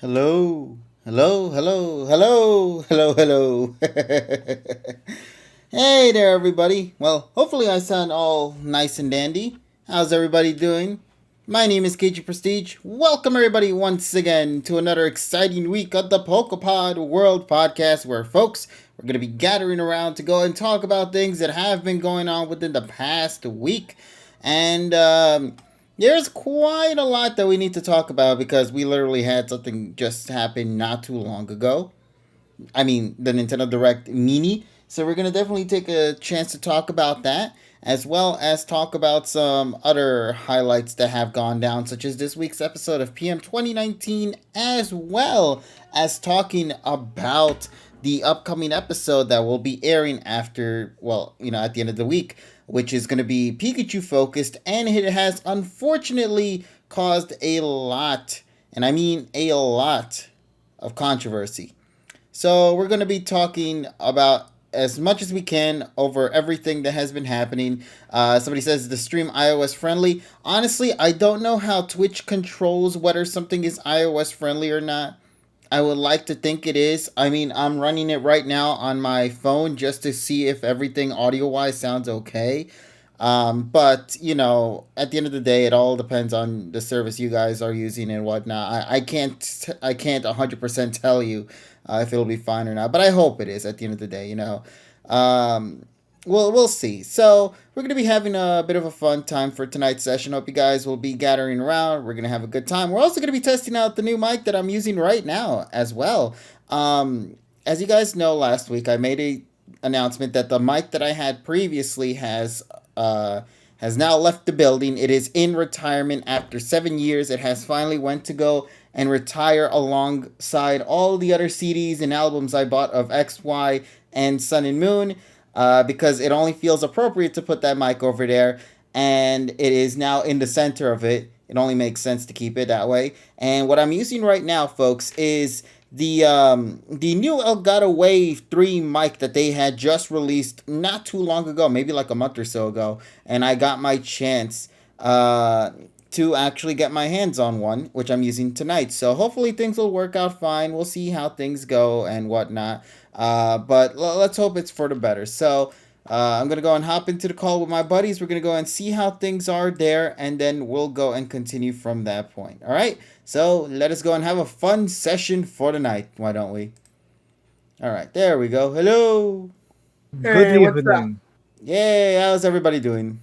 Hello, hello, hello, hello, hello, hello. Hey there, everybody. Well, hopefully, I sound all nice and dandy. How's everybody doing? My name is KG Prestige. Welcome, everybody, once again to another exciting week of the PokePod World Podcast, where, folks, we're going to be gathering around to go and talk about things that have been going on within the past week. And, there's quite a lot that we need to talk about because we literally had something just happen not too long ago. I mean, the Nintendo Direct Mini. So we're going to definitely take a chance to talk about that, as well as talk about some other highlights that have gone down, such as this week's episode of PM 2019, as well as talking about the upcoming episode that will be airing after, well, at the end of the week, which is going to be Pikachu focused, and it has unfortunately caused a lot, and I mean a lot, of controversy. So we're going to be talking about as much as we can over everything that has been happening. Somebody says the stream iOS friendly. Honestly, I don't know how Twitch controls whether something is iOS friendly or not. I would like to think it is. I mean, I'm running it right now on my phone just to see if everything audio wise sounds okay. But at the end of the day, it all depends on the service you guys are using and whatnot. I can't 100% tell you if it'll be fine or not, but I hope it is. At the end of the day, um, we'll see. So we're gonna be having a bit of a fun time for tonight's session. Hope you guys will be gathering around. We're gonna have a good time. We're also gonna be testing out the new mic that I'm using right now as well. As you guys know, last week I made a announcement that the mic that I had previously has now left the building. It is in retirement after 7 years. It has finally went to go and retire alongside all the other CDs and albums I bought of X, Y, and Sun and Moon, because it only feels appropriate to put that mic over there, and it is now in the center of it. It only makes sense to keep it that way. And what I'm using right now, folks, is the new Elgato Wave 3 mic that they had just released not too long ago, maybe like a month or so ago, and I got my chance to actually get my hands on one, which I'm using tonight. So hopefully things will work out fine. We'll see how things go and whatnot. But let's hope it's for the better. So I'm gonna go and hop into the call with my buddies. We're gonna go and see how things are there, and then we'll go and continue from that point. All right. So let us go and have a fun session for the night. Why don't we? All right. There we go. Hello. Good Hey, what's up? evening. Yay. How's everybody doing?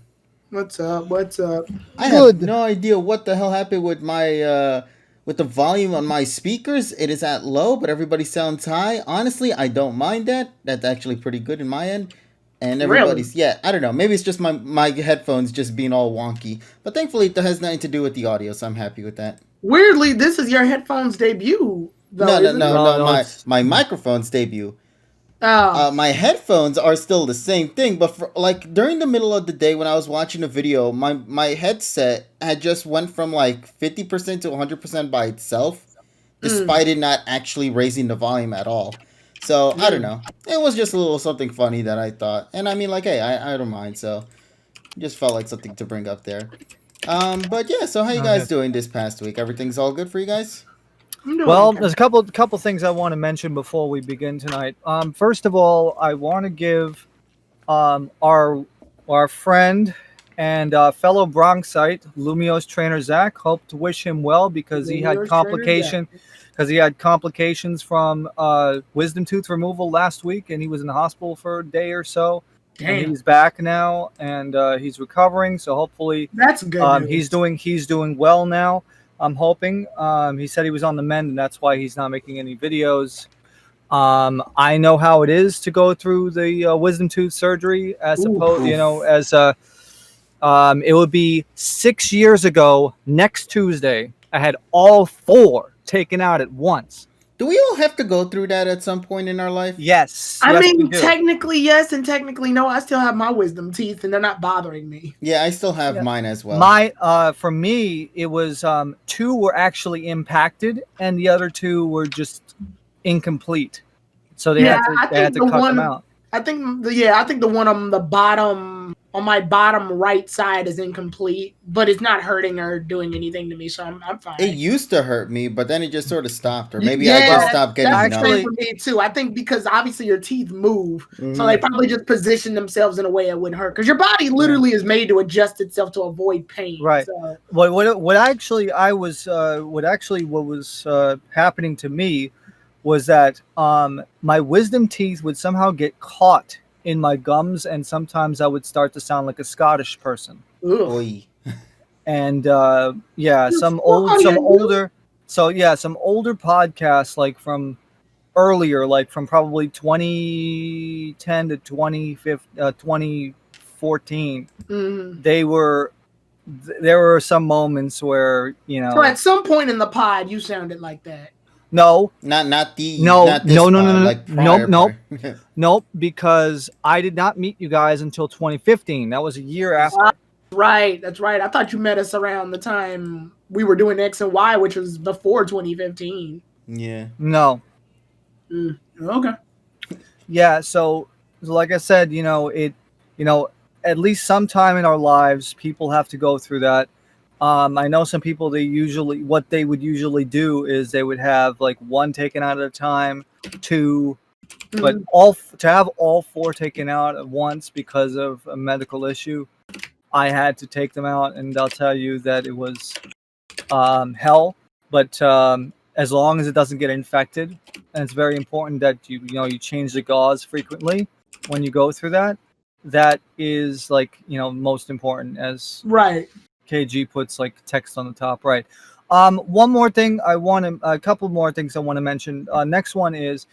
What's up? What's up? I have Good. no idea what the hell happened with my with the volume on my speakers. It is at low, but everybody sounds high. Honestly, I don't mind that. That's actually pretty good in my end. And Really? everybody's, yeah, I don't know. Maybe it's just my headphones just being all wonky. But thankfully, it has nothing to do with the audio, so I'm happy with that. Weirdly, this is your headphones debut, though, No, no, isn't no, it? No, no. no, it's My microphone's debut. Oh, My headphones are still the same thing, but for, like during the middle of the day when I was watching a video, my headset had just went from like 50% to 100% by itself, mm, despite it not actually raising the volume at all. So I don't mm. know. It was just a little something funny that I thought, and I mean, like, hey, I don't mind. So just felt like something to bring up there. But yeah. So how you okay. guys doing this past week? Everything's all good for you guys? I'm doing Well, okay. there's a couple things I want to mention before we begin tonight. First of all, I want to give our friend and fellow Bronxite Lumio's trainer Zach. Hope to wish him well because he had Yours trainer Zach. complications from wisdom tooth removal last week, and he was in the hospital for a day or so. And Damn, he's back now, and he's recovering. So hopefully, that's good he's news. doing well now. I'm hoping. He said he was on the mend, and that's why he's not making any videos. I know how it is to go through the wisdom tooth surgery, as Oof. opposed, Oof. as it would be 6 years ago next Tuesday. I had all four taken out at once. Do we all have to go through that at some point in our life? Yes, I yes, we mean, do. technically yes, and technically no. I still have my wisdom teeth, and they're not bothering me. Yeah, I still have Yeah. mine as well. My For me, it was two were actually impacted, and the other two were just incomplete. So Yeah, I they had think to the cut them one. out. I think the one on the bottom on my bottom right side is incomplete, but it's not hurting or doing anything to me, so I'm fine. It used to hurt me, but then it just sort of stopped, or maybe Yeah, I just stopped getting that's numb. the same for me too. I think because obviously your teeth move, so they probably just position themselves in a way it wouldn't hurt. Because your body literally is made to adjust itself to avoid pain. Right. So. What was happening to me was that my wisdom teeth would somehow get caught in my gums, and sometimes I would start to sound like a Scottish person. Oy. And some older podcasts, like from earlier, like from probably 2010 to 2014, there were some moments where, you know. So at some point in the pod, you sounded like that. No, not this no, pod, like nope, because I did not meet you guys until 2015. That was a year after. Right, that's right. I thought you met us around the time we were doing X and Y, which was before 2015. Yeah. No. Okay. Yeah, so like I said, at least sometime in our lives, people have to go through that. I know some people, what they would usually do is they would have like one taken out at a time, two, but to have all four taken out at once because of a medical issue, I had to take them out, and I'll tell you that it was hell. But as long as it doesn't get infected, and it's very important that you change the gauze frequently when you go through that. That is most important, as right. KG puts like text on the top right. One more thing a couple more things I want to mention. Next one is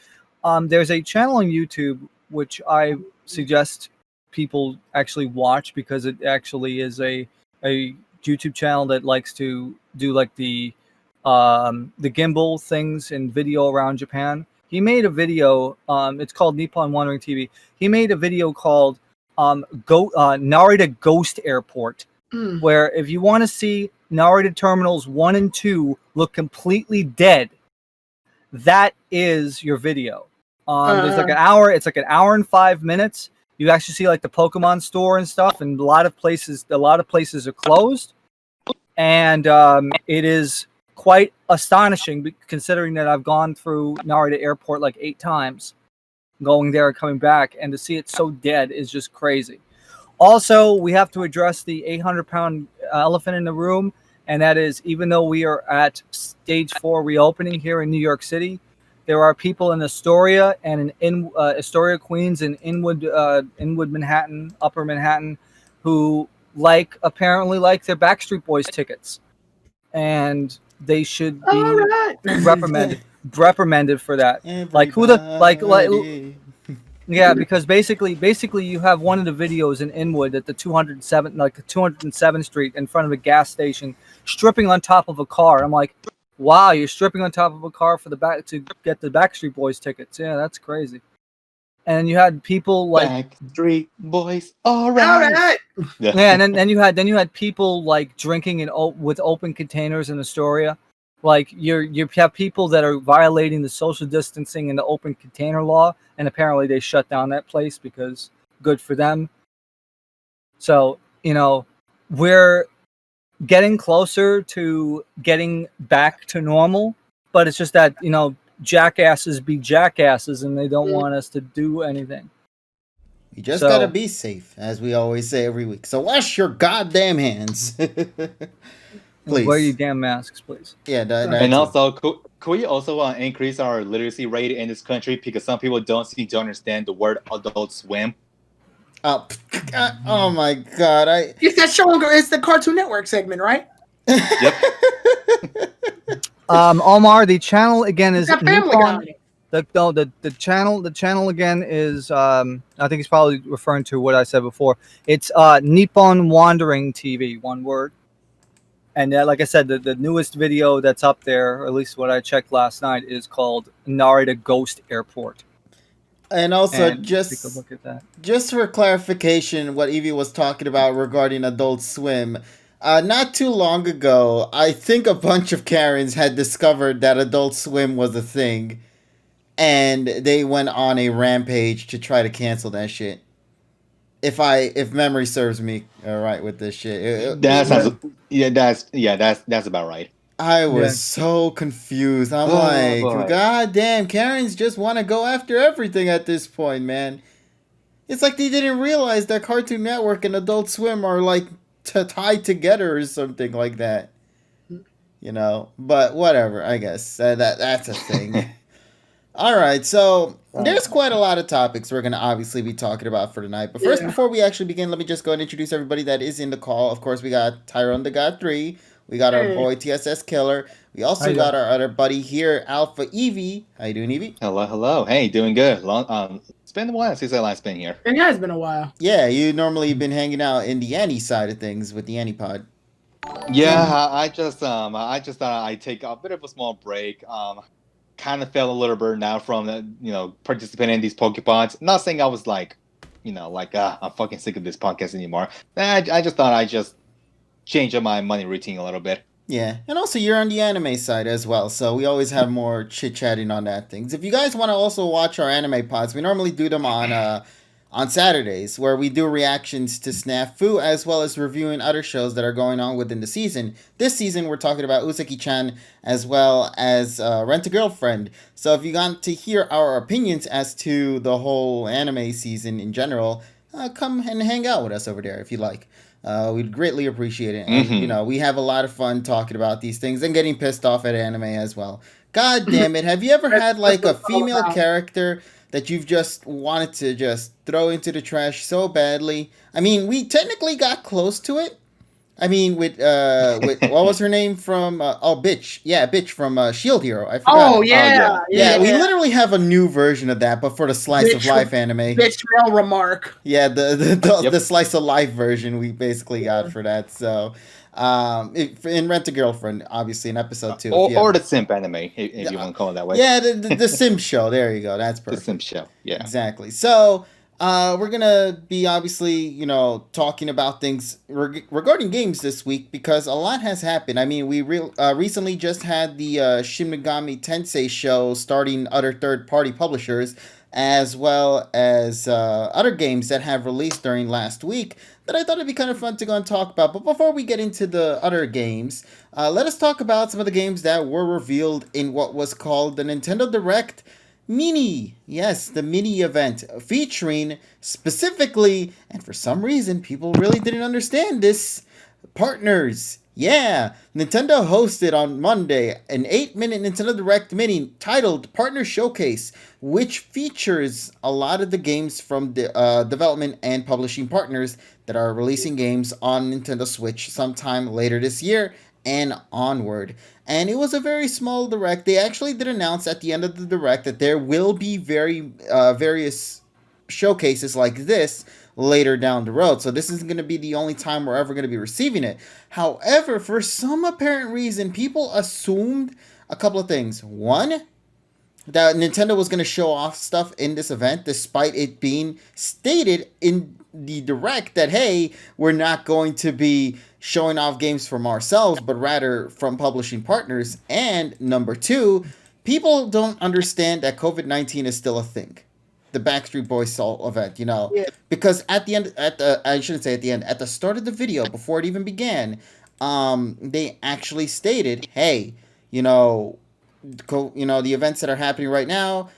there's a channel on YouTube which I suggest people actually watch, because it actually is a YouTube channel that likes to do like the gimbal things and video around Japan. He made a video, it's called Nippon Wandering TV. He made a video called Narita Ghost Airport, where if you want to see Narita Terminals 1 and 2 look completely dead, that is your video. There's like an hour, it's like an hour and 5 minutes. You actually see like the Pokemon store and stuff, and a lot of places are closed. And it is quite astonishing, considering that I've gone through Narita Airport like 8 times, going there and coming back, and to see it so dead is just crazy. Also, we have to address the 800-pound elephant in the room, and that is, even though we are at stage 4 reopening here in New York City, there are people in Astoria and in Astoria, Queens, and Inwood, Manhattan, Upper Manhattan, who apparently like their Backstreet Boys tickets, and they should be reprimanded for that. Yeah, because basically you have one of the videos in Inwood at the 207th Street in front of a gas station, stripping on top of a car. I'm like, wow, you're stripping on top of a car to get the Backstreet Boys tickets. Yeah, that's crazy. And you had people like Backstreet Boys, all right. Yeah, and then you had people like drinking with open containers in Astoria. Like you have people that are violating the social distancing and the open container law, and apparently they shut down that place because good for them. So, we're getting closer to getting back to normal, but it's just that, jackasses be jackasses and they don't want us to do anything. You just gotta be safe, as we always say every week. So wash your goddamn hands. Please. Wear your damn masks, please. Yeah, and also, could we also increase our literacy rate in this country, because some people don't understand the word Adult Swim? Oh my God! It's that show. It's the Cartoon Network segment, right? Yep. Omar, the channel again is Family Guy. The channel again is I think he's probably referring to what I said before. It's Nippon Wandering TV, one word. And like I said, the newest video that's up there, or at least what I checked last night, is called Narita Ghost Airport. And also, take a look at that. Just for clarification, what Evie was talking about regarding Adult Swim, not too long ago, I think a bunch of Karens had discovered that Adult Swim was a thing, and they went on a rampage to try to cancel that shit. if memory serves me right with this shit. That sounds. That's about right. I Yeah. was so confused. I'm Oh like, boy. God damn, Karens just want to go after everything at this point, man. It's like they didn't realize that Cartoon Network and Adult Swim are like tied together or something like that. But whatever. I guess that's a thing. All right, so there's quite a lot of topics we're going to obviously be talking about for tonight. But first, Yeah. before we actually begin, let me just go and introduce everybody that is in the call. Of course, we got Tyrone the God 3. We got our Hey. boy TSS Killer. We How also you got doing? our other buddy here, Alpha Evie. How you doing, Evie? Hello. Hey, doing good. It's been a while since I last been here. It has been a while. Yeah, you normally been hanging out in the Annie side of things with the Annie Pod. Yeah, I just thought I'd take a bit of a small break. Kind of felt a little burned out from participating in these PokePods. Not saying I was like, I'm fucking sick of this podcast anymore. I just thought I'd just change up my money routine a little bit. Yeah, and also you're on the anime side as well, so we always have more chit chatting on that things. If you guys want to also watch our anime pods, we normally do them on Saturdays, where we do reactions to Snafu as well as reviewing other shows that are going on within the season. This season, we're talking about Usaki-chan as well as Rent a Girlfriend. So if you want to hear our opinions as to the whole anime season in general, come and hang out with us over there if you like. We'd greatly appreciate it. And, Mhm. we have a lot of fun talking about these things and getting pissed off at anime as well. God damn it. Have you ever had like a That's what it's all female about. character that you've just wanted to just throw into the trash so badly? I mean, we technically got close to it. I mean, with what was her name from? Bitch from Shield Hero. I forgot. Oh yeah, Yeah, we literally have a new version of that, but for the slice of Bitch life anime. Bitch male remark. Yeah, the Yep. the slice of life version we basically got for that. So, in Rent a Girlfriend, obviously in episode 2. if you Or have- the simp anime, if you want to call it that way. yeah, the Sim show. There you go. That's The perfect. simp show. Yeah. Exactly. So, we're gonna be obviously, talking about things regarding games this week because a lot has happened. I mean, we recently just had the Shin Megami Tensei show starting other third-party publishers, as well as other games that have released during last week that I thought it'd be kind of fun to go and talk about. But before we get into the other games, let us talk about some of the games that were revealed in what was called the Nintendo Direct Mini. Yes, the mini event featuring specifically, and for some reason people really didn't understand this, partners. Yeah, Nintendo hosted on Monday an 8-minute Nintendo Direct Mini titled Partner Showcase, which features a lot of the games from the development and publishing partners that are releasing games on Nintendo Switch sometime later this year and onward. And it was a very small direct. They actually did announce at the end of the direct that there will be various showcases like this later down the road. So this isn't going to be the only time we're ever going to be receiving it. However, for some apparent reason, people assumed a couple of things. One, that Nintendo was going to show off stuff in this event, despite it being stated in the direct that, hey, we're not going to be showing off games from ourselves, but rather from publishing partners. And number two, people don't understand that COVID-19 is still a thing. The Backstreet Boys Soul event, Yeah. because at the start of the video, before it even began, they actually stated, hey, the events that are happening right now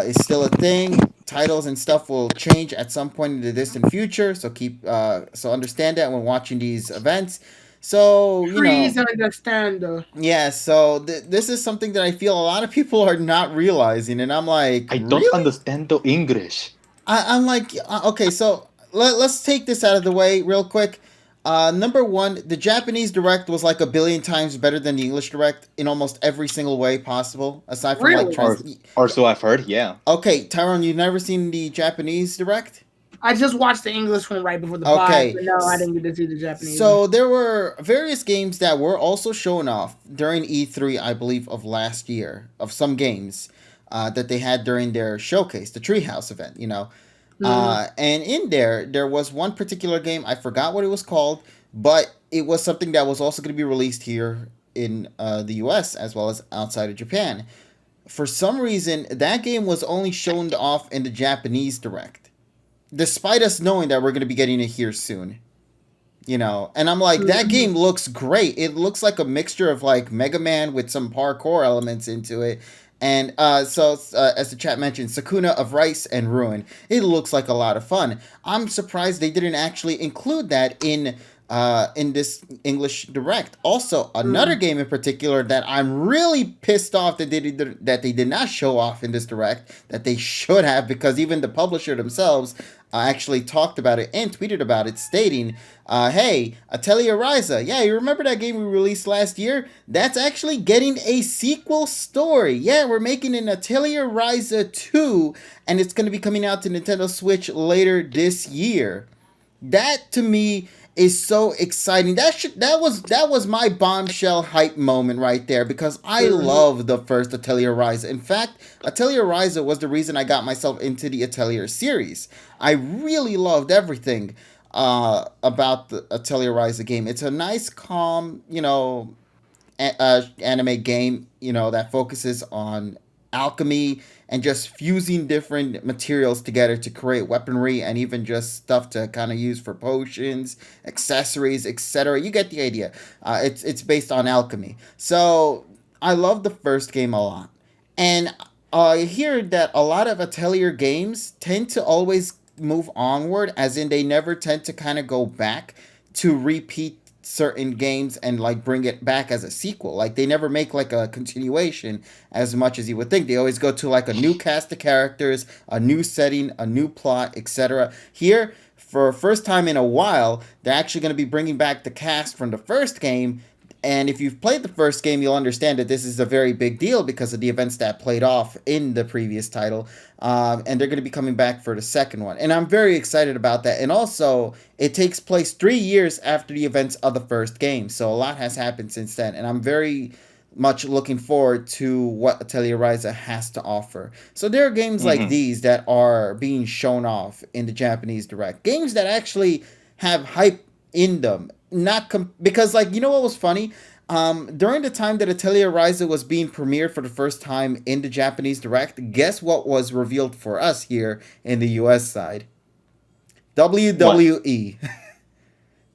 is still a thing. Titles and stuff will change at some point in the distant future, so understand that when watching these events. So Please understand. yeah. So this is something that I feel a lot of people are not realizing, and I'm like, I don't really? understand the English. I'm like, okay, so let's take this out of the way real quick. Number one, the Japanese Direct was like a billion times better than the English Direct in almost every single way possible, aside from Really? Or so I've heard. Yeah. Okay, Tyrone, you've never seen the Japanese Direct? I just watched the English one right before the Okay. pod, but no, I didn't get to see the Japanese. So there were various games that were also shown off during E3, I believe, of last year, of some games that they had during their showcase, the Treehouse event, and in there was one particular game, I forgot what it was called, but it was something that was also going to be released here in the US as well as outside of Japan. For some reason, that game was only shown off in the Japanese Direct. despite us knowing that we're going to be getting it here soon. You know, and I'm like, that game looks great. It looks like a mixture of like Mega Man with some parkour elements into it. And as the chat mentioned, Sakuna of Rice and Ruin. It looks like a lot of fun. I'm surprised they didn't actually include that in this English Direct. Also, another game in particular that I'm really pissed off that they did not show off in this Direct, that they should have, because even the publisher themselves actually talked about it and tweeted about it, stating, hey, Atelier Ryza, yeah, you remember that game we released last year? That's actually getting a sequel story. Yeah, we're making an Atelier Ryza 2, and it's going to be coming out to Nintendo Switch later this year. That, to me, is so exciting. That was my bombshell hype moment right there, because I love the first Atelier Ryza. In fact, Atelier Ryza was the reason I got myself into the Atelier series. I really loved everything about the Atelier Ryza game. It's a nice, calm, anime game, that focuses on alchemy and just fusing different materials together to create weaponry and even just stuff to kind of use for potions, accessories, etc. You get the idea. It's based on alchemy. So I love the first game a lot. And I hear that a lot of Atelier games tend to always move onward, as in they never tend to kind of go back to repeat certain games and like bring it back as a sequel. Like they never make like a continuation as much as you would think. They always go to like a new cast of characters, a new setting, a new plot, etc. Here, for first time in a while, they're actually going to be bringing back the cast from the first game. And if you've played the first game, you'll understand that this is a very big deal because of the events that played off in the previous title. And they're going to be coming back for the second one. And I'm very excited about that. And also, it takes place 3 years after the events of the first game. So a lot has happened since then. And I'm very much looking forward to what Atelier Ryza has to offer. So there are games like these that are being shown off in the Japanese Direct. Games that actually have hype in them. Because, like, you know what was funny? During the time that Atelier Ryza was being premiered for the first time in the Japanese Direct, guess what was revealed for us here in the US side? WWE.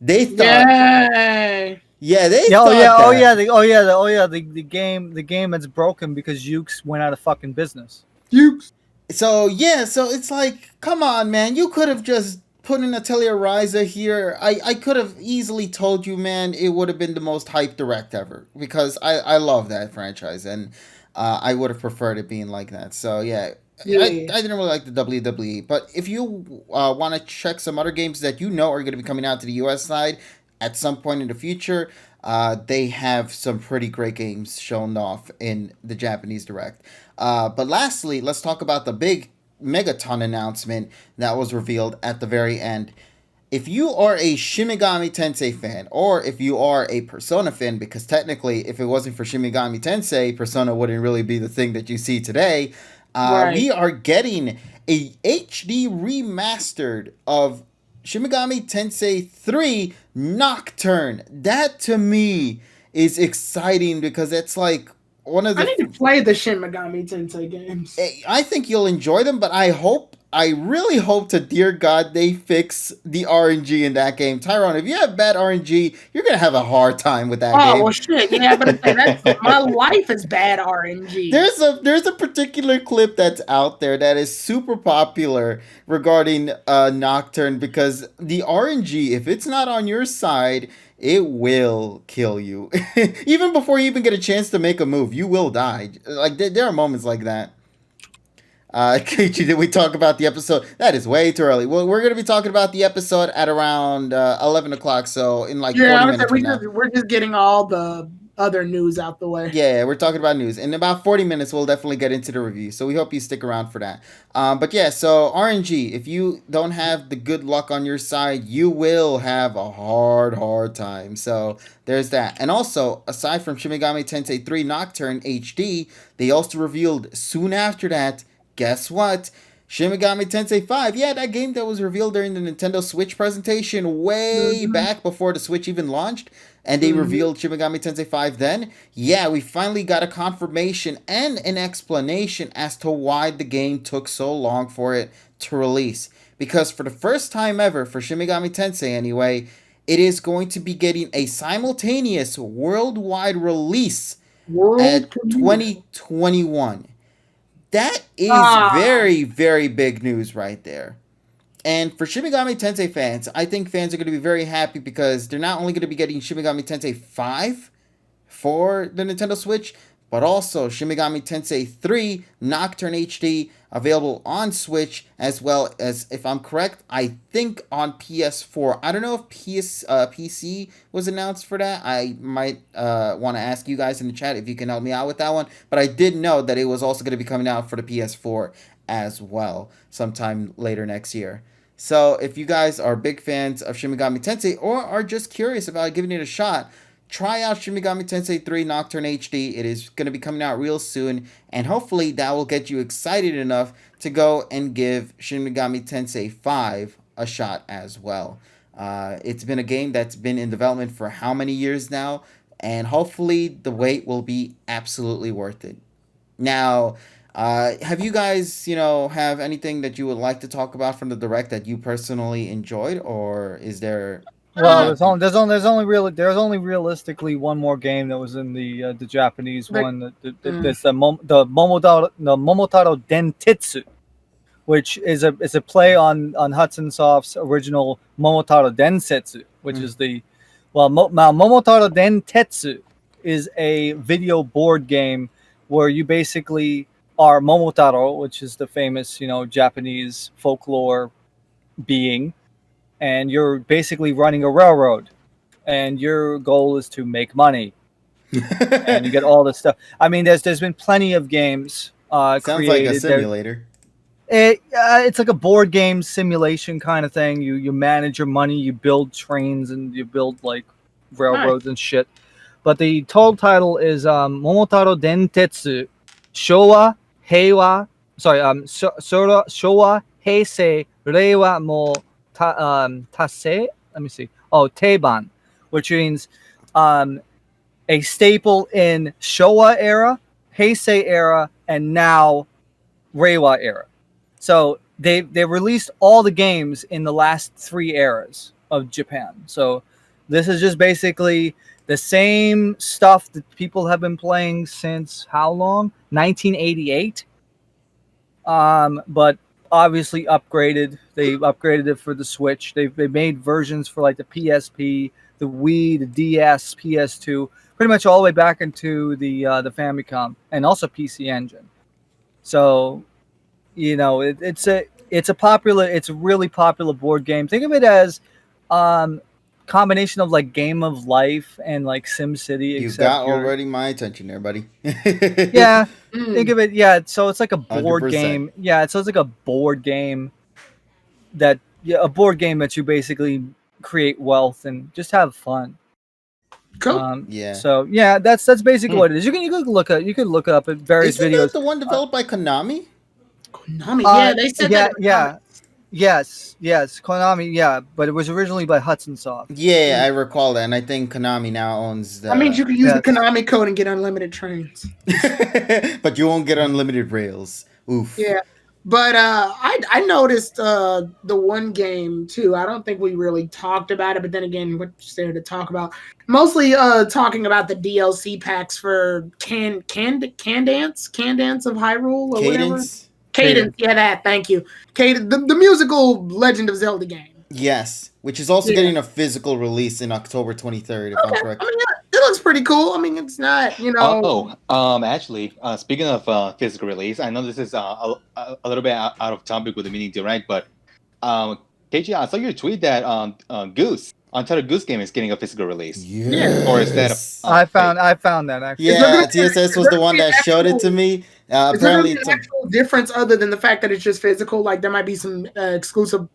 They thought... Yay! Yeah, they Yeah, thought the game that's broken because Ukes went out of fucking business. Ukes. So it's like, come on, man, you could have just put in Atelier Ryza here. I could have easily told you, man, it would have been the most hyped Direct ever, because I love that franchise, and I would have preferred it being like that. So yeah. I didn't really like the WWE, but if you want to check some other games that you know are going to be coming out to the US side at some point in the future, they have some pretty great games shown off in the Japanese Direct. But lastly, let's talk about the big Megaton announcement that was revealed at the very end. If you are a Shin Megami Tensei fan, or if you are a Persona fan, because technically, if it wasn't for Shin Megami Tensei, Persona wouldn't really be the thing that you see today. Right. We are getting a HD remastered of Shin Megami Tensei 3 Nocturne. That, to me, is exciting, because it's like one of the... I need to play the Shin Megami Tensei games. I think you'll enjoy them, but I really hope to dear God they fix the RNG in that game. Tyrone, if you have bad RNG, you're going to have a hard time with that game. Oh, well, shit. Yeah, but that's, my life is bad RNG. There's a particular clip that's out there that is super popular regarding Nocturne, because the RNG, if it's not on your side, it will kill you. Even before you even get a chance to make a move, you will die. Like, there are moments like that. Keiichi, did we talk about the episode? That is way too early. Well, we're going to be talking about the episode at around 11 o'clock, so in like 40 minutes from now. We're just getting all the other news out the way. Yeah, we're talking about news. In about 40 minutes, we'll definitely get into the review, so we hope you stick around for that. But yeah, so RNG, if you don't have the good luck on your side, you will have a hard time. So there's that. And also, aside from Shin Megami Tensei 3 Nocturne HD, they also revealed soon after that, guess what? Shin Megami Tensei 5, yeah, that game that was revealed during the Nintendo Switch presentation way back before the Switch even launched, and they revealed Shin Megami Tensei 5 then. Yeah, we finally got a confirmation and an explanation as to why the game took so long for it to release. Because for the first time ever, for Shin Megami Tensei anyway, it is going to be getting a simultaneous worldwide release at 2021. That is very, very big news right there. And for Shin Megami Tensei fans, I think fans are going to be very happy because they're not only going to be getting Shin Megami Tensei 5 for the Nintendo Switch, but also Shin Megami Tensei 3 Nocturne HD available on Switch, as well as, if I'm correct, I think on PS4. I don't know if PC was announced for that. I might want to ask you guys in the chat if you can help me out with that one. But I did know that it was also going to be coming out for the PS4 as well sometime later next year. So if you guys are big fans of Shin Megami Tensei or are just curious about giving it a shot, try out Shin Megami Tensei 3 Nocturne HD. It is going to be coming out real soon, and hopefully that will get you excited enough to go and give Shin Megami Tensei 5 a shot as well. It's been a game that's been in development for how many years now, and hopefully the wait will be absolutely worth it. Now, have you guys, have anything that you would like to talk about from the Direct that you personally enjoyed, or is there... Well, there's only realistically one more game that was in the Japanese one. That's the Momotaro Dentetsu, which is a play on Hudson Soft's original Momotaro Densetsu, which is Momotaro Dentetsu is a video board game where you basically are Momotaro, which is the famous Japanese folklore being. And you're basically running a railroad, and your goal is to make money, and you get all this stuff. I mean, there's been plenty of games. Sounds created. like a simulator. It's like a board game simulation kind of thing. You manage your money, you build trains, and you build like railroads and shit. But the total title is Momotaro Dentetsu Showa Heiwa. Sorry, Showa Heisei Reiwa mo Tase, let me see. Teiban, which means a staple in Showa era, Heisei era, and now Reiwa era. So they released all the games in the last 3 eras of Japan. So this is just basically the same stuff that people have been playing since how long? 1988. But obviously upgraded. They upgraded it for the Switch. They made versions for like the PSP, the Wii, the DS, PS2, pretty much all the way back into the Famicom, and also PC Engine. So, it's a really popular board game. Think of it as combination of like Game of Life and like SimCity. You got already my attention there, buddy. Yeah. Think of it, so it's like a board 100%. game. Yeah, so it's like a board game that you basically create wealth and just have fun. Cool. So that's basically what it is. You could look up at various Isn't videos. that the one developed by Konami? Konami, they said that. Yes, Konami, but it was originally by Hudson Soft. Yeah, I recall that, and I think Konami now owns the... That means you can use the Konami code and get unlimited trains. But you won't get unlimited rails. Oof. Yeah, but I noticed the one game too. I don't think we really talked about it, but then again, what's there to talk about? Mostly talking about the DLC packs for Can Dance of Hyrule or whatever. Cadence, thank you. Cadence, the musical Legend of Zelda game. Yes, which is also getting a physical release in October 23rd, if I'm correct. I mean, it looks pretty cool. I mean, it's not, Actually, speaking of physical release, I know this is a little bit out of topic with the mini direct, but KG, I saw your tweet that Goose, Untitled Goose Game is getting a physical release. Yeah. Or is that I found that actually. Yeah, TSS was the one that showed it to me. Apparently, it's an actual difference other than the fact that it's just physical. Like there might be some exclusive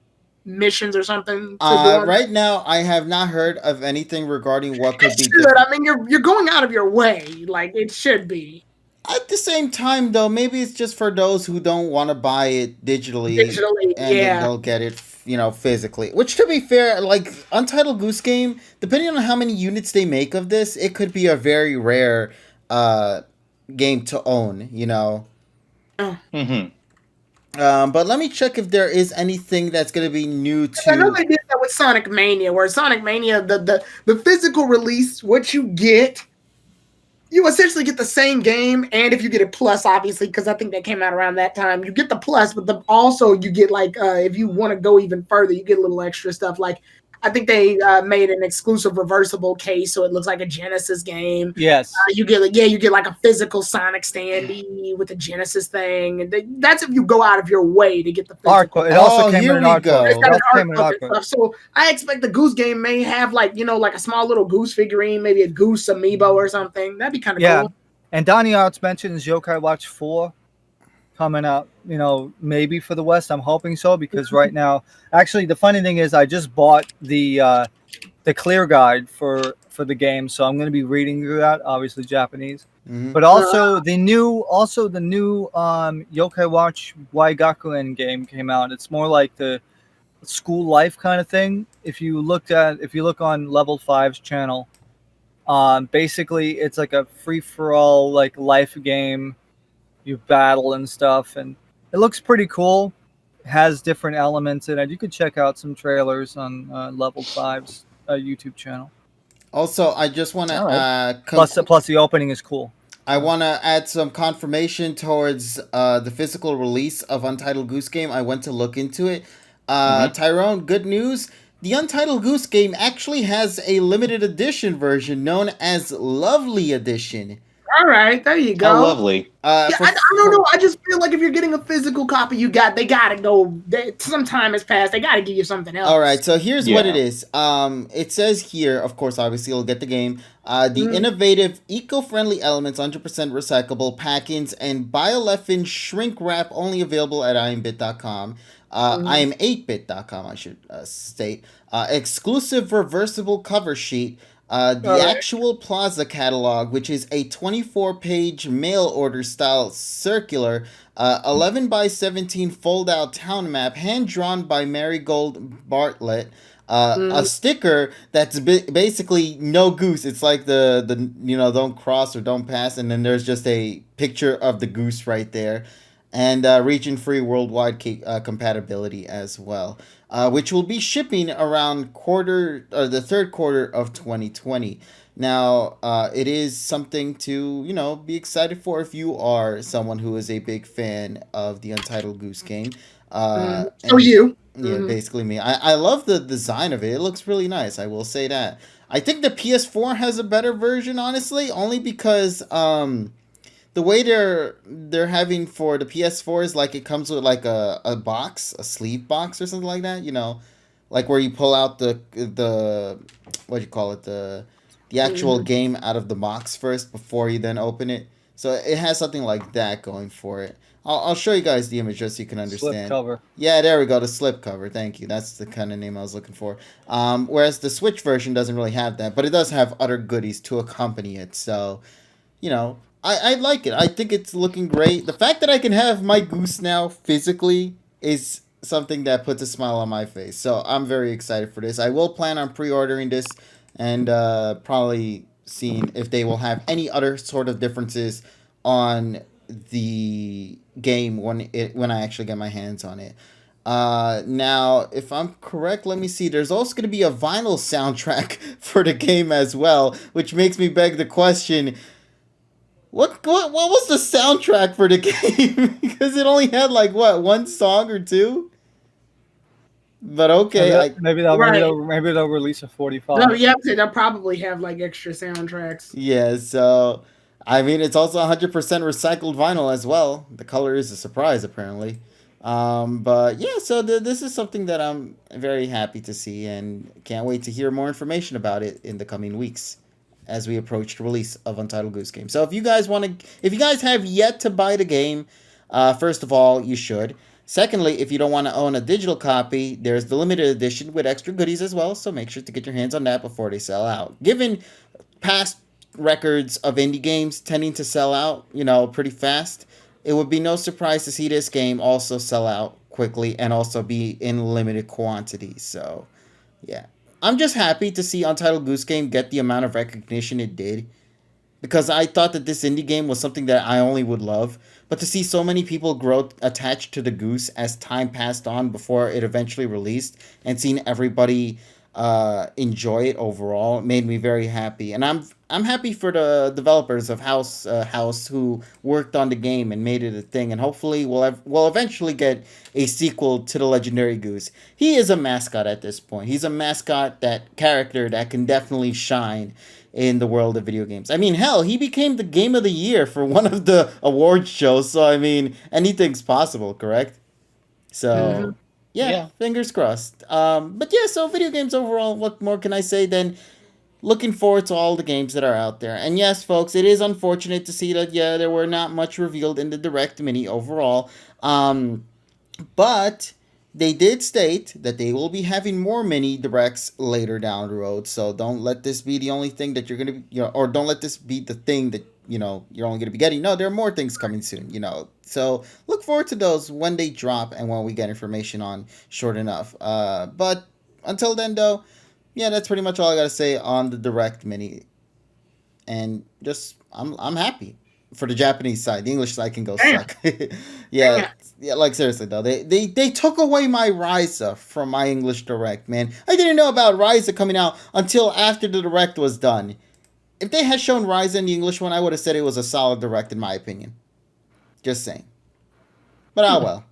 missions or something. Right now, I have not heard of anything regarding what could be. I mean, you're going out of your way. Like it should be. At the same time, though, maybe it's just for those who don't want to buy it digitally, Digitally, and then yeah. they'll get it, physically. Which, to be fair, like Untitled Goose Game, depending on how many units they make of this, it could be a very rare uh, game to own. Mm-hmm. But let me check if there is anything that's going to be new I know to. they did that with Sonic Mania, where Sonic Mania, the physical release, what you get, you essentially get the same game, and if you get it plus, obviously, because I think that came out around that time, you get the plus, but also you get like if you want to go even further, you get a little extra stuff. Like I think they made an exclusive reversible case, so it looks like a Genesis game. Yes. You get like a physical Sonic standee with the Genesis thing, and that's if you go out of your way to get the physical. It also came here in we an go. art It's book. got It an also art came in an book art and book. stuff. So I expect the Goose game may have like a small little Goose figurine, maybe a Goose amiibo or something. That'd be kind of Yeah. cool. And Donnie Arts mentions Yokai Watch 4 coming out, maybe for the West. I'm hoping so, because right now, actually, the funny thing is I just bought the clear guide for the game, so I'm going to be reading through that, obviously Japanese. Mhm. But also the new Yokai Watch Waigakuen game came out. It's more like the school life kind of thing. If you look on Level 5's channel, basically it's like a free for all like life game. You battle and stuff, and it looks pretty cool. It has different elements in it. You could check out some trailers on Level 5's YouTube channel. Also, I just want All right. to Plus the opening is cool. I want to add some confirmation towards the physical release of Untitled Goose Game. I went to look into it. Tyrone, good news. The Untitled Goose Game actually has a limited edition version known as Lovely Edition. All right, there you go. How lovely. I don't know. I just feel like if you're getting a physical copy, they gotta go. Some time has passed. They gotta give you something else. All right, so here's what it Yeah. is. It says here, of course, obviously you'll get the game. The innovative, eco-friendly elements, 100% recyclable packings, and biolefen shrink wrap only available at iambit.com. iam8bit.com, I should state. Exclusive reversible cover sheet. The actual Plaza catalog, which is a 24-page mail order style circular, 11 by 17 fold out town map, hand drawn by Marigold Bartlett. A sticker that's basically no goose. It's like the don't cross or don't pass, and then there's just a picture of the goose right there, and region free worldwide compatibility as well. Which will be shipping around the third quarter of 2020. Now, it is something to be excited for if you are someone who is a big fan of the Untitled Goose Game. Yeah, basically me. I love the design of it. It looks really nice. I will say that. I think the PS4 has a better version, honestly, only because the way they're having for the PS4 is like it comes with like a box, a sleeve box or something like that, like where you pull out the what do you call it, the actual game out of the box first before you then open it. So it has something like that going for it. I'll show you guys the image just so you can understand. Slip cover. Yeah, there we go, the slip cover. Thank you. That's the kind of name I was looking for. Whereas the Switch version doesn't really have that, but it does have other goodies to accompany it. So, I like it. I think it's looking great. The fact that I can have my goose now physically is something that puts a smile on my face. So I'm very excited for this. I will plan on pre-ordering this and probably seeing if they will have any other sort of differences on the game when I actually get my hands on it. Now, if I'm correct, let me see. There's also going to be a vinyl soundtrack for the game as well, which makes me beg the question: What was the soundtrack for the game? Because it only had like one song or two. But okay, maybe they'll release a 45. No, yeah, they'll probably have like extra soundtracks. Yeah, so I mean it's also 100% recycled vinyl as well. The color is a surprise apparently. But yeah, so this is something that I'm very happy to see and can't wait to hear more information about it in the coming weeks as we approach the release of Untitled Goose Game. So if you guys have yet to buy the game, first of all, you should. Secondly, if you don't want to own a digital copy, there's the limited edition with extra goodies as well, so make sure to get your hands on that before they sell out. Given past records of indie games tending to sell out, pretty fast, it would be no surprise to see this game also sell out quickly and also be in limited quantities. So, yeah. I'm just happy to see Untitled Goose Game get the amount of recognition it did because I thought that this indie game was something that I only would love. But to see so many people grow attached to the goose as time passed on before it eventually released, and seeing everybody enjoy it overall made me very happy. And I'm happy for the developers of House who worked on the game and made it a thing. And hopefully we'll eventually get a sequel to the legendary goose. He is a mascot at this point. He's a mascot, that character that can definitely shine in the world of video games. I mean, hell, he became the game of the year for one of the award shows. So I mean, anything's possible, correct? So yeah, fingers crossed. But yeah, so video games overall, what more can I say than looking forward to all the games that are out there. And yes, folks, it is unfortunate to see that, yeah, there were not much revealed in the Direct Mini overall. But they did state that they will be having more mini directs later down the road. So don't let this be the only thing that you're going to be, or don't let this be the thing that, you're only going to be getting. No, there are more things coming soon, So look forward to those when they drop and when we get information on short enough. But until then, though, yeah, that's pretty much all I got to say on the Direct Mini. And just, I'm happy for the Japanese side. The English side can go suck. Yeah, like seriously though, they took away my Ryza from my English Direct, man. I didn't know about Ryza coming out until after the Direct was done. If they had shown Ryza in the English one, I would have said it was a solid Direct in my opinion. Just saying. But well.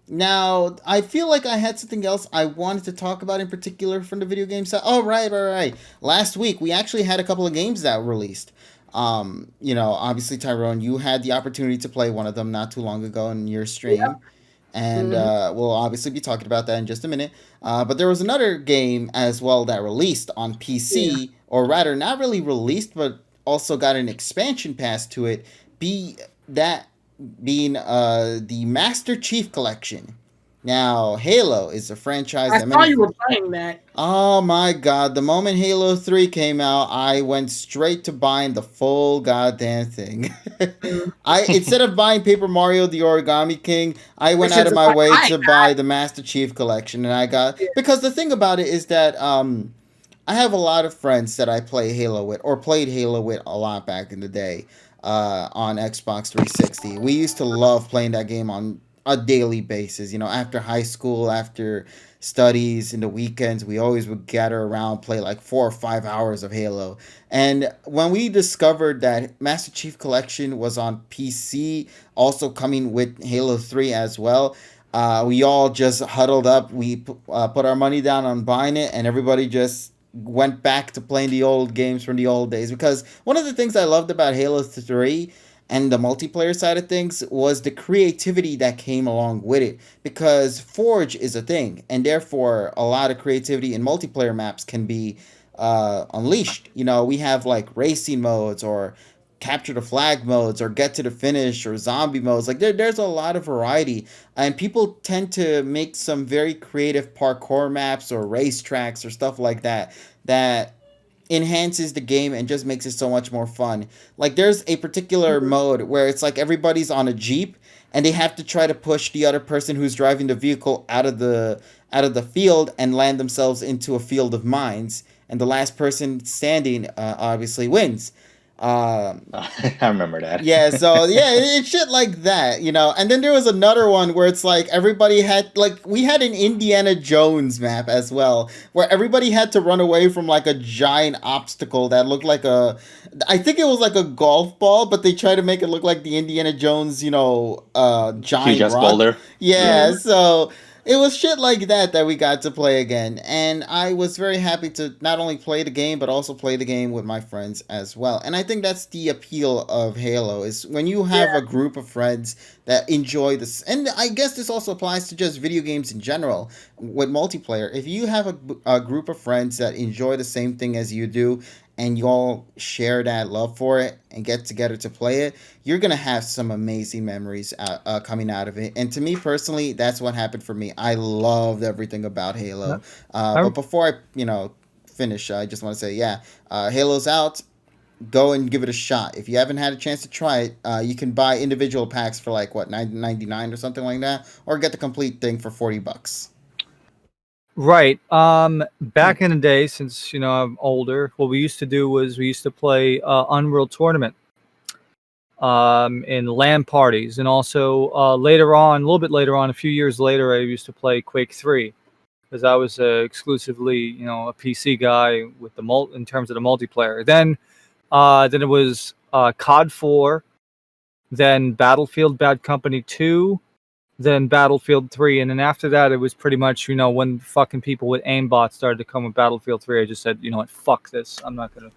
Now, I feel like I had something else I wanted to talk about in particular from the video game side. Oh, right. Last week, we actually had a couple of games that were released. Obviously, Tyrone, you had the opportunity to play one of them not too long ago in your stream. Yeah. And we'll obviously be talking about that in just a minute. But there was another game as well that released on PC, or rather, not really released, but also got an expansion pass to it, being the Master Chief Collection. Now, Halo is a franchise. I saw you were playing that. Oh my god! The moment Halo 3 came out, I went straight to buying the full goddamn thing. Instead of buying Paper Mario: The Origami King, I went out of my way to buy the Master Chief Collection, and I got because the thing about it is that I have a lot of friends that I play Halo with or played Halo with a lot back in the day. On Xbox 360. We used to love playing that game on a daily basis. After high school, after studies, in the weekends, we always would gather around, play like 4 or 5 hours of Halo. And when we discovered that Master Chief Collection was on PC, also coming with Halo 3 as well, we all just huddled up. We put our money down on buying it, and everybody just went back to playing the old games from the old days. Because one of the things I loved about Halo 3 and the multiplayer side of things was the creativity that came along with it. Because Forge is a thing, and therefore a lot of creativity in multiplayer maps can be unleashed. We have like racing modes or capture the flag modes or get to the finish or zombie modes. Like there's a lot of variety, and people tend to make some very creative parkour maps or racetracks or stuff like that enhances the game and just makes it so much more fun. Like there's a particular mode where it's like everybody's on a Jeep and they have to try to push the other person who's driving the vehicle out of the field and land themselves into a field of mines, and the last person standing obviously wins. I remember that. Yeah, so it's shit like that, And then there was another one where it's like everybody had we had an Indiana Jones map as well, where everybody had to run away from like a giant obstacle that looked like I think it was like a golf ball, but they tried to make it look like the Indiana Jones, giant huge rock. boulder. Yeah, so it was shit like that we got to play again. And I was very happy to not only play the game, but also play the game with my friends as well. And I think that's the appeal of Halo, is when you have a group of friends that enjoy this. And I guess this also applies to just video games in general with multiplayer. If you have a group of friends that enjoy the same thing as you do, and you all share that love for it and get together to play it, you're going to have some amazing memories coming out of it. And to me personally, that's what happened for me. I loved everything about Halo. But before I, finish, I just want to say, Halo's out. go and give it a shot. If you haven't had a chance to try it, you can buy individual packs for like what, $9.99 or something like that, or get the complete thing for $40. Right. Back in the day, since I'm older, what we used to do was we used to play Unreal Tournament in LAN parties, and also later on, a little bit later on, a few years later, I used to play Quake 3 because I was exclusively a PC guy with the in terms of the multiplayer. Then it was COD 4, then Battlefield Bad Company 2, then Battlefield 3, and then after that it was pretty much when fucking people with aimbots started to come with Battlefield 3. I just said, what, fuck this, I'm not gonna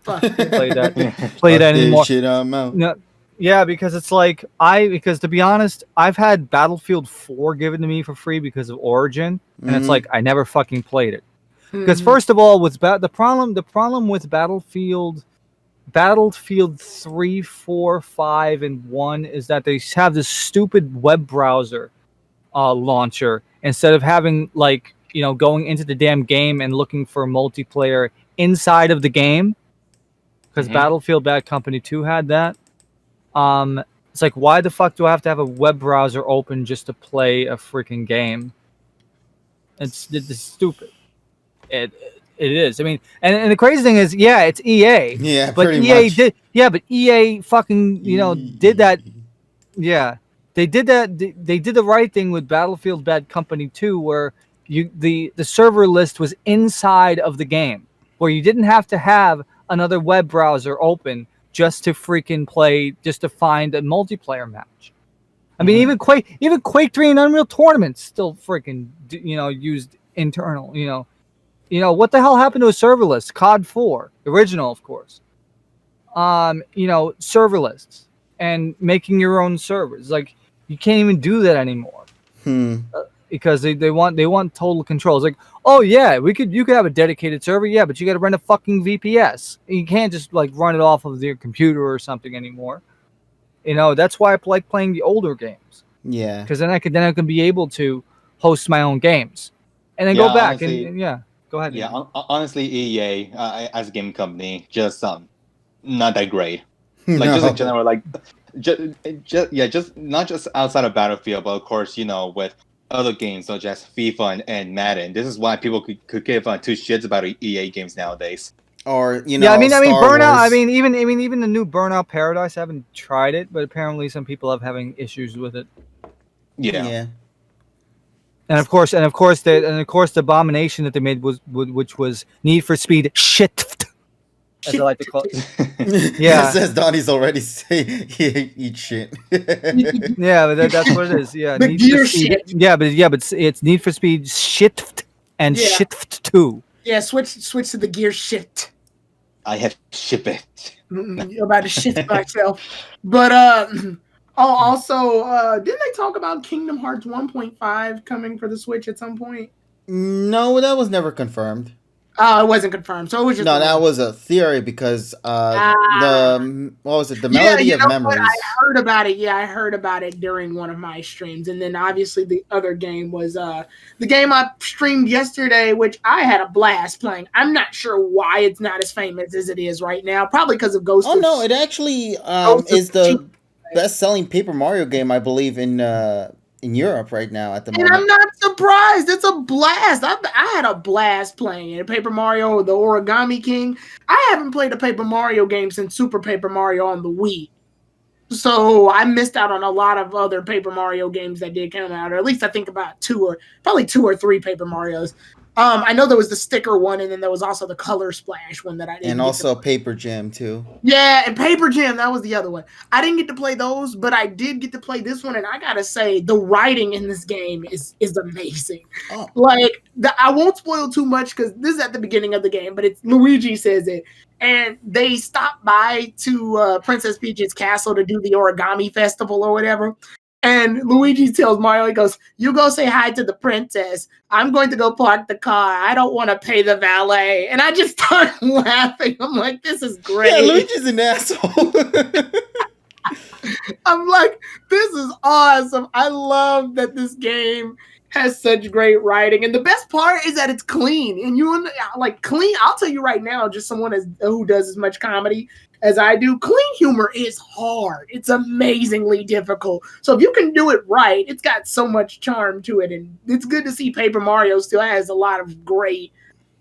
play that anymore. Shit, I'm out. No, yeah, because it's like because to be honest, I've had Battlefield 4 given to me for free because of Origin, and it's like I never fucking played it. Because first of all, the problem with Battlefield 3, 4, 5, and 1 is that they have this stupid web browser launcher instead of having going into the damn game and looking for multiplayer inside of the game. Because Battlefield Bad Company 2 had that. It's like, why the fuck do I have to have a web browser open just to play a freaking game? It's stupid. It is. I mean, and the crazy thing is, yeah, it's EA. Yeah, but pretty EA much. did. Yeah, but EA fucking did that. Yeah, they did that. They did the right thing with Battlefield Bad Company 2, where the server list was inside of the game, where you didn't have to have another web browser open just to freaking play, just to find a multiplayer match. I mean, even Quake 3 and Unreal Tournament still freaking used internal. What the hell happened to a server list? COD 4, original, of course. Server lists and making your own servers. Like, you can't even do that anymore. Because they want total control. It's like, oh yeah, you could have a dedicated server, yeah, but you got to run a fucking VPS. You can't just like run it off of your computer or something anymore. That's why I like playing the older games. Yeah. Because then I can be able to host my own games, and then go back honestly, and go ahead. Yeah, honestly, EA as a game company just not that great. Like just in general, like just not just outside of Battlefield, but of course with other games such as FIFA and Madden. This is why people could give two shits about EA games nowadays. Or yeah, I mean Star Burnout. Wars. I mean even the new Burnout Paradise. I haven't tried it, but apparently some people are having issues with it. Yeah. And of course the abomination that they made which was Need for Speed shit, as I like to call it. Yeah, says Donnie's already saying he eats shit. Yeah, but that's what it is. Yeah, The Need gear for Speed. shit. Yeah, but it's Need for Speed shit and shit 2. Yeah, switch to the gear shit. I have ship it. You're about to shit myself. But also, didn't they talk about Kingdom Hearts 1.5 coming for the Switch at some point? No, that was never confirmed. It wasn't confirmed, so it was just that was a theory because the Melody of Memories. I heard about it. Yeah, I heard about it during one of my streams, and then obviously the other game was the game I streamed yesterday, which I had a blast playing. I'm not sure why it's not as famous as it is right now. Probably because of Ghost. Oh no, it actually is the best-selling Paper Mario game, I believe, in Europe right now at the moment. And I'm not surprised. It's a blast. I had a blast playing it. Paper Mario, the Origami King. I haven't played a Paper Mario game since Super Paper Mario on the Wii. So I missed out on a lot of other Paper Mario games that did come out, or at least I think about two or three Paper Marios. I know there was the sticker one, and then there was also the Color Splash one that I didn't. And also Paper Jam too. Yeah, and Paper Jam, that was the other one. I didn't get to play those, but I did get to play this one, and I gotta say, the writing in this game is amazing. Oh. Like, I won't spoil too much because this is at the beginning of the game, but it's Luigi says it. And they stop by to Princess Peach's castle to do the origami festival or whatever. And Luigi tells Mario, he goes, "You go say hi to the princess. I'm going to go park the car. I don't want to pay the valet." And I just start laughing. I'm like, this is great. Yeah, Luigi's an asshole. I'm like, this is awesome. I love that this game has such great writing. And the best part is that it's clean. And you like clean, I'll tell you right now, just someone who does as much comedy, as I do. Clean humor is hard. It's amazingly difficult. So if you can do it right, it's got so much charm to it. And it's good to see Paper Mario still has a lot of great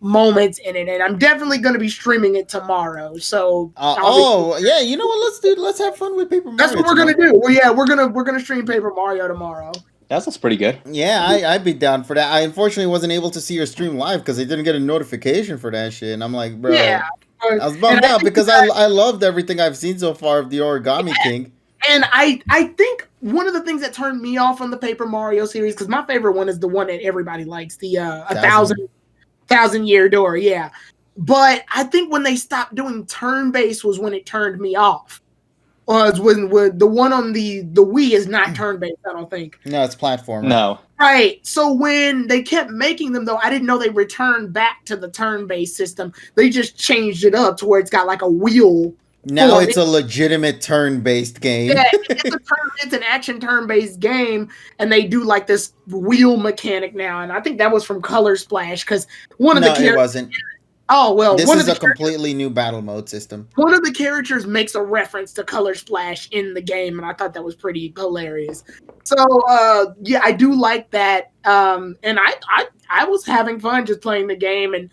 moments in it. And I'm definitely going to be streaming it tomorrow. So yeah, you know what? Let's have fun with Paper Mario. That's what we're going to do. Well, yeah, we're gonna stream Paper Mario tomorrow. That's pretty good. Yeah, I'd be down for that. I unfortunately wasn't able to see your stream live because I didn't get a notification for that shit. And I'm like, bro, Yeah. I was bummed out because I loved everything I've seen so far of the Origami King. And I think one of the things that turned me off on the Paper Mario series, because my favorite one is the one that everybody likes, the 1,000-year door, yeah. But I think when they stopped doing turn-based was when it turned me off. When the one on the Wii is not turn-based, I don't think. No, it's platform. No. Right. So when they kept making them, though, I didn't know they returned back to the turn-based system. They just changed it up to where it's got like a wheel. Now it's a legitimate turn-based game. Yeah, it's an action turn-based game, and they do like this wheel mechanic now. And I think that was from Color Splash, because one of the characters. It wasn't. Oh, well, this is a completely new battle mode system. One of the characters makes a reference to Color Splash in the game, and I thought that was pretty hilarious. So, yeah, I do like that. And I was having fun just playing the game and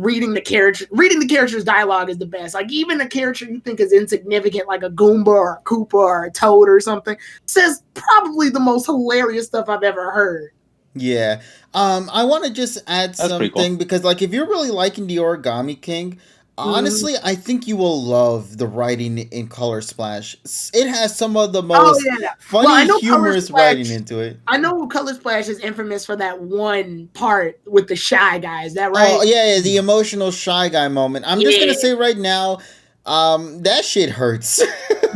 reading the character. Reading the character's dialogue is the best. Like, even a character you think is insignificant, like a Goomba or a Koopa or a Toad or something, says probably the most hilarious stuff I've ever heard. Yeah. I want to just add something cool. Because, like, if you're really liking the Origami King, honestly, I think you will love the writing in Color Splash. It has some of the most funny, humorous writing into it. I know Color Splash is infamous for that one part with the Shy Guy. Is that right? Oh, yeah, the emotional Shy Guy moment. I'm just going to say right now, that shit hurts.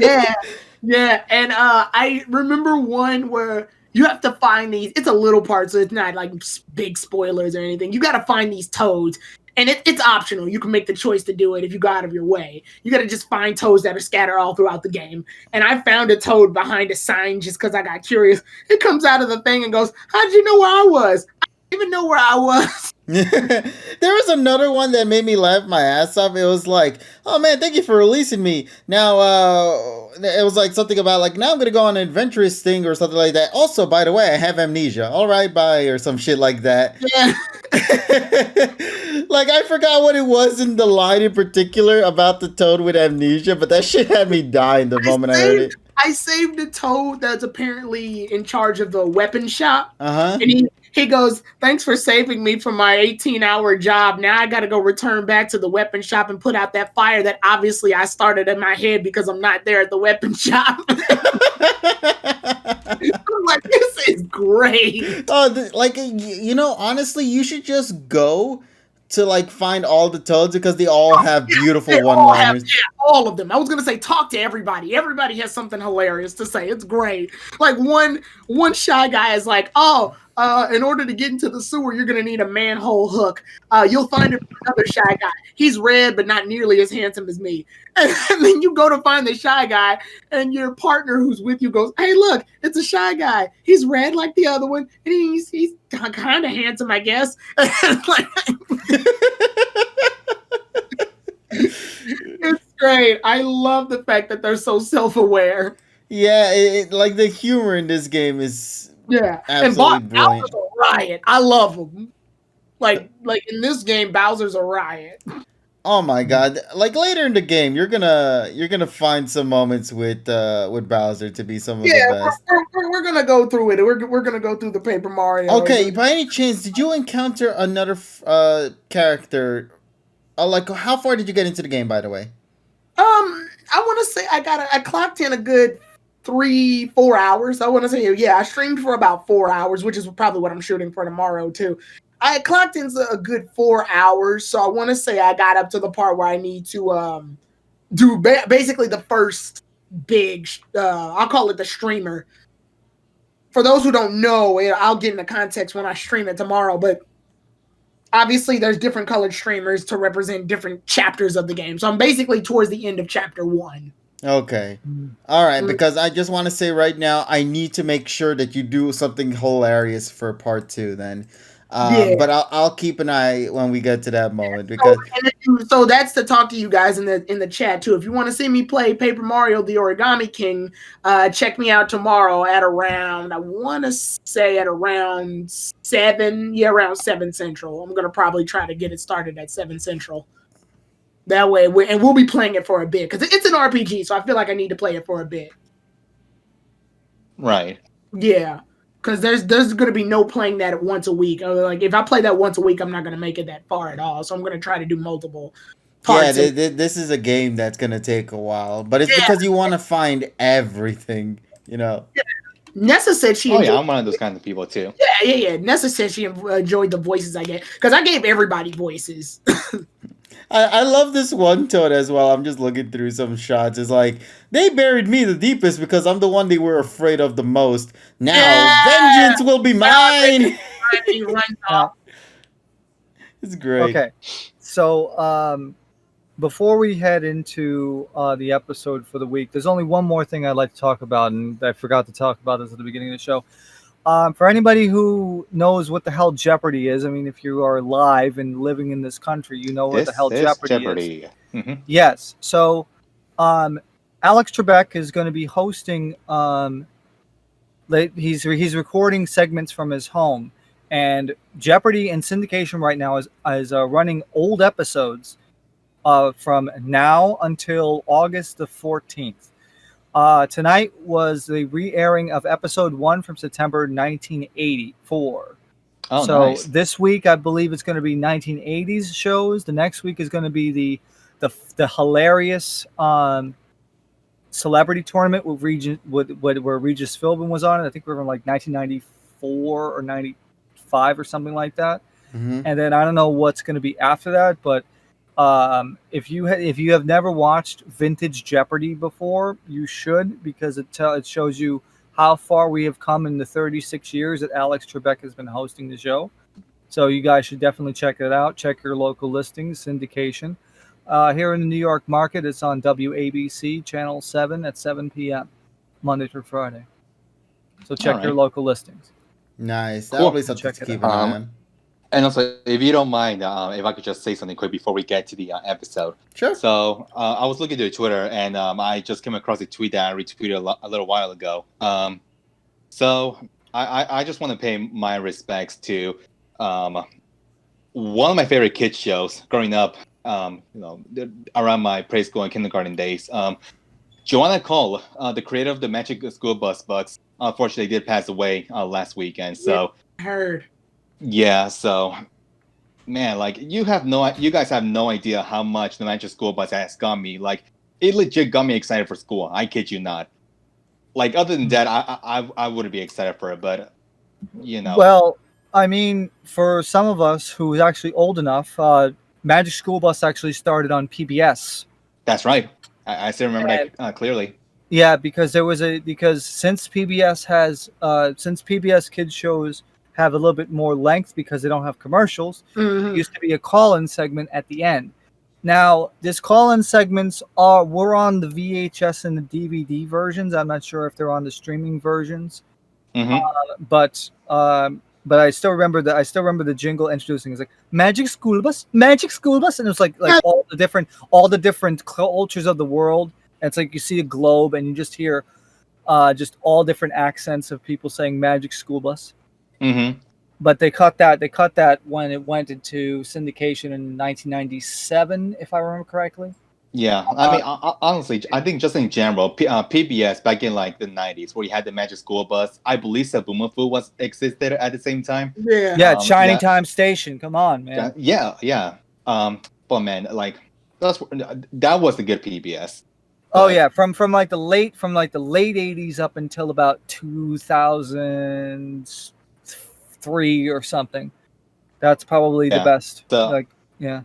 Yeah. And I remember one where you have to find these. It's a little part, so it's not like big spoilers or anything. You got to find these toads, and it's optional. You can make the choice to do it if you go out of your way. You got to just find toads that are scattered all throughout the game. And I found a toad behind a sign just because I got curious. It comes out of the thing and goes, "How'd you know where I was? I didn't even know where I was." There was another one that made me laugh my ass off. It was like, "Oh man, thank you for releasing me." Now, it was like something about like, now I'm gonna go on an adventurous thing or something like that. Also, by the way, I have amnesia. All right, bye, or some shit like that. Yeah. Like, I forgot what it was in the line in particular about the toad with amnesia, but that shit had me dying the moment I heard it. I saved a toad that's apparently in charge of the weapon shop. Uh-huh. And he goes, "Thanks for saving me from my 18-hour job. Now I got to go return back to the weapon shop and put out that fire that obviously I started in my head because I'm not there at the weapon shop." I'm like, this is great. Oh, you know, honestly, you should just go to like find all the toads because they all have beautiful one-liners. All of them. I was gonna say, talk to everybody. Everybody has something hilarious to say. It's great. Like one Shy Guy is like, "Oh, in order to get into the sewer, you're gonna need a manhole hook. You'll find another Shy Guy. He's red, but not nearly as handsome as me." And then you go to find the Shy Guy, and your partner who's with you goes, "Hey, look, it's a Shy Guy. He's red like the other one, and he's kind of handsome, I guess." It's great. I love the fact that they're so self-aware. Yeah, like the humor in this game is absolutely brilliant. Bowser's a riot. I love him. Like in this game, Bowser's a riot. Oh my god! Like later in the game, you're gonna find some moments with Bowser to be some of the best. We're gonna go through it. We're gonna go through the Paper Mario. Okay, by any chance, did you encounter another character? Like, how far did you get into the game, by the way? I want to say I clocked in a good 3-4 hours. I want to say, yeah, I streamed for about 4 hours, which is probably what I'm shooting for tomorrow too. I clocked in a good 4 hours, so I want to say I got up to the part where I need to do basically the first big, I'll call it the streamer. For those who don't know, I'll get into context when I stream it tomorrow, but obviously there's different colored streamers to represent different chapters of the game. So I'm basically towards the end of chapter 1. Okay. All right, because I just want to say right now, I need to make sure that you do something hilarious for part 2 then. Yeah. But I'll keep an eye when we get to that moment because So that's to talk to you guys in the chat too. If you want to see me play Paper Mario: The Origami King, check me out tomorrow at around, I want to say at around 7, around 7 Central. I'm gonna probably try to get it started at 7 Central. That way, we'll be playing it for a bit because it's an RPG, so I feel like I need to play it for a bit. Right. Yeah, because there's going to be no playing that once a week. Like if I play that once a week, I'm not going to make it that far at all. So I'm going to try to do multiple parts. this is a game that's gonna take a while, but it's because you want to find everything, you know. Yeah. Nessa said she. Oh yeah, I'm one of those kinds of people too. Yeah. Nessa said she enjoyed the voices I gave because I gave everybody voices. I love this one toad as well. I'm just looking through some shots. It's like they buried me the deepest because I'm the one they were afraid of the most. Now vengeance will be mine. It's great. Okay, so before we head into the episode for the week, there's only one more thing I'd like to talk about, and I forgot to talk about this at the beginning of the show. For anybody who knows what the hell Jeopardy is, I mean, if you are alive and living in this country, you know what the hell Jeopardy is. Mm-hmm. Yes. So, Alex Trebek is going to be hosting. He's recording segments from his home, and Jeopardy and syndication right now is running old episodes from now until August the 14th. Tonight was the re-airing of episode 1 from September 1984. Oh, so nice. This week, I believe it's going to be 1980s shows. The next week is going to be the hilarious celebrity tournament with where Regis Philbin was on it. I think we were in like 1994 or 95 or something like that. Mm-hmm. And then I don't know what's going to be after that, but if you have never watched Vintage Jeopardy before, you should, because it shows you how far we have come in the 36 years that Alex Trebek has been hosting the show. So you guys should definitely check it out. Check your local listings, syndication. Here in the New York market, it's on WABC Channel 7 at 7 p.m. Monday through Friday. So check your local listings. Nice. Cool. That'll be something to keep an eye on. And also, if you don't mind, if I could just say something quick before we get to the episode. Sure. So I was looking through Twitter, and I just came across a tweet that I retweeted a little while ago. So I just want to pay my respects to one of my favorite kids shows growing up. Around my preschool and kindergarten days. Joanna Cole, the creator of the Magic School Bus Bucks, unfortunately did pass away last weekend. So heard. Yeah, so man, like you guys have no idea how much the Magic School Bus has got me. Like it legit got me excited for school. I kid you not. Like other than that, I wouldn't be excited for it, but you know. Well, I mean, for some of us who's actually old enough, Magic School Bus actually started on PBS. That's right. I still remember that clearly. Yeah, because since PBS kids shows have a little bit more length because they don't have commercials, It used to be a call-in segment at the end. Now, this call-in segments were on the VHS and the DVD versions. I'm not sure if they're on the streaming versions, but I still remember the jingle introducing. It's like Magic School Bus, and it was like all the different cultures of the world. And it's like you see a globe, and you just hear just all different accents of people saying Magic School Bus. Mm-hmm. But they cut that when it went into syndication in 1997, if I remember correctly. Yeah, I mean, honestly, I think just in general, PBS back in like the 90s, where you had the Magic School Bus, I believe Sabumafu existed at the same time. Yeah, Shining Time Station. Come on, man. Yeah. But man, like that was the good PBS. Oh yeah, from like the late 80s up until about 2003 or something. That's probably the best. So, yeah.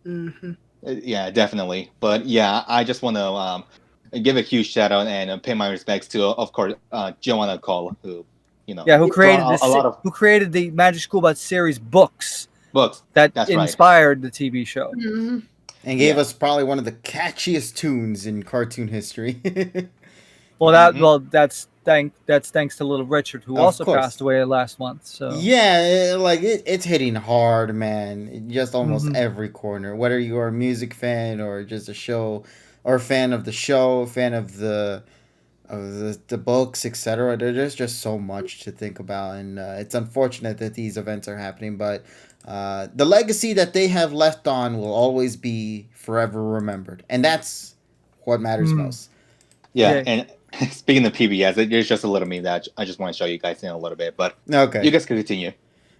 Mm-hmm. Yeah, definitely. But yeah, I just want to give a huge shout out and pay my respects to, of course, Joanna Cole, who who created the Magic School Bus series books that inspired the TV show. Mm-hmm. And gave us probably one of the catchiest tunes in cartoon history. Well, that's that's thanks to little Richard, who Of also course. passed away last month. So Yeah, it's hitting hard, man. In just almost Mhm. every corner. Whether you are a music fan or just a show, or a fan of the show, fan of the books, etc. There's just so much to think about, and it's unfortunate that these events are happening. But the legacy that they have left on will always be forever remembered, and that's what matters Mm. most. Yeah, Yeah. and speaking of PBS, there's just a little meme that I just want to show you guys in a little bit, but Okay. you guys can continue.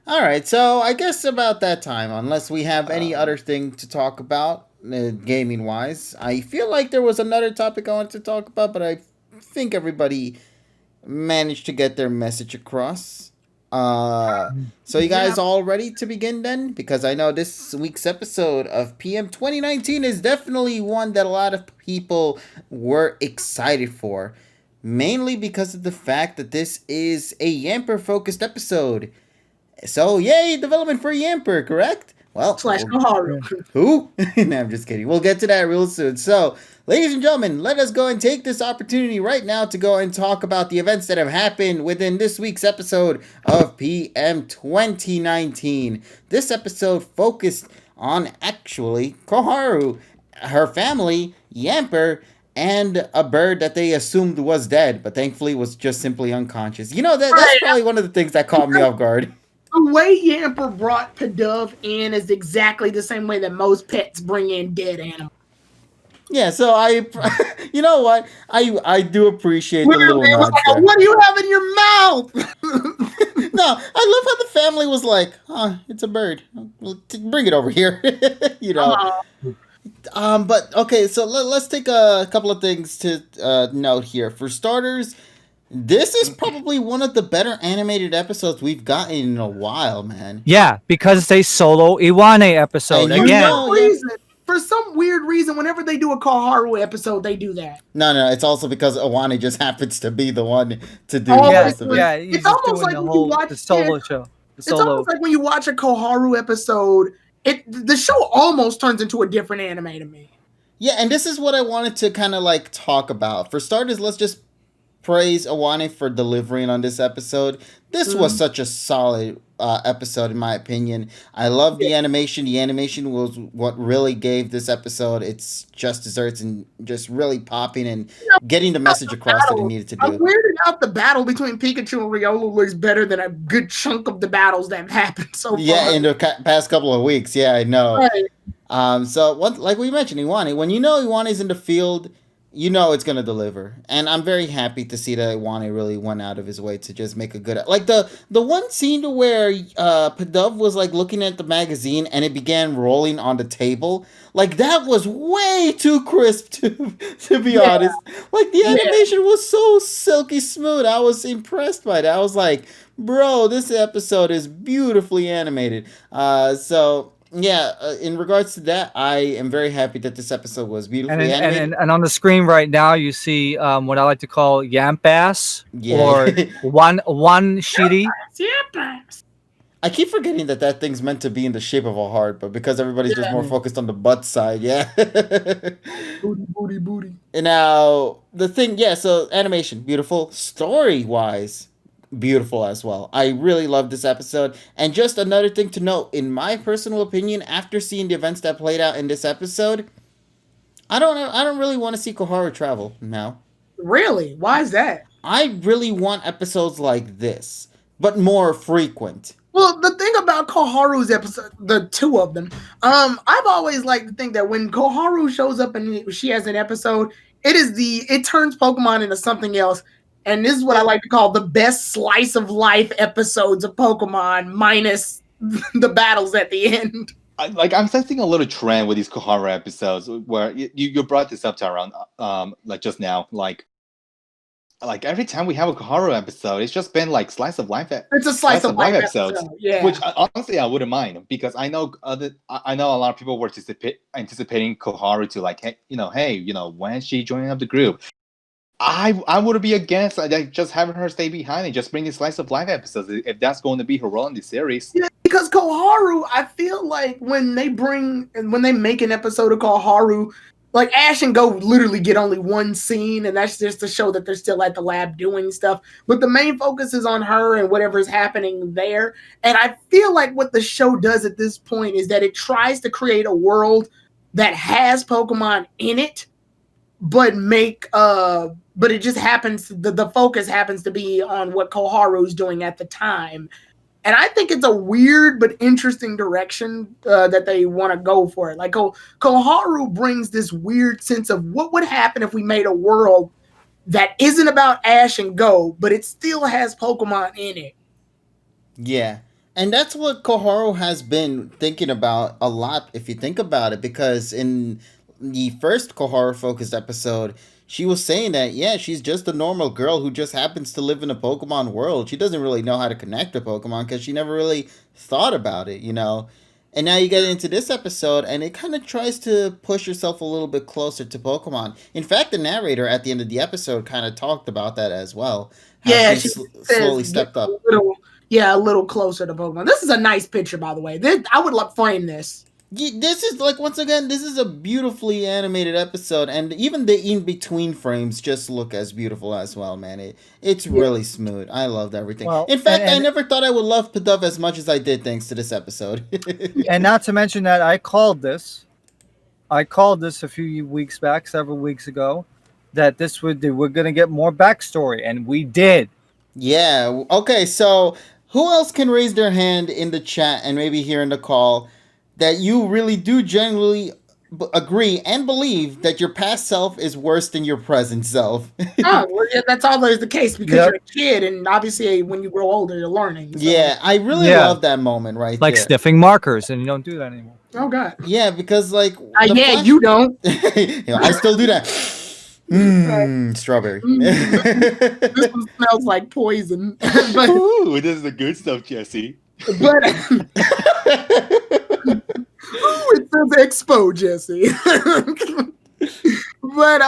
All right, so I guess about that time, unless we have any Um, other thing to talk about, gaming wise, I feel like there was another topic I wanted to talk about, but I think everybody managed to get their message across. So you guys all ready to begin then? Because I know this week's episode of PM 2019 is definitely one that a lot of people were excited for. Mainly because of the fact that this is a Yamper focused episode. So, yay, development for Yamper, correct? Well, Slash Koharu. who? No, I'm just kidding. We'll get to that real soon. So, ladies and gentlemen, let us go and take this opportunity right now to go and talk about the events that have happened within this week's episode of PM 2019. This episode focused on actually Koharu, her family, Yamper, and a bird that they assumed was dead, but thankfully was just simply unconscious. You know, that's probably one of the things that caught me off guard. The way Yamper brought Pidove in is exactly the same way that most pets bring in dead animals. Yeah, so you know what? I do appreciate the little Man was nods like, there. what do you have in your mouth? No, I love how the family was like, it's a bird. Well, bring it over here. You know. But okay, so let's take a couple of things to note here. For starters, this is probably one of the better animated episodes we've gotten in a while, man. Yeah, because it's a solo Iwane episode. And you Again, know- For some weird reason, whenever they do a Koharu episode, they do that. No, it's also because Awane just happens to be the one to do Oh, the yeah, rest of it. yeah, he's It's just almost doing like the when you whole watch- the solo yeah, show. The It's solo. almost like when you watch a Koharu episode, the show almost turns into a different anime to me. Yeah, and this is what I wanted to kind of like talk about. For starters, let's just praise Awane for delivering on this episode. This was such a solid episode, in my opinion. I love the animation. The animation was what really gave this episode its just desserts and just really popping and getting the message across that it needed to I'm do. weirded out the battle between Pikachu and Riolu looks better than a good chunk of the battles that have happened so far. Yeah, in the past couple of weeks. Yeah, I know. Right. So like we mentioned, Iwane, when you know Iwane's in the field, you know it's gonna deliver, and I'm very happy to see that Iwane really went out of his way to just make a good. Like the one scene to where Pidove was like looking at the magazine and it began rolling on the table. Like that was way too crisp to be honest. Like the animation was so silky smooth. I was impressed by that. I was like, bro, this episode is beautifully animated. So. Yeah, in regards to that, I am very happy that this episode was beautifully animated. And on the screen right now, you see what I like to call Yampas Yeah. or one shitty. I keep forgetting that thing's meant to be in the shape of a heart, but because everybody's just more focused on the butt side, yeah. Booty. And now, the thing, so animation, beautiful. Story-wise, beautiful as well. I really love this episode. And just another thing to note, in my personal opinion, after seeing the events that played out in this episode, I don't really want to see Koharu travel now. Really? Why is that? I really want episodes like this, but more frequent. Well, the thing about Koharu's episode, the two of them, I've always liked to think that when Koharu shows up and she has an episode, it turns Pokemon into something else. And this is what I like to call the best slice of life episodes of Pokemon, minus the battles at the end. I'm sensing a little trend with these Koharu episodes where you brought this up, Tyrone, like just now, like every time we have a Koharu episode, it's just been like slice of life. It's a slice of life episodes, yeah. Which honestly I wouldn't mind because I know a lot of people were anticipating Koharu to like, hey, when is she joining up the group? I would be against just having her stay behind and just bringing slice of life episodes if that's going to be her role in the series. Yeah, because Koharu, I feel like when they make an episode of Koharu, like Ash and Go literally get only one scene, and that's just to show that they're still at the lab doing stuff. But the main focus is on her and whatever's happening there. And I feel like what the show does at this point is that it tries to create a world that has Pokemon in it, but but it just happens the focus happens to be on what Koharu's doing at the time. And I think it's a weird but interesting direction that they want to go for it. Like Koharu brings this weird sense of what would happen if we made a world that isn't about Ash and Go, but it still has Pokemon in it. Yeah. And that's what Koharu has been thinking about a lot, if you think about it, because in the first Koharu focused episode, she was saying that, yeah, she's just a normal girl who just happens to live in a Pokemon world. She doesn't really know how to connect to Pokemon because she never really thought about it, you know? And now you get into this episode, and it kind of tries to push herself a little bit closer to Pokemon. In fact, the narrator at the end of the episode kind of talked about that as well. Yeah, she slowly stepped up. A little closer to Pokemon. This is a nice picture, by the way. I would love frame this. This is like, once again, this is a beautifully animated episode, and even the in-between frames just look as beautiful as well, man. It's really smooth. I loved everything. Well, in fact, I never thought I would love Pidove as much as I did thanks to this episode. And not to mention that I called this a few weeks back, several weeks ago, that we're going to get more backstory, and we did. Yeah. Okay, so who else can raise their hand in the chat and maybe here in the call that you really do genuinely agree and believe that your past self is worse than your present self? Oh, well, yeah, that's always the case because you're a kid, and obviously when you grow older, you're learning. So. Yeah, I really love that moment right like there. Sniffing markers, and you don't do that anymore. Oh, God. Yeah, because like... you don't. I still do that. Strawberry. This one smells like poison. But, ooh, this is the good stuff, Jesse. But... it says Expo, Jesse. But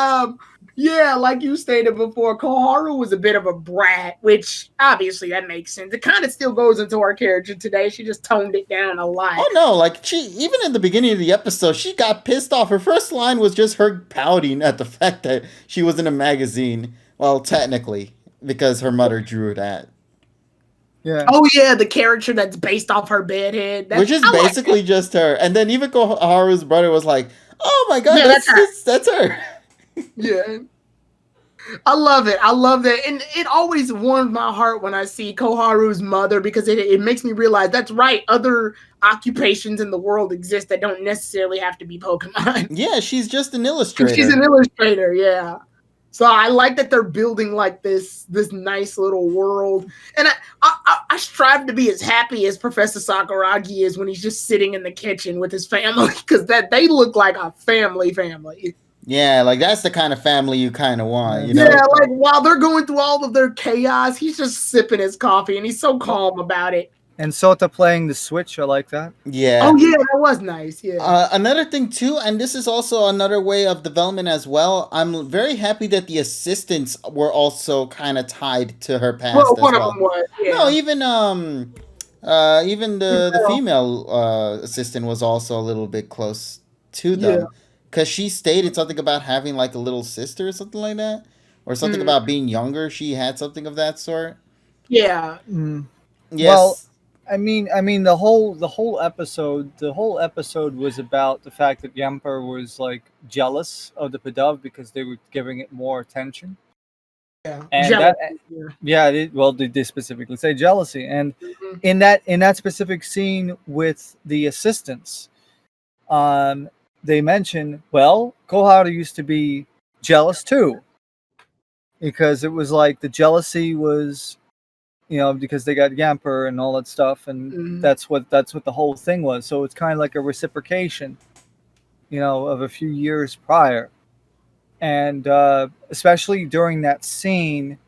yeah, like you stated before, Koharu was a bit of a brat, which obviously that makes sense. It kind of still goes into her character today. She just toned it down a lot. Oh no, like she even in the beginning of the episode, she got pissed off. Her first line was just her pouting at the fact that she was in a magazine. Well, technically, because her mother drew that. Yeah. Oh yeah, the character that's based off her bedhead. Which is basically just her. And then even Koharu's brother was like, "Oh my god, that's her." Yeah. I love it. I love that. And it always warms my heart when I see Koharu's mother because it makes me realize that's right. Other occupations in the world exist that don't necessarily have to be Pokemon. Yeah, she's just an illustrator. She's an illustrator, yeah. So I like that they're building like this nice little world. And I strive to be as happy as Professor Sakuragi is when he's just sitting in the kitchen with his family because they look like a family. Yeah, like that's the kind of family you kind of want, you know? Yeah, like while they're going through all of their chaos, he's just sipping his coffee and he's so calm about it. And Sota playing the Switch, I like that. Yeah. Oh yeah, that was nice. Yeah. Another thing too, and this is also another way of development as well. I'm very happy that the assistants were also kind of tied to her past. Well, one as of them was. Yeah. No, even the female assistant was also a little bit close to them because she stated something about having like a little sister or something like that, or something about being younger. She had something of that sort. Yeah. Yes. Well, I mean, the whole episode was about the fact that Yamper was like jealous of the Pidove because they were giving it more attention. Yeah, and they specifically say jealousy, and in that specific scene with the assistants, they mention, well, Koharu used to be jealous too, because it was like the jealousy was, because they got Yamper and all that stuff, and that's what the whole thing was. So it's kind of like a reciprocation, of a few years prior. And especially during that scene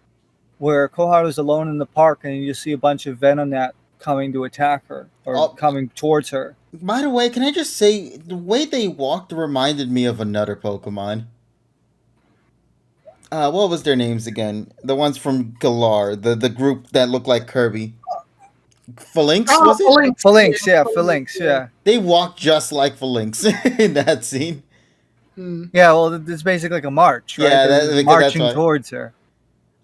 where Koharu's alone in the park and you see a bunch of Venonat coming to attack her or coming towards her. By the way, can I just say, the way they walked reminded me of another Pokemon. What was their names again? The ones from Galar, the group that looked like Kirby. Phalanx, was it? Phalanx, yeah. They walked just like Phalanx in that scene. Yeah, well, it's basically like a march, right? Yeah, They're because that's marching why. towards her.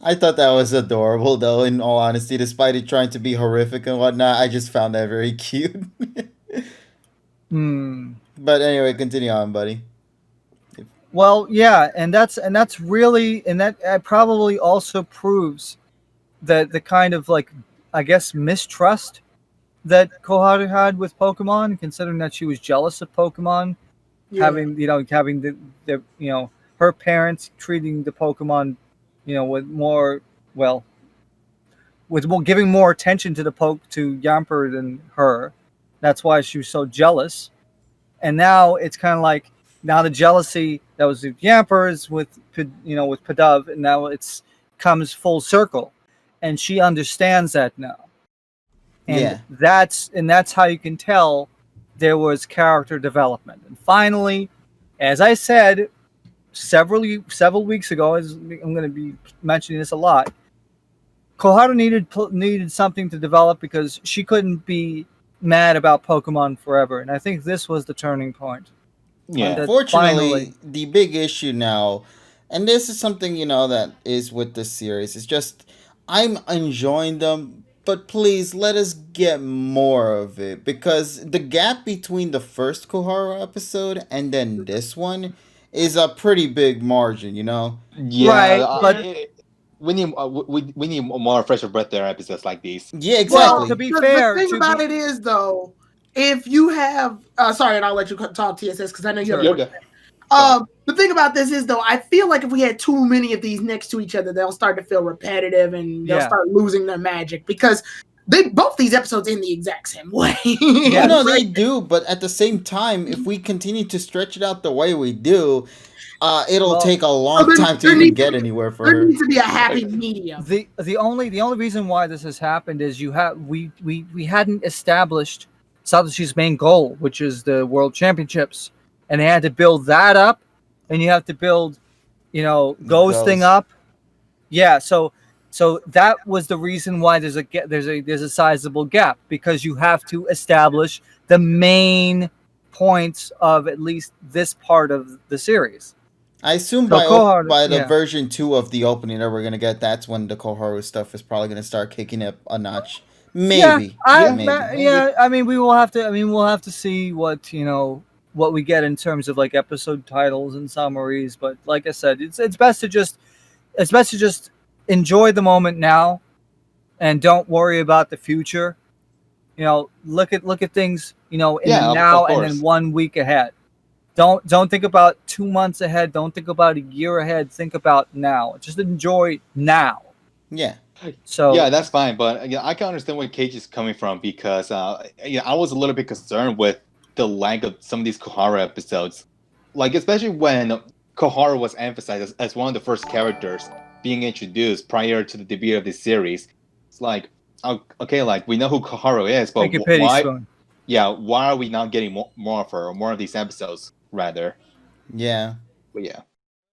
I thought that was adorable, though. In all honesty, despite it trying to be horrific and whatnot, I just found that very cute. Hmm. But anyway, continue on, buddy. Well, yeah, and that's really, and that probably also proves that the kind of like, I guess, mistrust that Koharu had with Pokemon, considering that she was jealous of Pokemon, Yeah. having the her parents treating the Pokemon, with more, well, with more, giving more attention to to Yamper than her. That's why she was so jealous. And now it's kind of like, now the jealousy that was with Yamper is with with Pidove, and now it's comes full circle, and she understands that now. And Yeah. that's how you can tell there was character development. And finally, as I said several weeks ago, as I'm going to be mentioning this a lot, Koharu needed something to develop because she couldn't be mad about Pokemon forever, and I think this was the turning point. Yeah. That Unfortunately, finally, the big issue now, and this is something that is with this series, is just I'm enjoying them, but please let us get more of it because the gap between the first Koharu episode and then this one is a pretty big margin. Yeah, right, but we need more fresh breath there episodes like these. Yeah, Well, to exactly. be the fair, thing about it is, though, if you have, sorry, and I'll let you talk TSS because I know you have Sure. more to say. The thing about this is, though, I feel like if we had too many of these next to each other, they'll start to feel repetitive and they'll start losing their magic because both these episodes end the exact same way. Yeah, no, they do, but at the same time, if we continue to stretch it out the way we do, it'll Well, take a long time to there even needs get anywhere for there her. needs to be a happy medium. the only reason why this has happened is we hadn't established Satoshi's main goal, which is the World Championships, and they had to build that up, and you have to build, ghosting Ghost. up. Yeah, so that was the reason why there's a sizable gap, because you have to establish the main points of at least this part of the series. I assume So Koharu, by the yeah. version 2 of the opening that we're gonna get, that's when the Koharu stuff is probably gonna start kicking up a notch. Maybe. Yeah, I mean, we will have to. I mean, we'll have to see what what we get in terms of like episode titles and summaries. But like I said, it's best to just enjoy the moment now, and don't worry about the future. Look at things in the now of and then course. 1 week ahead. Don't think about 2 months ahead. Don't think about a year ahead. Think about now. Just enjoy now. Yeah. So Yeah, that's fine, but I can understand where Cage is coming from because I was a little bit concerned with the length of some of these Koharu episodes, like especially when Koharu was emphasized as one of the first characters being introduced prior to the debut of this series. It's like, okay, like we know who Koharu is, but make a pity why? spoon. Yeah, why are we not getting more of her or more of these episodes rather? Yeah. But yeah,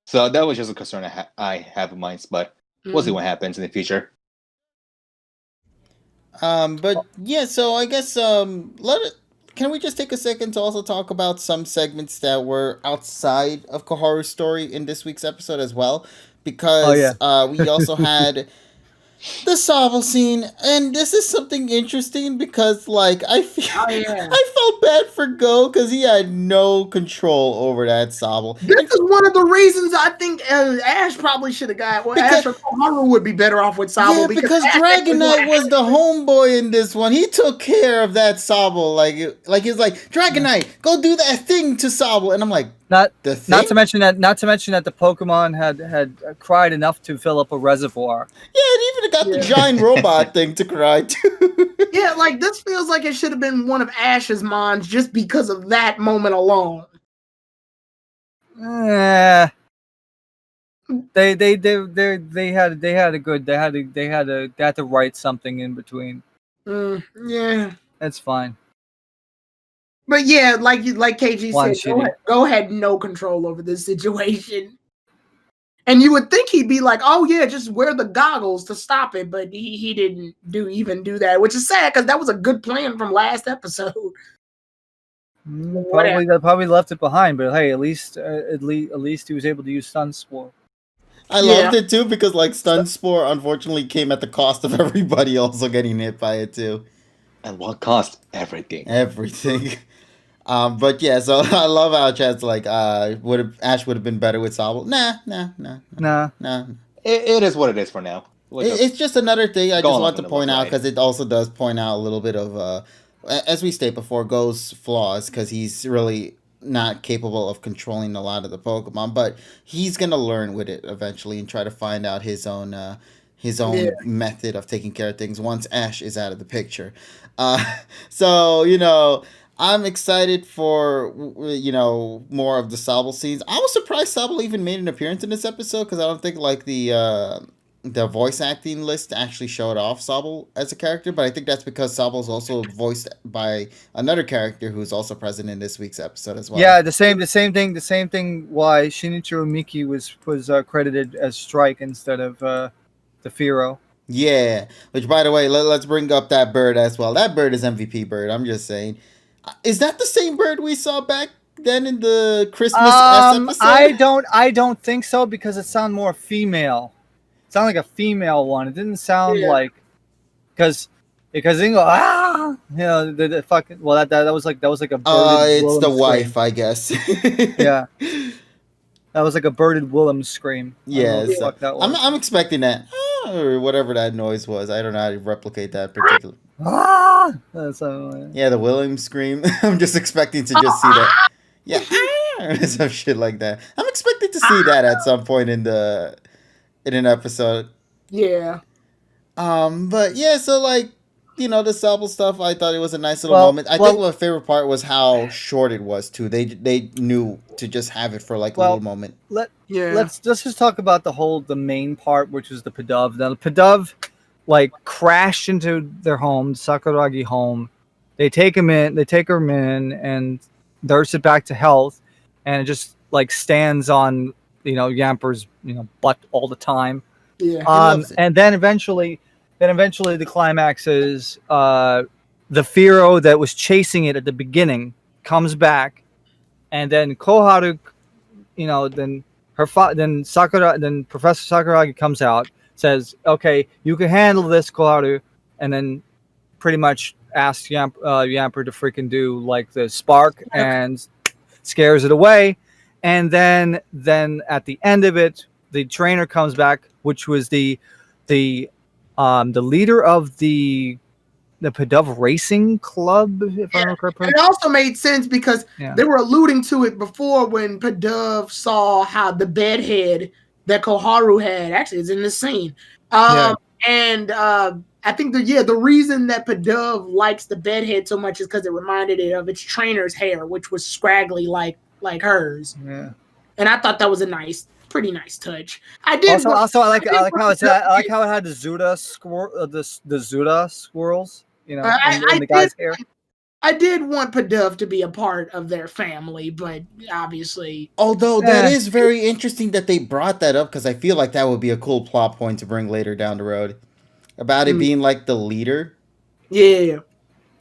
so that was just a concern I have in mind, but we'll see what happens in the future. But yeah, so I guess can we just take a second to also talk about some segments that were outside of Koharu's story in this week's episode as well? Because we also had the Sobble scene, and this is something interesting because, like, I felt bad for Go because he had no control over that Sobble. This is one of the reasons I think Ash probably should have got. Well, Ash or Koharu would be better off with Sobble. Yeah, because Dragonite was the homeboy in this one. He took care of that Sobble. Like he's like, Dragonite, go do that thing to Sobble, and I'm like, Not to mention that the Pokemon had cried enough to fill up a reservoir. Yeah, it even got the giant robot thing to cry too. Yeah, like this feels like it should have been one of Ash's mons just because of that moment alone. They had to write something in between. Yeah, that's fine. But yeah, like KG said, Go had no control over this situation. And you would think he'd be like, oh yeah, just wear the goggles to stop it, but he didn't do that, which is sad because that was a good plan from last episode. Whatever. Probably left it behind, but hey, at least he was able to use Sun Spore. I Yeah. loved it too because like Stun Spore unfortunately came at the cost of everybody also getting hit by it too. And what cost? Everything. Everything. But yeah, so I love how Chad's like, Ash would have been better with Sobble. Nah. Nah. It is what it is for now. We'll just It's just another thing I go just along want to with the point out ride. because it also does point out a little bit of, as we stated before, Go's flaws because he's really not capable of controlling a lot of the Pokemon, but he's gonna learn with it eventually and try to find out his Yeah. own method of taking care of things once Ash is out of the picture. Uh, so you know. I'm excited for more of the Sobble scenes. I was surprised Sobble even made an appearance in this episode because I don't think like the voice acting list actually showed off Sobble as a character, but I think that's because Sobble's also voiced by another character who's also present in this week's episode as well. Yeah, the same thing. Why Shinichiro Miki was credited as Strike instead of the Firo. Yeah, which by the way, let's bring up that bird as well. That bird is MVP bird. I'm just saying. Is that the same bird we saw back then in the Christmas S episode? I don't think so because it sounded more female. It sounded like a female one. It didn't sound Yeah. like because they go the fucking that was like a birded It's the Willem wife, scream. I guess. Yeah, that was like a birded Willem scream. I don't know what the Yes, fuck that was. I'm expecting that or whatever that noise was. I don't know how to replicate that particular. That's Yeah, the William scream. I'm just expecting to just see that. Yeah, some shit like that. I'm expecting to see that at some point in an episode. Yeah. But yeah, so like the Sobble stuff, I thought it was a nice little moment. I think my favorite part was how short it was too. They knew to just have it for like a little moment. Let's just talk about the main part, which was the Pidove. Now the Pidove like crashed into their home, Sakuragi home. They take her in and nurse it back to health, and it just like stands on Yamper's butt all the time. Yeah. And then eventually the climax is the Firo that was chasing it at the beginning comes back, and then Koharu, then then Professor Sakuragi comes out, says, "Okay, you can handle this, Koharu," and then pretty much asks Yamper to freaking do like the spark and scares it away, and then at the end of it, the trainer comes back, which was the leader of the Pidove Racing Club, if I remember correctly. It also made sense because they were alluding to it before when Pidove saw how the bedhead that Koharu had actually is in the scene. And I think the reason that Pidove likes the bedhead so much is because it reminded it of its trainer's hair, which was scraggly like hers. Yeah. And I thought that was a pretty nice touch. I did also I like how it had the Zuda squirrels, in the guy's hair. I did want Pidove to be a part of their family, but obviously, although that is very interesting that they brought that up because I feel like that would be a cool plot point to bring later down the road about it being like the leader. Yeah.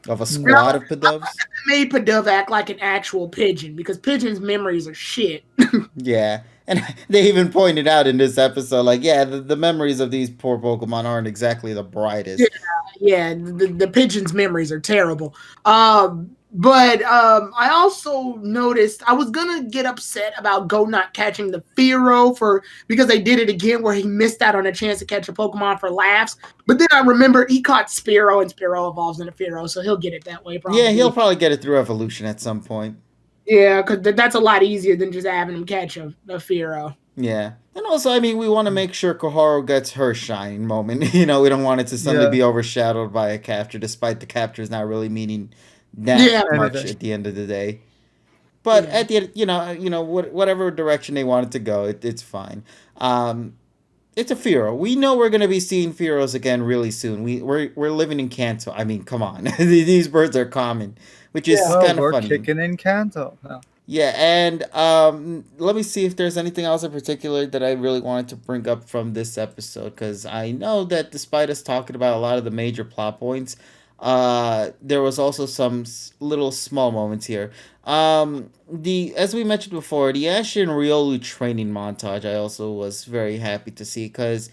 Of a squad of Pidoves. Made Pidove act like an actual pigeon because pigeons' memories are shit. Yeah. And they even pointed out in this episode, like, the memories of these poor Pokemon aren't exactly the brightest. Yeah, the pigeons' memories are terrible. But I also noticed I was gonna get upset about Go not catching the Firo because they did it again where he missed out on a chance to catch a Pokemon for laughs. But then I remembered he caught Spearow and Spearow evolves into Firo, so he'll get it that way probably. Yeah, he'll probably get it through evolution at some point. Yeah, because that's a lot easier than just having him catch a Firo. Yeah. And also, I mean, we want to make sure Koharu gets her shining moment. We don't want it to suddenly be overshadowed by a capture, despite the captures not really meaning that much at the end of the day. But at the end, whatever direction they want it to go, it's fine. It's a Firo. We know we're going to be seeing Firos again really soon. We're living in Kanto. I mean, come on. These birds are common, which is kind of funny. We're kicking in Kanto. No. Yeah, and let me see if there's anything else in particular that I really wanted to bring up from this episode, because I know that despite us talking about a lot of the major plot points, There was also some little small moments here. The As we mentioned before, the Ash and Riolu training montage, I also was very happy to see because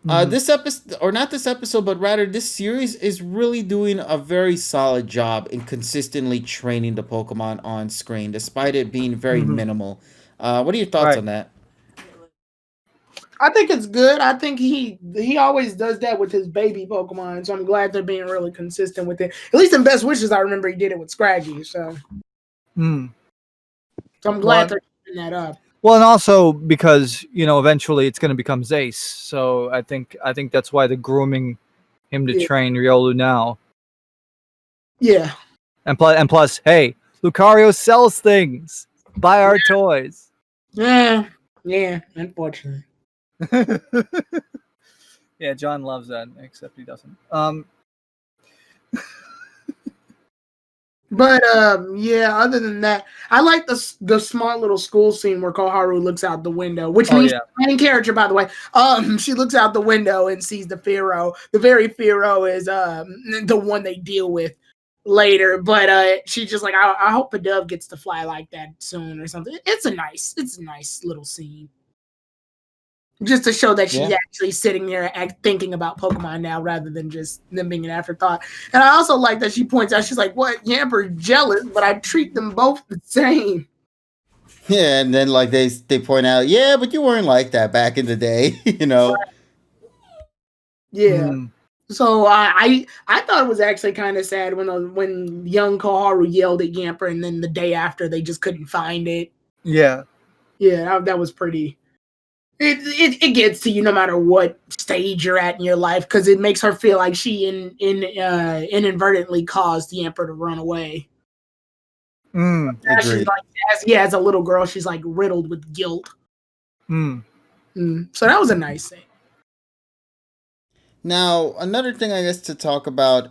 Mhm. this episode, or not this episode, but rather this series is really doing a very solid job in consistently training the Pokemon on screen, despite it being very Mhm. minimal. What are your thoughts Right. on that? I think it's good. I think he always does that with his baby Pokemon, so I'm glad they're being really consistent with it. At least in Best Wishes, I remember he did it with Scraggy, so Mm. I'm glad Well, they're keeping that up. well, and also because eventually it's going to become Zace, so I think that's why they're grooming him to Yeah. train Riolu now. Yeah. And plus, hey, Lucario sells things. Buy our toys. Yeah. Unfortunately. Yeah, John loves that, except he doesn't. But yeah. Other than that, I like the smart little school scene where Koharu looks out the window, which Oh, means yeah. she's the main character, by the way. She looks out the window and sees the Pharaoh. The very Pharaoh is the one they deal with later. But she's just like, I hope a dove gets to fly like that soon or something. It's a nice little scene. Just to show that she's Yeah. actually sitting there thinking about Pokemon now rather than just them being an afterthought. And I also like that she points out, she's like, what, Yamper jealous, but I treat them both the same. Yeah, and then like they point out, yeah, but you weren't like that back in the day, you know. Yeah. Mm, So I thought it was actually kind of sad when young Koharu yelled at Yamper and then the day after they just couldn't find it. yeah. Yeah, that was pretty. It gets to you no matter what stage you're at in your life because it makes her feel like she inadvertently caused the Emperor to run away. Mm, Now she's Agreed. like, as a little girl, she's like riddled with guilt. mm. So that was a nice thing. Now, another thing I guess to talk about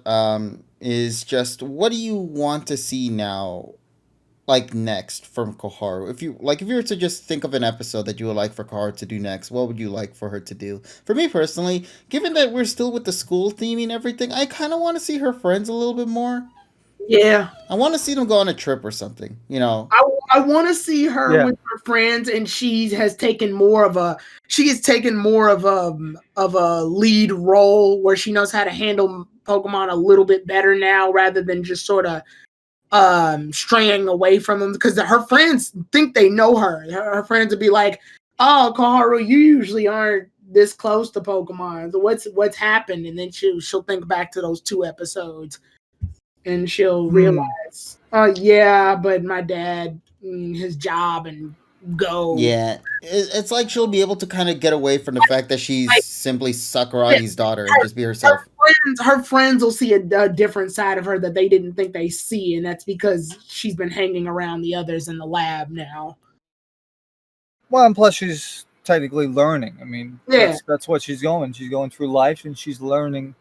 is just what do you want to see now, like next from Koharu? If you were to just think of an episode that you would like for Koharu to do next, what would you like for her to do? For me personally, given that we're still with the school theme and everything, I kind of want to see her friends a little bit more. Yeah, I want to see them go on a trip or something, you know. I want to see her Yeah. with her friends, and she has taken more of a lead role where she knows how to handle Pokemon a little bit better now, rather than just sort of straying away from them because her friends think they know her. Her friends would be like, "Oh, Koharu, you usually aren't this close to Pokemon. So what's happened?" And then she'll think back to those 2 episodes, and she'll realize, "Oh yeah, but my dad, his job, and go." Yeah, it's like she'll be able to kind of get away from the fact that she's Like, simply yeah, Sakuragi's daughter and just be herself. her friends will see a different side of her that they didn't think they see, and that's because she's been hanging around the others in the lab now. Well, and plus she's technically learning. I mean, Yeah. that's what she's going. She's going through life and she's learning,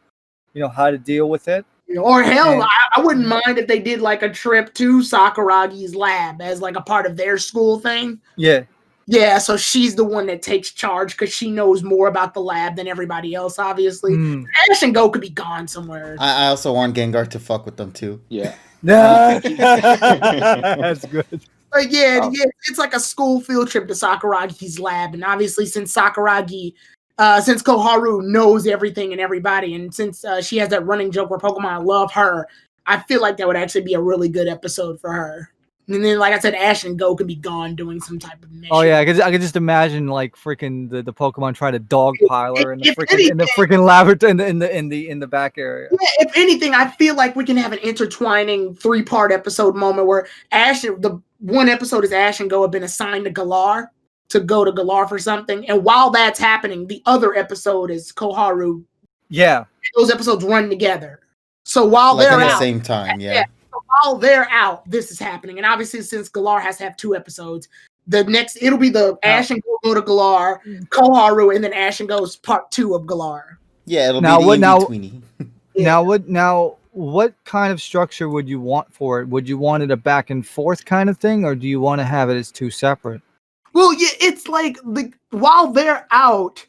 how to deal with it. Or hell, And- I wouldn't mind if they did like a trip to Sakuragi's lab as like a part of their school thing. Yeah. Yeah, so she's the one that takes charge because she knows more about the lab than everybody else, obviously. Mm. Ash and Go could be gone somewhere. I also want Gengar to fuck with them too. Yeah. That's good. But yeah, Oh. it's like a school field trip to Sakuragi's lab. And obviously, since since Koharu knows everything and everybody, and since she has that running joke where Pokemon love her, I feel like that would actually be a really good episode for her. And then, like I said, Ash and Go could be gone doing some type of mission. Oh yeah, I could just imagine like freaking the Pokemon trying to dogpile her in the If freaking laboratory in the back area. Yeah, if anything, I feel like we can have an intertwining 3-part episode moment where the one episode is Ash and Go have been assigned to Galar to go to Galar for something, and while that's happening, the other episode is Koharu. Yeah. Those episodes run together. So while Like they're at the out, same time, yeah. so while they're out, this is happening, and obviously since Galar has to have 2 episodes, it'll be the Ash and Go to Galar, Koharu, and then Ash and Go's part 2 of Galar. Yeah, it'll Now be the what- now- in-betweeny. Now what kind of structure would you want for it? Would you want it a back and forth kind of thing, or do you want to have it as 2 separate? Well, yeah, it's like while they're out,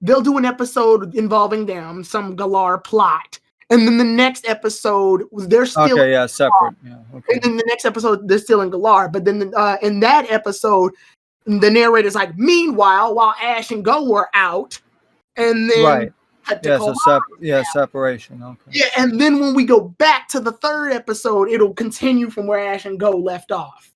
they'll do an episode involving them, some Galar plot, And then the next episode they're still Okay, yeah, separate. Yeah, okay. and then the next episode they're still in Galar. But then in that episode, the narrator's like, meanwhile, while Ash and Go were out, and then Right. Yeah, so Koharu separation. Okay. Yeah, and then when we go back to the third episode, it'll continue from where Ash and Go left off.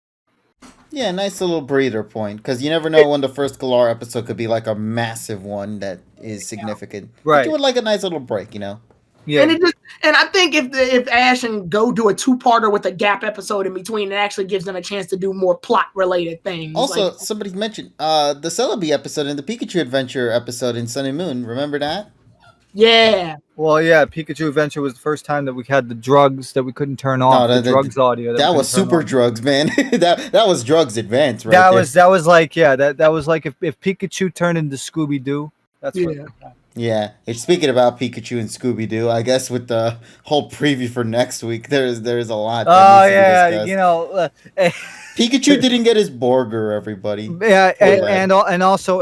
Yeah, nice little breather point, because you never know when the first Galar episode could be like a massive one that is significant. Right. But you would like a nice little break, you know? Yeah. And I think if Ash and Go do a 2-parter with a gap episode in between, it actually gives them a chance to do more plot related things. Also, somebody mentioned the Celebi episode and the Pikachu Adventure episode in Sun and Moon. Remember that? Yeah. Well, yeah, Pikachu Adventure was the first time that we had the drugs that we couldn't turn off. The drugs audio. That was super drugs, man. that was drugs advance, right? That was like that was like if Pikachu turned into Scooby Doo. That's what. Yeah. Speaking about Pikachu and Scooby Doo, I guess with the whole preview for next week, there's a lot. Oh yeah, you know. Pikachu didn't get his burger, everybody. Yeah, and also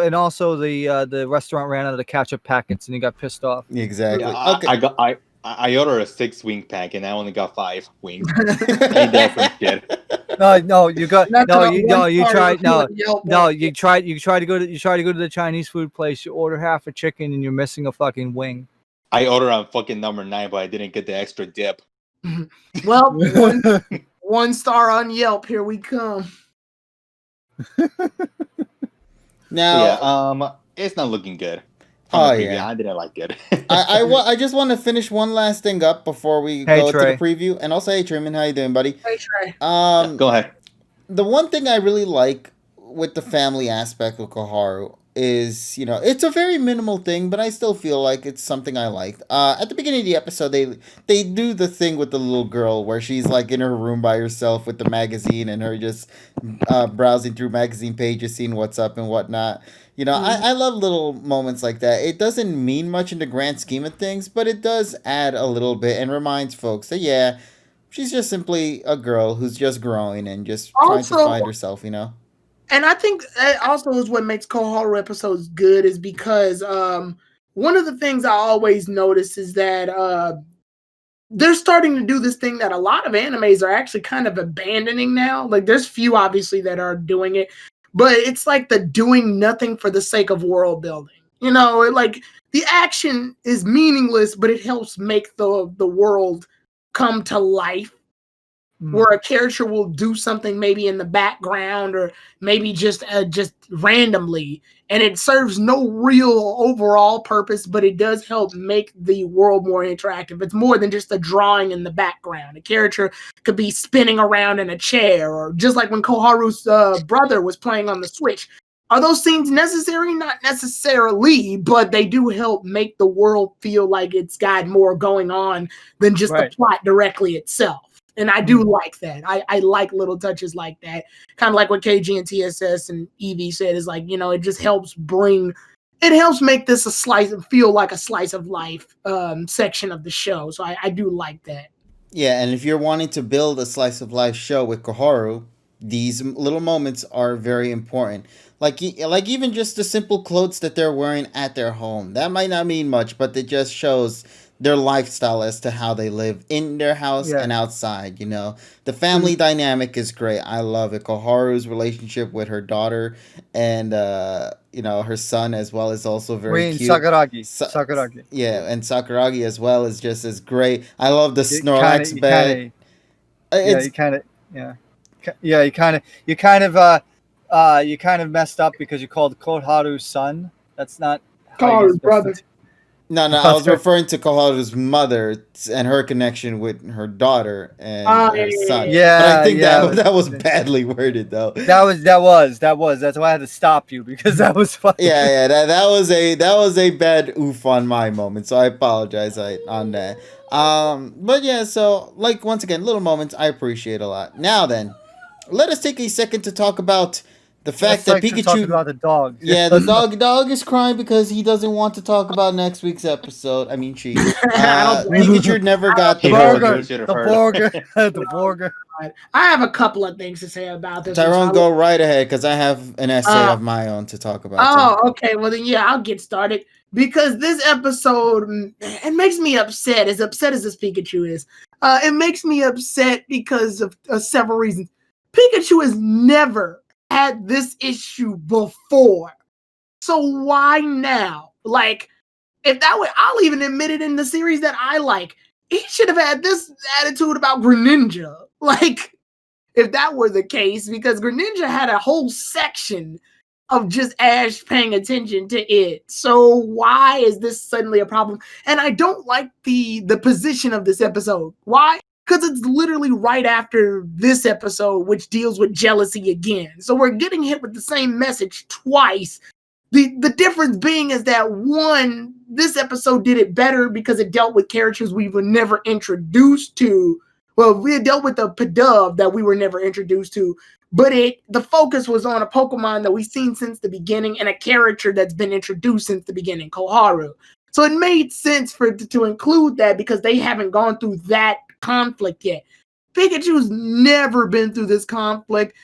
the restaurant ran out of ketchup packets and he got pissed off. Exactly. Okay. I ordered a 6-wing pack and I only got 5 wings. That's shit. No, you got you tried to go to the Chinese food place. You order half a chicken and you're missing a fucking wing. I ordered on fucking number 9, but I didn't get the extra dip. Well, 1 star on Yelp. Here we come. Now, it's not looking good. I didn't like it. I just want to finish one last thing up before we go to the preview. And also, hey Truman, how you doing, buddy? Hey Trey. Go ahead. The one thing I really like with the family aspect of Koharu is, it's a very minimal thing, but I still feel like it's something I liked. At the beginning of the episode, they do the thing with the little girl where she's like in her room by herself with the magazine and her just browsing through magazine pages, seeing what's up and whatnot. I love little moments like that. It doesn't mean much in the grand scheme of things, but it does add a little bit and reminds folks that, yeah, she's just simply a girl who's just growing and just trying to find herself, And I think that also is what makes Koharu episodes good is because one of the things I always notice is that they're starting to do this thing that a lot of animes are actually kind of abandoning now. Like there's few obviously that are doing it, but it's like the doing nothing for the sake of world building. Like the action is meaningless, but it helps make the world come to life. Where a character will do something maybe in the background or maybe just randomly, and it serves no real overall purpose, but it does help make the world more interactive. It's more than just a drawing in the background. A character could be spinning around in a chair, or just like when Koharu's brother was playing on the Switch. Are those scenes necessary? Not necessarily, but they do help make the world feel like it's got more going on than just the plot directly itself. And I do like that. I like little touches like that. Kind of like what KG and TSS and Evie said is like, it just helps make this feel like a slice of life section of the show. So I do like that. Yeah, and if you're wanting to build a slice of life show with Koharu, these little moments are very important. Like even just the simple clothes that they're wearing at their home. That might not mean much, but it just shows their lifestyle as to how they live in their house and outside. The family dynamic is great. I love it. Koharu's relationship with her daughter and her son as well is also very cute. Sakuragi. Yeah, and Sakuragi as well is just as great. I love the Snorlax bed. You kind of messed up because you called Koharu's son. That's not Koharu's brother. No, I was referring to Koharu's mother and her connection with her daughter and her son. Yeah, but I think that was badly worded, though. That was. That's why I had to stop you because that was funny. Yeah. That was a bad oof on my moment, so I apologize on that. But yeah, so like once again, little moments I appreciate a lot. Now then, let us take a second to talk about The fact that Pikachu talking about the dog. Yeah, the dog is crying because he doesn't want to talk about next week's episode. I mean, Pikachu never got the He heard burger. you should have The heard. burger. The burger. I have a couple of things to say about this. Tyrone, go right ahead because I have an essay of my own to talk about. Oh, okay. Well, then, yeah, I'll get started because this episode it makes me upset. As upset as this Pikachu is, it makes me upset because of several reasons. Pikachu has never had this issue before, so why now? Like, if that would, I'll even admit it in the series that I like. He should have had this attitude about Greninja. Like, if that were the case, because Greninja had a whole section of just Ash paying attention to it. So why is this suddenly a problem? And I don't like the position of this episode. Why? Because it's literally right after this episode, which deals with jealousy again. So we're getting hit with the same message twice. The difference being is that one, this episode did it better because it dealt with characters we were never introduced to. Well, we had dealt with the Pidove that we were never introduced to, but the focus was on a Pokemon that we've seen since the beginning and a character that's been introduced since the beginning, Koharu. So it made sense to include that because they haven't gone through that conflict yet. Pikachu's never been through this conflict.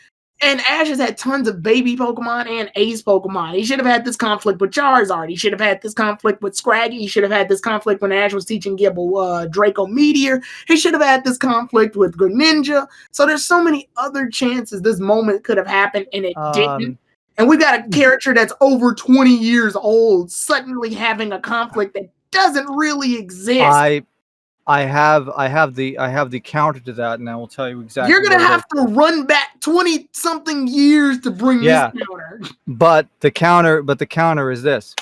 And Ash has had tons of baby Pokemon and ace Pokemon. He should have had this conflict with Charizard. He should have had this conflict with Scraggy. He should have had this conflict when Ash was teaching Gible Draco Meteor. He should have had this conflict with Greninja. So there's so many other chances this moment could have happened, and it didn't. And we've got a character that's over 20 years old suddenly having a conflict that doesn't really exist. I have the counter to that, and I will tell you exactly. You're gonna have to run back 20 something years to bring this counter. But the counter is this: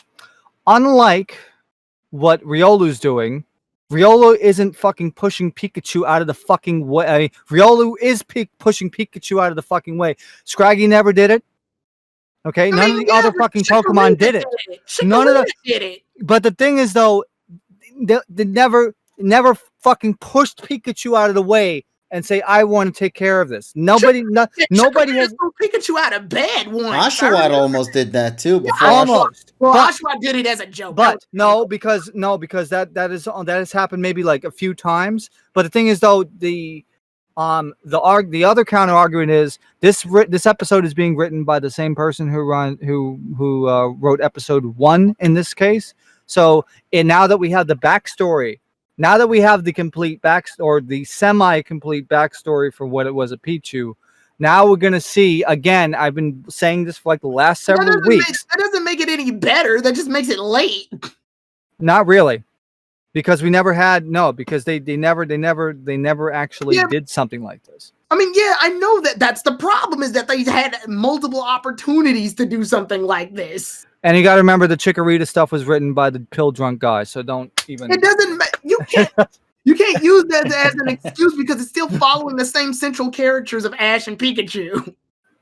unlike what Riolu's doing, Riolu isn't fucking pushing Pikachu out of the fucking way. I mean, Riolu is pushing Pikachu out of the fucking way. Scraggy never did it. Okay, none of the other fucking Pokemon did it. None of them did it. But the thing is, though, they never fucking pushed Pikachu out of the way and say, I want to take care of this. Nobody has Pikachu out of bed once. Oshawott almost did that too. Almost. Well, Oshawott did it as a joke. But because that has happened maybe like a few times. But the thing is, though, the other counter argument is this episode is being written by the same person who wrote episode 1 in this case. So now that we have the backstory. Now that we have the complete or the semi-complete backstory for what it was at Pichu, now we're going to see, again, I've been saying this for like the last several weeks. That doesn't make it any better. That just makes it late. Not really. Because because they never actually did something like this. I mean, yeah, I know that's the problem is that they had multiple opportunities to do something like this. And you got to remember the Chikorita stuff was written by the pill drunk guy, so don't even. It doesn't. You can't use that as an excuse because it's still following the same central characters of Ash and Pikachu.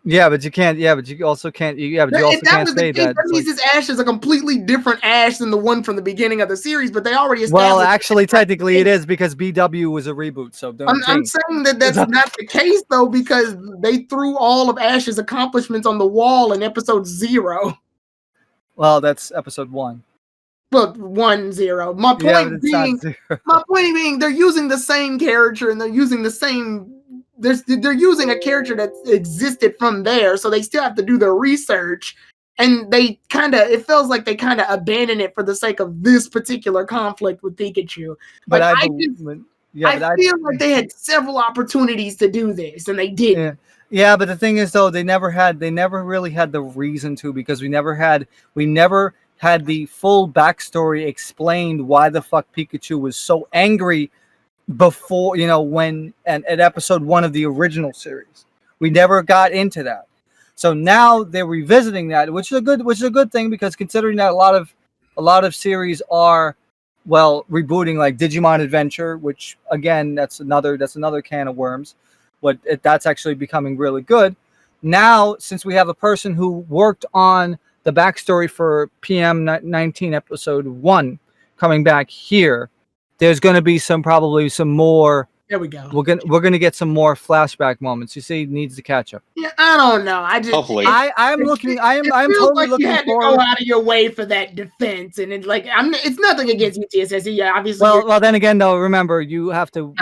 Yeah, but you can't. Yeah, but you also can't. Yeah, but you also can't say that. That means this Ash is a completely different Ash than the one from the beginning of the series. But they already established. Well, actually, technically, it is because BW was a reboot. So I'm saying that's not the case though because they threw all of Ash's accomplishments on the wall in episode 0. Well, that's episode 1. Well, 1-0. My point being, they're using the same character and they're using the same. They're using a character that existed from there, so they still have to do their research. And it feels like they kind of abandon it for the sake of this particular conflict with Pikachu. But I feel like they had several opportunities to do this, and they didn't. Yeah, but the thing is, though, they never really had the reason to because we never had the full backstory explained why the fuck Pikachu was so angry before, when at episode 1 of the original series. We never got into that. So now they're revisiting that, which is a good thing because considering that a lot of series are rebooting like Digimon Adventure, which again that's another can of worms. That's actually becoming really good. Now, since we have a person who worked on the backstory for PM19 episode 1 coming back here, there's going to be probably some more There we go. We're gonna get some more flashback moments. You see, needs to catch up. Yeah, I don't know. I just Hopefully. I'm looking. I am feels totally like looking you had to forward. go out of your way for that defense, and it's like it's nothing against UTSS. Yeah, obviously. Well, then again, though, remember you have to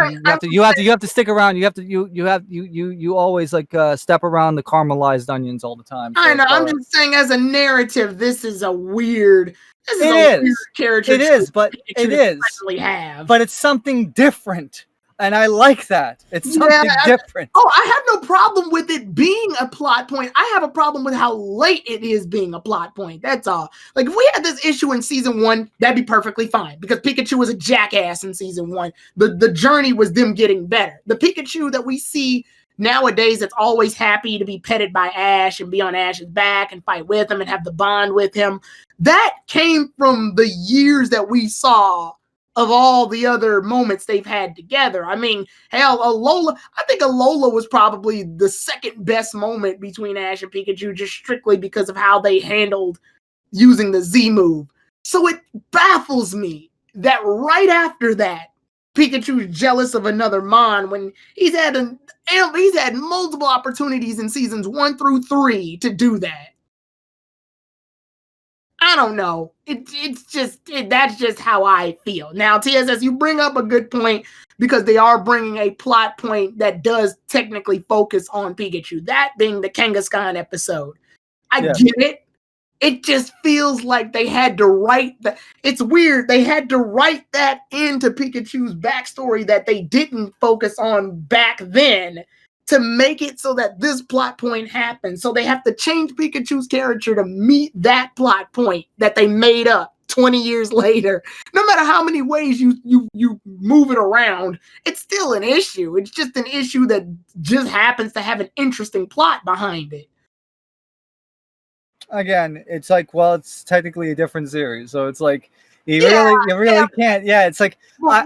stick around. You always like step around the caramelized onions all the time. So I know. I'm it's, just saying, as a narrative, this is a weird. This is It a weird is. character. It is, but trait it to is. especially have. But it's something different, and I like that. It's something different. Oh, I have no problem with it being a plot point. I have a problem with how late it is being a plot point. That's all. Like, if we had this issue in season 1, that'd be perfectly fine because Pikachu was a jackass in season 1. The journey was them getting better. The Pikachu that we see nowadays that's always happy to be petted by Ash and be on Ash's back and fight with him and have the bond with him, that came from the years that we saw of all the other moments they've had together. I mean, hell, I think Alola was probably the second best moment between Ash and Pikachu, just strictly because of how they handled using the Z move. So it baffles me that right after that, Pikachu's jealous of another Mon when he's had multiple opportunities in seasons 1 through 3 to do that. I don't know. That's just how I feel. Now, TSS, you bring up a good point because they are bringing a plot point that does technically focus on Pikachu. That being the Kangaskhan episode. I get it. It just feels like they had to write that. It's weird. They had to write that into Pikachu's backstory that they didn't focus on back then to make it so that this plot point happens. So they have to change Pikachu's character to meet that plot point that they made up 20 years later. No matter how many ways you move it around, it's still an issue. It's just an issue that just happens to have an interesting plot behind it. Again, it's like, well, it's technically a different series, so it's like you really can't. Yeah, it's like I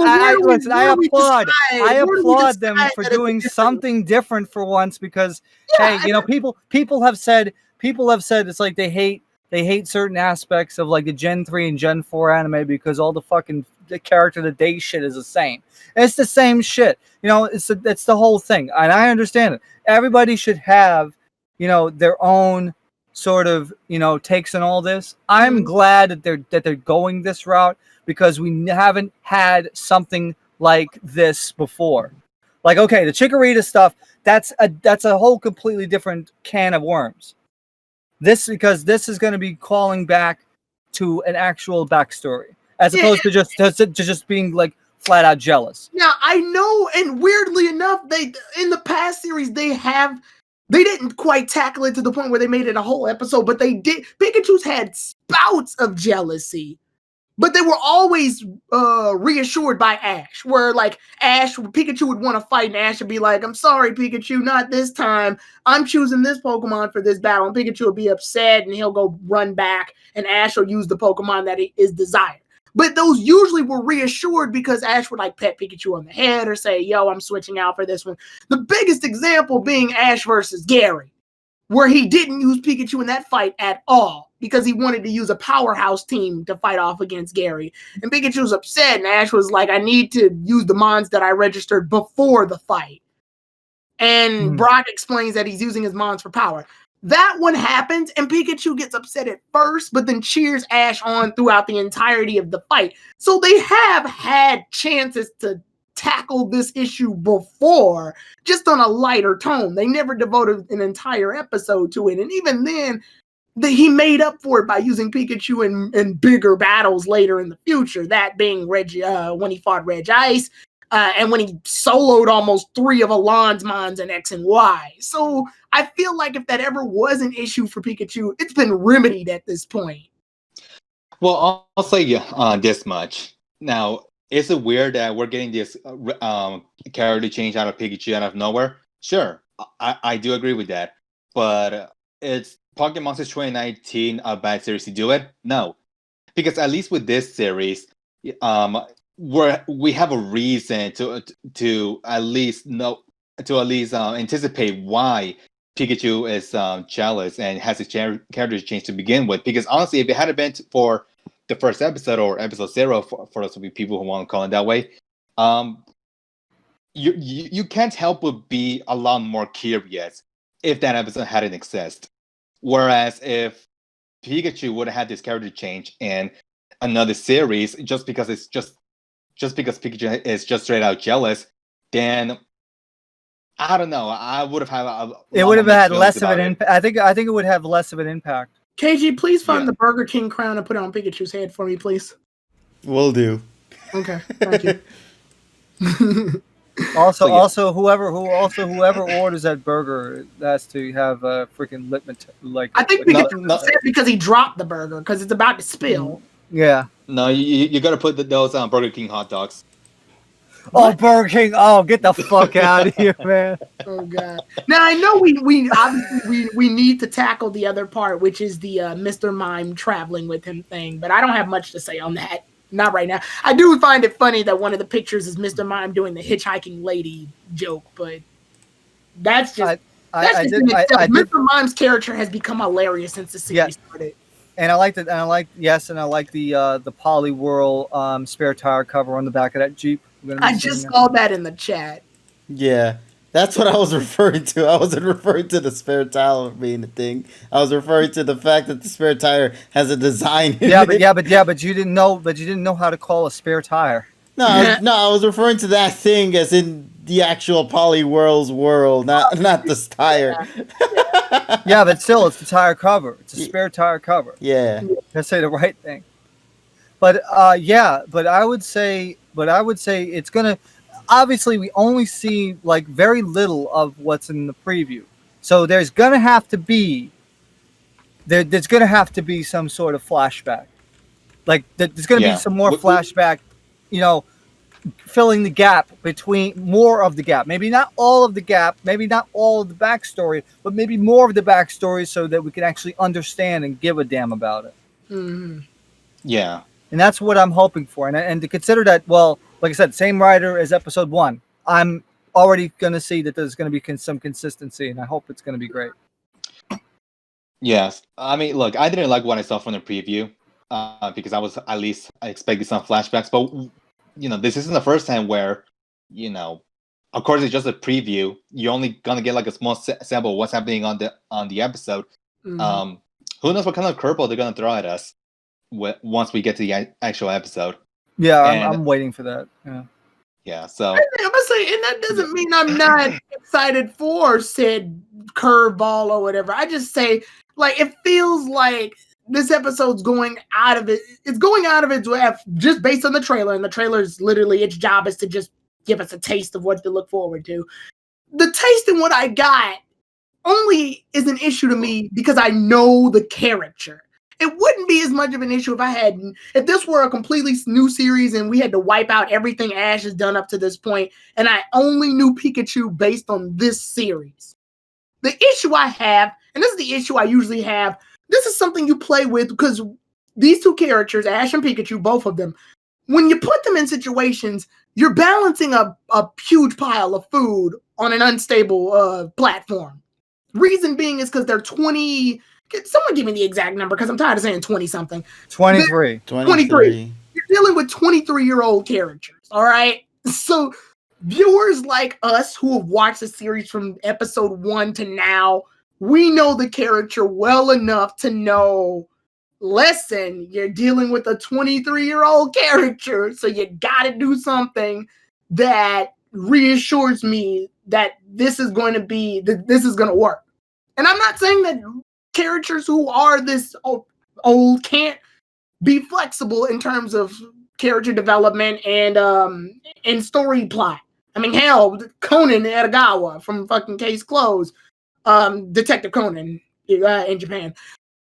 applaud them for doing something different for once because hey, people have said it's like they hate certain aspects of like the Gen 3 and Gen 4 anime because all the character the day shit is the same. It's the same shit. It's the whole thing, and I understand it. Everybody should have their own sort of takes on all this. I'm glad that they're going this route because we haven't had something like this before. Like, okay, the Chikorita stuff, that's a whole completely different can of worms. Because this is going to be calling back to an actual backstory as opposed to just being like flat out jealous. Now I know, and weirdly enough, they in the past series they didn't quite tackle it to the point where they made it a whole episode, but they did. Pikachu's had spouts of jealousy, but they were always reassured by Ash, where like Pikachu would want to fight, and Ash would be like, "I'm sorry, Pikachu, not this time. I'm choosing this Pokemon for this battle." And Pikachu will be upset, and he'll go run back, and Ash will use the Pokemon that is desired. But those usually were reassured because Ash would like pet Pikachu on the head or say, "Yo, I'm switching out for this one." The biggest example being Ash versus Gary, where he didn't use Pikachu in that fight at all because he wanted to use a powerhouse team to fight off against Gary. And Pikachu was upset, and Ash was like, "I need to use the mons that I registered before the fight." And Brock explains that he's using his mons for power. That one happens, and Pikachu gets upset at first, but then cheers Ash on throughout the entirety of the fight. So they have had chances to tackle this issue before, just on a lighter tone. They never devoted an entire episode to it. And even then, he made up for it by using Pikachu in bigger battles later in the future, that being when he fought Reg Ice, and when he soloed almost 3 of Alon's mons in X and Y. So I feel like if that ever was an issue for Pikachu, it's been remedied at this point. Well, I'll say this much. Now, is it weird that we're getting this character change out of Pikachu out of nowhere? Sure, I do agree with that. But it's Pocket Monsters 2019 a bad series to do it? No. Because at least with this series, we have a reason to at least anticipate why Pikachu is jealous and has his character change to begin with. Because honestly, if it had been for the first episode or episode 0, for those people who want to call it that way, you can't help but be a lot more curious if that episode hadn't exist. Whereas if Pikachu would have had this character change in another series, just because Pikachu is just straight out jealous, then I don't know. I would have had it would have had less of an impact. I think it would have less of an impact. KG, please find the Burger King crown and put it on Pikachu's head for me, please. Will do. Okay, thank you. Also, whoever orders that burger has to have a freaking litmus. Like, I think Pikachu said because he dropped the burger because it's about to spill. Yeah. No, you got to put those on Burger King hot dogs. Oh, Burger King! Oh, get the fuck out of here, man! Oh god! Now I know we obviously need to tackle the other part, which is the Mr. Mime traveling with him thing, but I don't have much to say on that. Not right now. I do find it funny that one of the pictures is Mr. Mime doing the hitchhiking lady joke, but that's just Mr. Mime's character has become hilarious since the series started. And I like the Poliwhirl spare tire cover on the back of that Jeep. I just saw that in the chat. Yeah, that's what I was referring to. I wasn't referring to the spare tire being a thing. I was referring to the fact that the spare tire has a design. But you didn't know how to call a spare tire. No, I was referring to that thing as in the actual Poliwhirl's world, not this tire. Yeah, but still, it's the tire cover. It's a spare tire cover. Yeah, let's say the right thing. But I would say it's gonna. Obviously, we only see like very little of what's in the preview, so there's gonna have to be some sort of flashback. Like there's gonna be some more flashback, filling the gap between more of the gap. Maybe not all of the gap, maybe not all of the backstory, but maybe more of the backstory so that we can actually understand and give a damn about it. Mm-hmm. Yeah. And that's what I'm hoping for. And to consider that, well, like I said, same writer as episode 1, I'm already going to see that there's going to be some consistency, and I hope it's going to be great. Yes. I mean, look, I didn't like what I saw from the preview because I was at least expecting some flashbacks. But, this isn't the first time where, of course, it's just a preview. You're only going to get like a small sample of what's happening on the episode. Mm-hmm. Who knows what kind of curveball they're going to throw at us once we get to the actual episode. Yeah, I'm waiting for that. Yeah, so I'm gonna say, and that doesn't mean I'm not excited for said curveball or whatever. I just say, like, it feels like this episode's going out of it. It's going out of its way just based on the trailer, and the trailer's literally its job is to just give us a taste of what to look forward to. The taste in what I got only is an issue to me because I know the character. It wouldn't be as much of an issue if this were a completely new series and we had to wipe out everything Ash has done up to this point, and I only knew Pikachu based on this series. The issue I have, and this is the issue I usually have, this is something you play with because these two characters, Ash and Pikachu, both of them, when you put them in situations, you're balancing a huge pile of food on an unstable platform. Reason being is because they're 20... Someone give me the exact number because I'm tired of saying 20-something. 23. 23. You're dealing with 23-year-old characters, all right? So viewers like us who have watched the series from episode 1 to now, we know the character well enough to know, listen, you're dealing with a 23-year-old character, so you got to do something that reassures me that this is going to work. And I'm not saying that characters who are this old can't be flexible in terms of character development and story plot. I mean, hell, Conan Edogawa from fucking Case Closed, Detective Conan in Japan,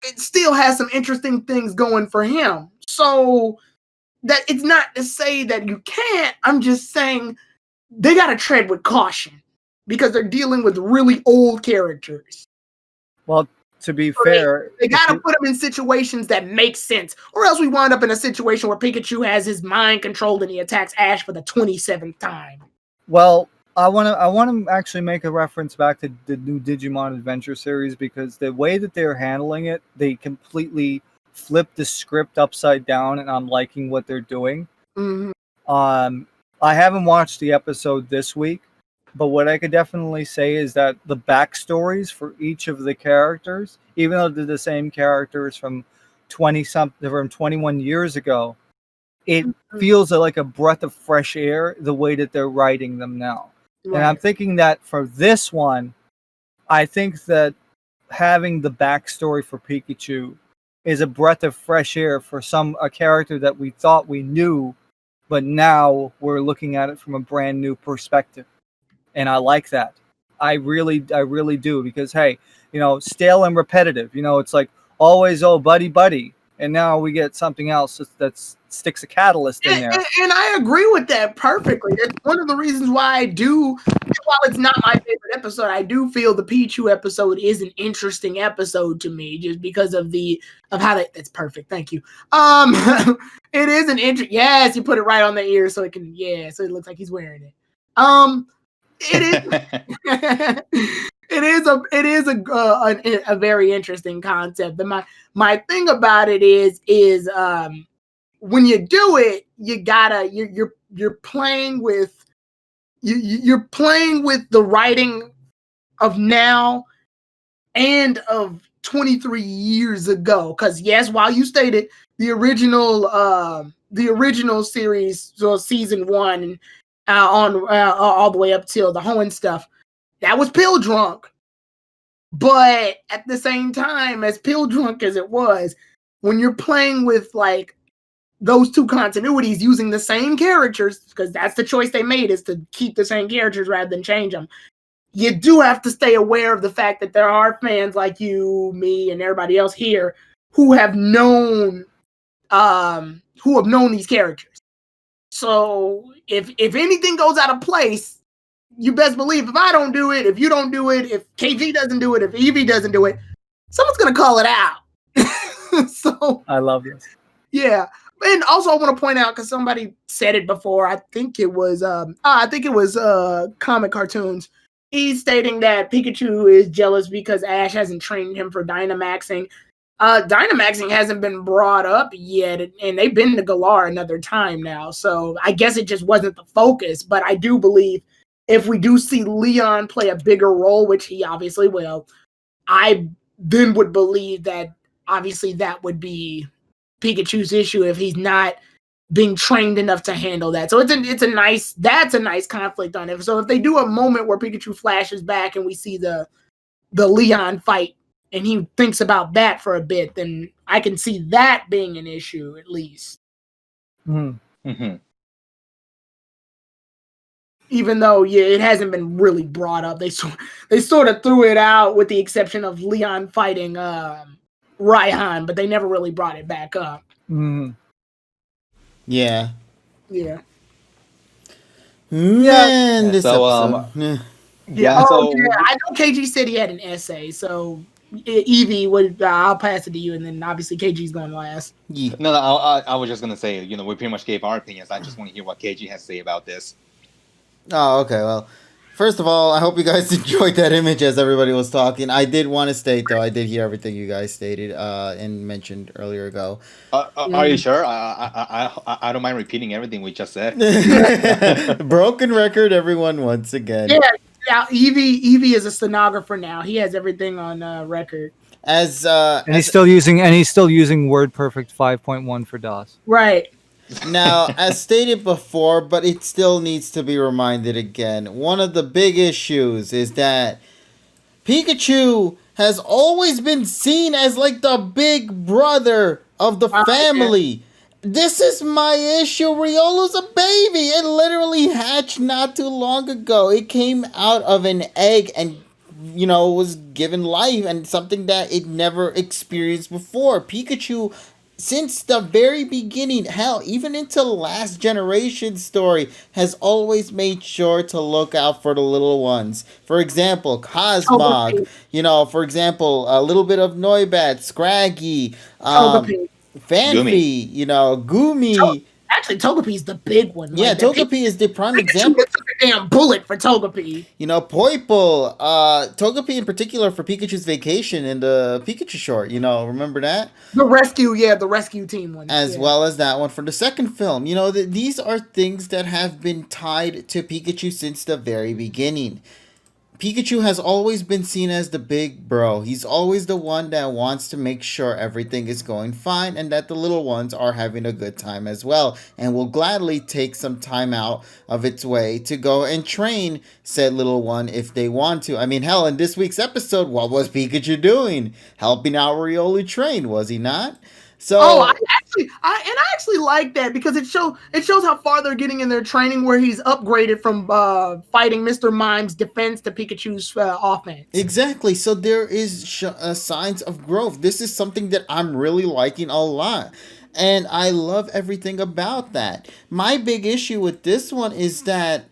it still has some interesting things going for him. So that it's not to say that you can't. I'm just saying they got to tread with caution because they're dealing with really old characters. Well, to be fair, they got to put them in situations that make sense, or else we wind up in a situation where Pikachu has his mind controlled and he attacks Ash for the 27th time. Well, I want to actually make a reference back to the new Digimon Adventure series because the way that they're handling it, they completely flipped the script upside down, and I'm liking what they're doing. Mm-hmm. I haven't watched the episode this week, but what I could definitely say is that the backstories for each of the characters, even though they're the same characters from 21 years ago, it feels like a breath of fresh air the way that they're writing them now. Right. And I'm thinking that for this one, I think that having the backstory for Pikachu is a breath of fresh air for a character that we thought we knew, but now we're looking at it from a brand new perspective. And I like that. I really do, because hey, stale and repetitive. It's like always, oh, buddy, and now we get something else that sticks a catalyst in there. And I agree with that perfectly. It's one of the reasons why I do, while it's not my favorite episode, I do feel the Pichu episode is an interesting episode to me, just because of how that's perfect. Thank you. It is an yes, you put it right on the ear so it can, so it looks like he's wearing it. It is. It is a very interesting concept. But my thing about it is when you do it, you're playing with you're playing with the writing of now and of 23 years ago. Because yes, while you stated the original series, so season 1 on all the way up till the Hoenn stuff, that was pill drunk. But at the same time, as pill drunk as it was, when you're playing with like those two continuities using the same characters, because that's the choice they made, is to keep the same characters rather than change them, you do have to stay aware of the fact that there are fans like you, me, and everybody else here who have known these characters. So if anything goes out of place, you best believe if I don't do it, if you don't do it, if KG doesn't do it, if Eevee doesn't do it, someone's gonna call it out. So I love this. Yeah. And also I want to point out, because somebody said it before, I think it was Comic Cartoons. He's stating that Pikachu is jealous because Ash hasn't trained him for Dynamaxing. Dynamaxing hasn't been brought up yet, and they've been to Galar another time now. So I guess it just wasn't the focus. But I do believe if we do see Leon play a bigger role, which he obviously will, I then would believe that obviously that would be Pikachu's issue if he's not being trained enough to handle that. So that's a nice conflict on it. So if they do a moment where Pikachu flashes back and we see the Leon fight and he thinks about that for a bit, then I can see that being an issue at least. Mm-hmm. Mm-hmm. Even though, it hasn't been really brought up. They sort of threw it out with the exception of Leon fighting Raihan, but they never really brought it back up. Mm-hmm. Yeah. Yeah. Man, this so, episode. Yeah. So I know KG said he had an essay, so Eevee, I'll pass it to you, and then obviously KG's going last. Yeah. No, I was just gonna say, we pretty much gave our opinions. I just want to hear what KG has to say about this. Oh, okay. Well, first of all, I hope you guys enjoyed that image as everybody was talking. I did want to state, though, I did hear everything you guys stated and mentioned earlier ago. Are you sure? I don't mind repeating everything we just said. Broken record, everyone, once again. Yeah, Eevee is a stenographer now. He has everything on record. And he's still using WordPerfect 5.1 for DOS. Right. Now, as stated before, but it still needs to be reminded again, one of the big issues is that Pikachu has always been seen as like the big brother of the family. This is my issue. Riolu's a baby. It literally hatched not too long ago. It came out of an egg and, was given life, and something that it never experienced before. Pikachu, since the very beginning, hell, even into the last generation story, has always made sure to look out for the little ones. For example, Cosmog, for example, a little bit of Noibat, Scraggy, Fanfi, Gumi. Actually, Togepi's the big one. Yeah, Togepi is the prime example. damn bullet for Togepi. You know, Poipole, Togepi in particular for Pikachu's vacation in the Pikachu short. You know, remember that? The rescue team one. As well as that one for the second film. You know, these are things that have been tied to Pikachu since the very beginning. Pikachu has always been seen as the big bro. He's always the one that wants to make sure everything is going fine and that the little ones are having a good time as well, and will gladly take some time out of its way to go and train said little one if they want to. I mean, hell, in this week's episode, what was Pikachu doing? Helping out Riolu train, was he not? So, I actually like that because it shows how far they're getting in their training, where he's upgraded from fighting Mr. Mime's defense to Pikachu's offense. Exactly. So there is signs of growth. This is something that I'm really liking a lot. And I love everything about that. My big issue with this one is that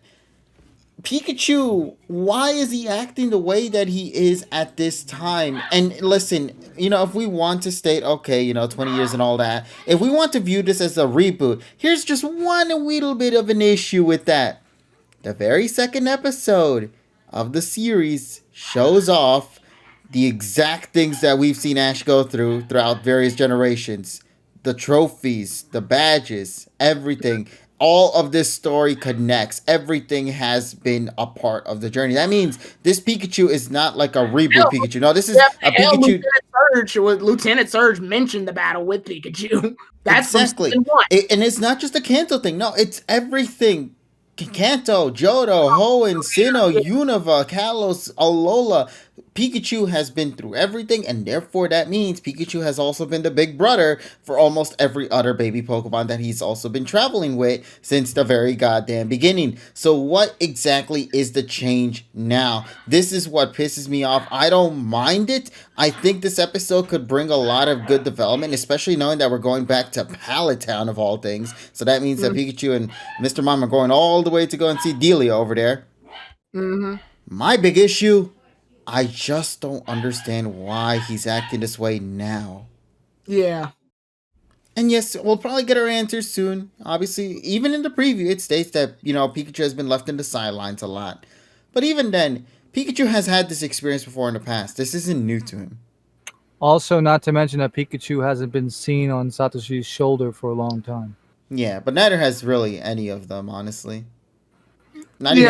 Pikachu, why is he acting the way that he is at this time? And listen, you know, if we want to state, okay, you know, 20 years and all that, if we want to view this as a reboot, here's just one little bit of an issue with that. The very second episode of the series shows off the exact things that we've seen Ash go through throughout various generations. The trophies, the badges, everything. All of this story connects. Everything has been a part of the journey. That means this Pikachu is not like a reboot Pikachu. No, this is a Pikachu. Lieutenant Surge mentioned the battle with Pikachu. That's exactly. And it's not just a Kanto thing. No, it's everything. Kanto, Johto, Hoenn, Sinnoh, Unova, Kalos, Alola. Pikachu has been through everything, and therefore that means Pikachu has also been the big brother for almost every other baby Pokemon that he's also been traveling with since the very goddamn beginning. So what exactly is the change now? This is what pisses me off. I don't mind it. I think this episode could bring a lot of good development, especially knowing that we're going back to Pallet Town of all things. So that means that Pikachu and Mr. Mime are going all the way to go and see Delia over there. Mm-hmm. My big issue, I just don't understand why he's acting this way now. Yeah. And yes, we'll probably get our answers soon. Obviously, even in the preview, it states that, you know, Pikachu has been left in the sidelines a lot. But even then, Pikachu has had this experience before in the past. This isn't new to him. Also, not to mention that Pikachu hasn't been seen on Satoshi's shoulder for a long time. Yeah, but neither has really any of them, honestly. Not you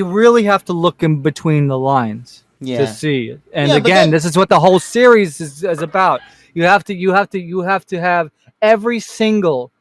really have to look in between the lines to see it. And again, this is what the whole series is about. You have to have every single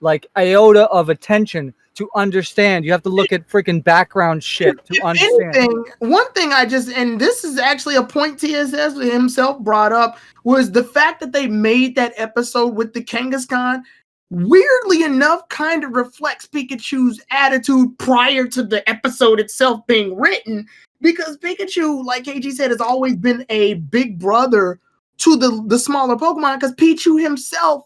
like iota of attention to understand. You have to look at freaking background shit to understand. One thing and this is actually a point TSS himself brought up, was the fact that they made that episode with the Kangaskhan, weirdly enough, kind of reflects Pikachu's attitude prior to the episode itself being written, because Pikachu, like KG said, has always been a big brother to the smaller Pokemon, because Pichu himself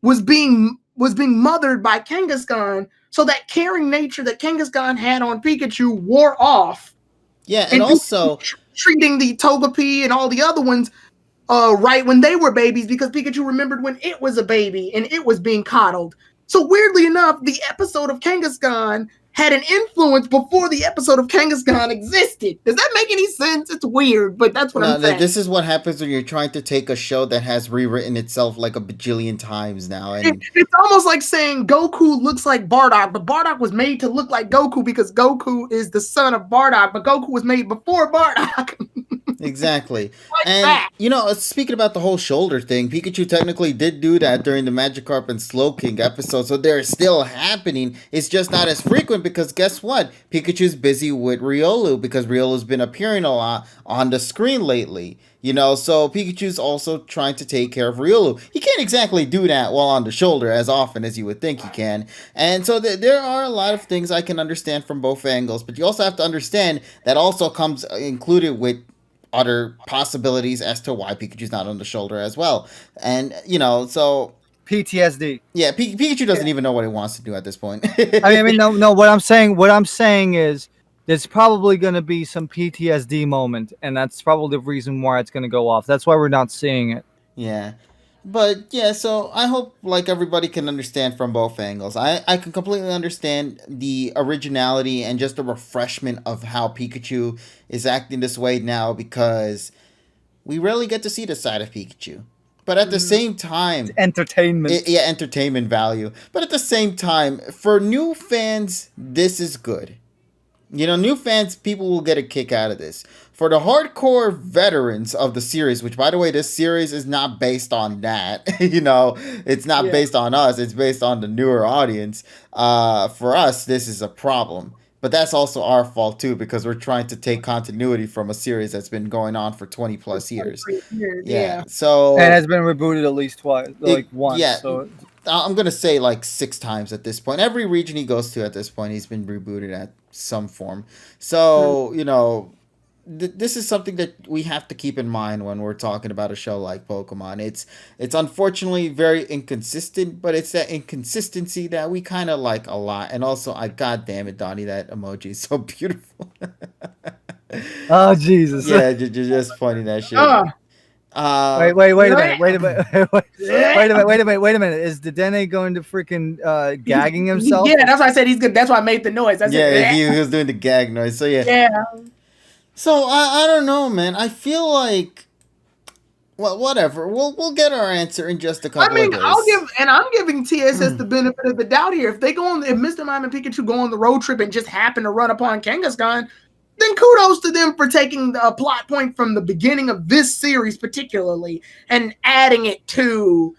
was being mothered by Kangaskhan, so that caring nature that Kangaskhan had on Pikachu wore off. Yeah, and also treating the Togepi and all the other ones right when they were babies, because Pikachu remembered when it was a baby and it was being coddled. So weirdly enough, the episode of Kangaskhan had an influence before the episode of Kangaskhan existed. Does that make any sense? It's weird, but that's what I'm saying. This is what happens when you're trying to take a show that has rewritten itself like a bajillion times now. And it's almost like saying Goku looks like Bardock, but Bardock was made to look like Goku because Goku is the son of Bardock, but Goku was made before Bardock. Exactly. And, you know, speaking about the whole shoulder thing, Pikachu technically did do that during the Magikarp and Slowking episode, so they're still happening. It's just not as frequent because guess what? Pikachu's busy with Riolu because Riolu's been appearing a lot on the screen lately. You know, so Pikachu's also trying to take care of Riolu. He can't exactly do that while on the shoulder as often as you would think he can. And so there are a lot of things I can understand from both angles, but you also have to understand that also comes included with other possibilities as to why Pikachu's not on the shoulder as well. And, you know, so PTSD. Yeah, Pikachu doesn't even know what he wants to do at this point. I mean, no. What I'm saying is, there's probably going to be some PTSD moment, and that's probably the reason why it's going to go off. That's why we're not seeing it. Yeah. But yeah, so I hope like everybody can understand from both angles. I can completely understand the originality and just the refreshment of how Pikachu is acting this way now because we rarely get to see the side of Pikachu. But at the Mhm. same time, Entertainment. yeah, entertainment value. But at the same time, for new fans, this is good. You know, new fans, people will get a kick out of this. For the hardcore veterans of the series, which by the way, this series is not based on that. You know, it's not Yeah. based on us. It's based on the newer audience. For us, this is a problem. But that's also our fault too, because we're trying to take continuity from a series that's been going on for 20 For plus years. 23 years, Yeah. yeah. And So has been rebooted at least twice, like once. yeah, So I'm gonna say like 6 times at this point. Every region he goes to at this point, he's been rebooted at some form. So you know, this is something that we have to keep in mind when we're talking about a show like Pokemon. It's unfortunately very inconsistent, but it's that inconsistency that we kind of like a lot. And also, I god damn it, Donnie, that emoji is so beautiful. oh Jesus. Yeah, just pointing that shit. Uh, Uh, Wait a minute. Wait a minute. Wait a minute. Is Dedenne going to freaking gagging himself? Yeah, that's why I said he's good. That's why I made the noise. I yeah, said, he was doing the gag noise. So yeah. yeah. So I don't know, man. I feel like well, whatever. We'll get our answer in just a couple I mean, of days. I'm giving TSS the benefit of the doubt here. If they go on, if Mr. Mime and Pikachu go on the road trip and just happen to run upon Kangaskhan, then kudos to them for taking a plot point from the beginning of this series, particularly, and adding it to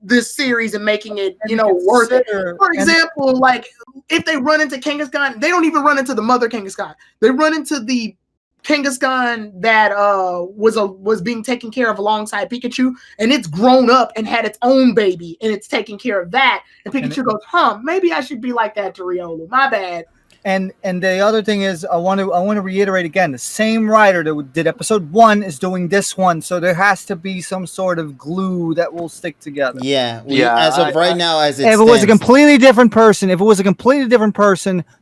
this series and making it, worth it. For example, like if they run into Kangaskhan, they don't even run into the mother Kangaskhan. They run into the Kangaskhan that was being taken care of alongside Pikachu, and it's grown up and had its own baby, and it's taking care of that. And Pikachu goes, maybe I should be like that to Riolu. My bad. And the other thing is, I want to reiterate again: the same writer that did episode 1 is doing this one, so there has to be some sort of glue that will stick together. Yeah, Yeah, as of right now, as it if stands, it was a completely different person,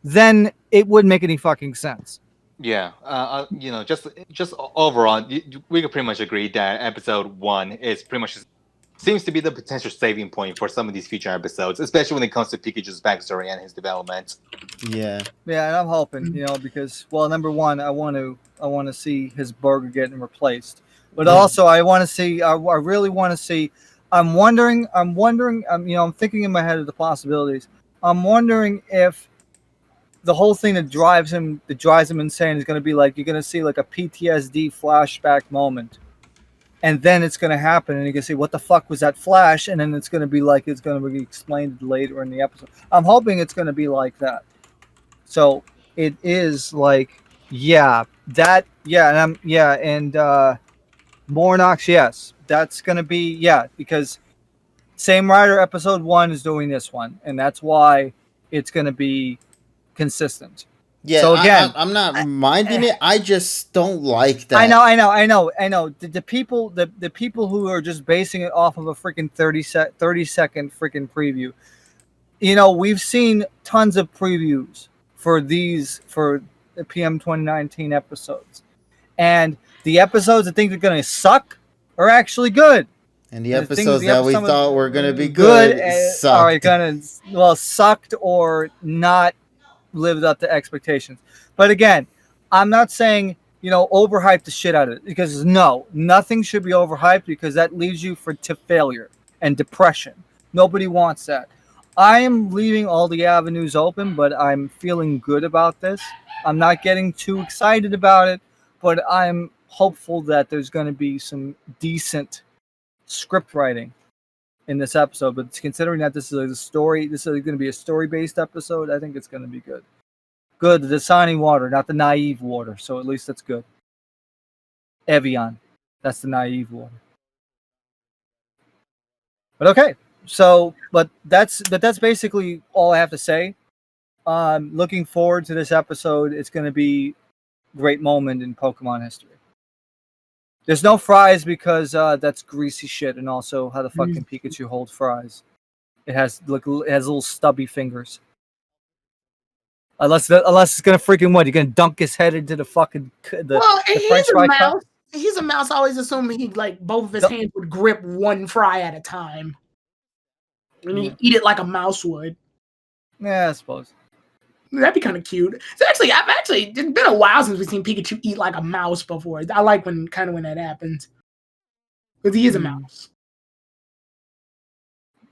then it wouldn't make any fucking sense. Yeah, just overall, we could pretty much agree that episode 1 is pretty much seems to be the potential saving point for some of these future episodes, especially when it comes to Pikachu's backstory and his development. Yeah, and I'm hoping, because number one, I want to see his burger getting replaced, but also I want to see, I really want to see. I'm wondering. I'm thinking in my head of the possibilities. I'm wondering if the whole thing that drives him insane is going to be like, you're going to see like a PTSD flashback moment, and then it's going to happen, and you can see what the fuck was that flash, and then it's going to be like, it's going to be explained later in the episode. I'm hoping it's going to be like that. So it is like, and Mornox, yes, that's going to be, because same writer, episode 1 is doing this one, and that's why it's going to be consistent. yeah. So again, I'm not minding it. I just don't like that. I know. The people who are just basing it off of a freaking 30-second freaking preview. We've seen tons of previews for the PM 2019 episodes, and the episodes I think are going to suck are actually good. And the episodes that we thought were going to be good sucked. Are going to sucked or not lived up to expectations. But again, I'm not saying overhype the shit out of it, because nothing should be overhyped, because that leads you to failure and depression. Nobody wants that. I am leaving all the avenues open, but I'm feeling good about this. I'm not getting too excited about it, but I'm hopeful that there's going to be some decent script writing in this episode. But considering that this is going to be a story-based episode, I think it's going to be good. Good, the Dasani water, not the naive water. So at least that's good. Evian, that's the naive water. But okay, but that's basically all I have to say. Looking forward to this episode. It's going to be a great moment in Pokemon history. There's no fries because that's greasy shit, and also how the fucking Pikachu holds fries. It has little stubby fingers. Unless it's gonna freaking what? You're gonna dunk his head into the fucking the French fry cup? he's a mouse. I always assume he like both of his hands would grip one fry at a time, and he'd eat it like a mouse would. Yeah, I suppose. That'd be kind of cute. So it's been a while since we've seen Pikachu eat like a mouse before. I like when that happens. Because he is a mouse.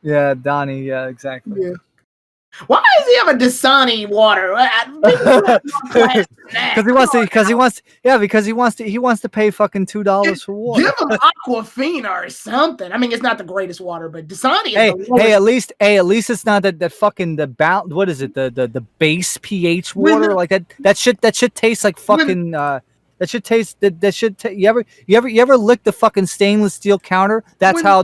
Yeah, Donnie, yeah, exactly. Yeah. Why does he have a Dasani water? Because he wants to pay fucking $2 for water. Give him Aquafina or something. I mean, it's not the greatest water, but Dasani is at least it's not that fucking what is it? The base pH water like that shit tastes like fucking you ever lick the fucking stainless steel counter? That's how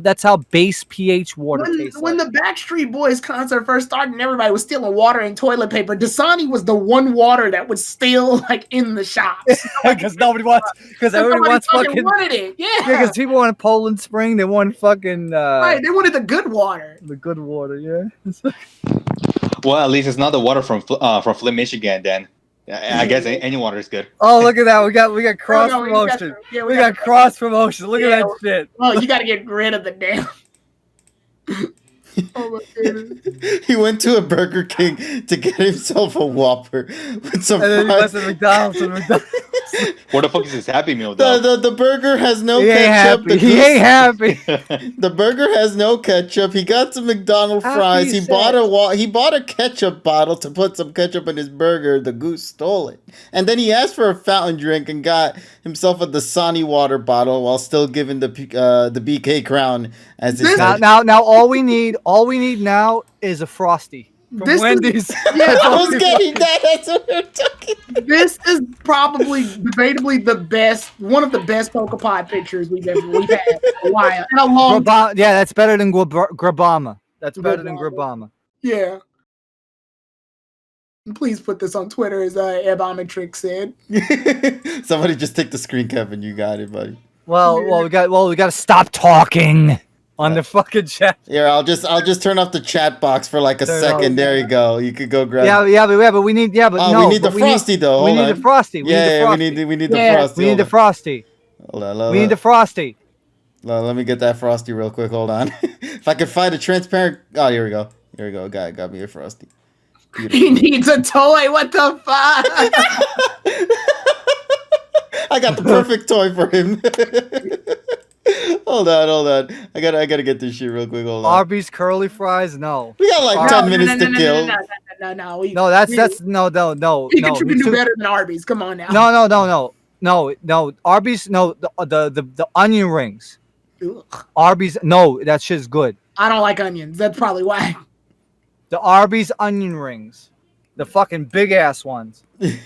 base pH water tastes. When the Backstreet Boys concert first started and everybody was stealing water and toilet paper, Dasani was the one water that was still like in the shops. Because everybody wants fucking wanted it. Yeah. Because people wanted Poland Spring, they wanted fucking right, they wanted the good water. The good water, yeah. Well, at least it's not the water from Flint, Michigan then. I guess any water is good. Oh, look at that. We got cross promotion. We got cross promotion. Look at that shit. Oh, you got to get rid of the damn. Oh my goodness. He went to a Burger King to get himself a Whopper with some fries. And then he went to McDonald's. What the fuck is his Happy Meal though? The burger has no ketchup. He ain't happy. The burger has no ketchup. He got some McDonald's fries. He bought a ketchup bottle to put some ketchup in his burger. The goose stole it. And then he asked for a fountain drink and got himself a Dasani water bottle while still giving the BK crown as his now all we need now is a Frosty. From Wendy's. I was getting that. That's what we're talking about. This is probably debatably one of the best PokePod pictures we've had in a while. In a long time. Yeah, that's better than Grabama. That's better than Grabama. Yeah. Please put this on Twitter, as Ebometric said. Somebody just take the screen cap and you got it, buddy. We got to stop talking on the fucking chat. Yeah, I'll just turn off the chat box for like a second. There you go. You could go grab. But we need. Yeah, but we need the Frosty though. We need the Frosty. We need the Frosty. We need the Frosty. We need the Frosty. Let me get that Frosty real quick. Hold on. If I could find a transparent. Oh, here we go. Here we go. Got me a Frosty. Beautiful. He needs a toy. What the fuck? I got the perfect toy for him. Hold on. I gotta get this shit real quick. Hold on. Arby's curly fries? No. We got like 10 minutes to kill. No. Pikachu can do better than Arby's. Come on now. No. Arby's, no. The onion rings. Ugh. Arby's, no. That shit's good. I don't like onions. That's probably why. The Arby's onion rings, the fucking big ass ones. I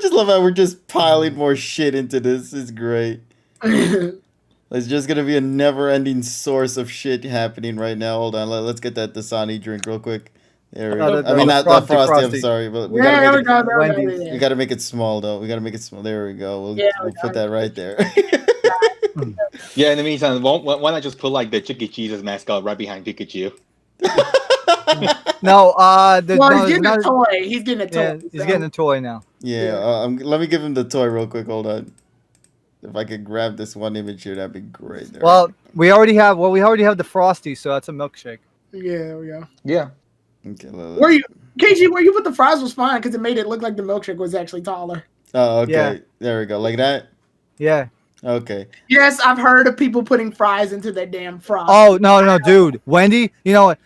just love how we're just piling more shit into this. It's great. It's just gonna be a never-ending source of shit happening right now. Hold on, let's get that Dasani drink real quick. There we go. I mean, not Frosty. I'm sorry, but we gotta make it small though. We gotta make it small. There we go. We'll put that right there. Yeah. In the meantime, why not just put like the Chuck E. Cheese's mascot right behind Pikachu? No, he's getting a toy. He's getting a toy. Yeah, he's getting a toy now. Yeah, let me give him the toy real quick. Hold on. If I could grab this one image here, that'd be great. There well, we already have the Frosty, so that's a milkshake. Yeah, there we go. Yeah. Okay. Where you put the fries was fine because it made it look like the milkshake was actually taller. Oh, okay. Yeah. There we go. Like that? Yeah. Okay. Yes, I've heard of people putting fries into their damn fries. Oh no, dude, Wendy. You know what?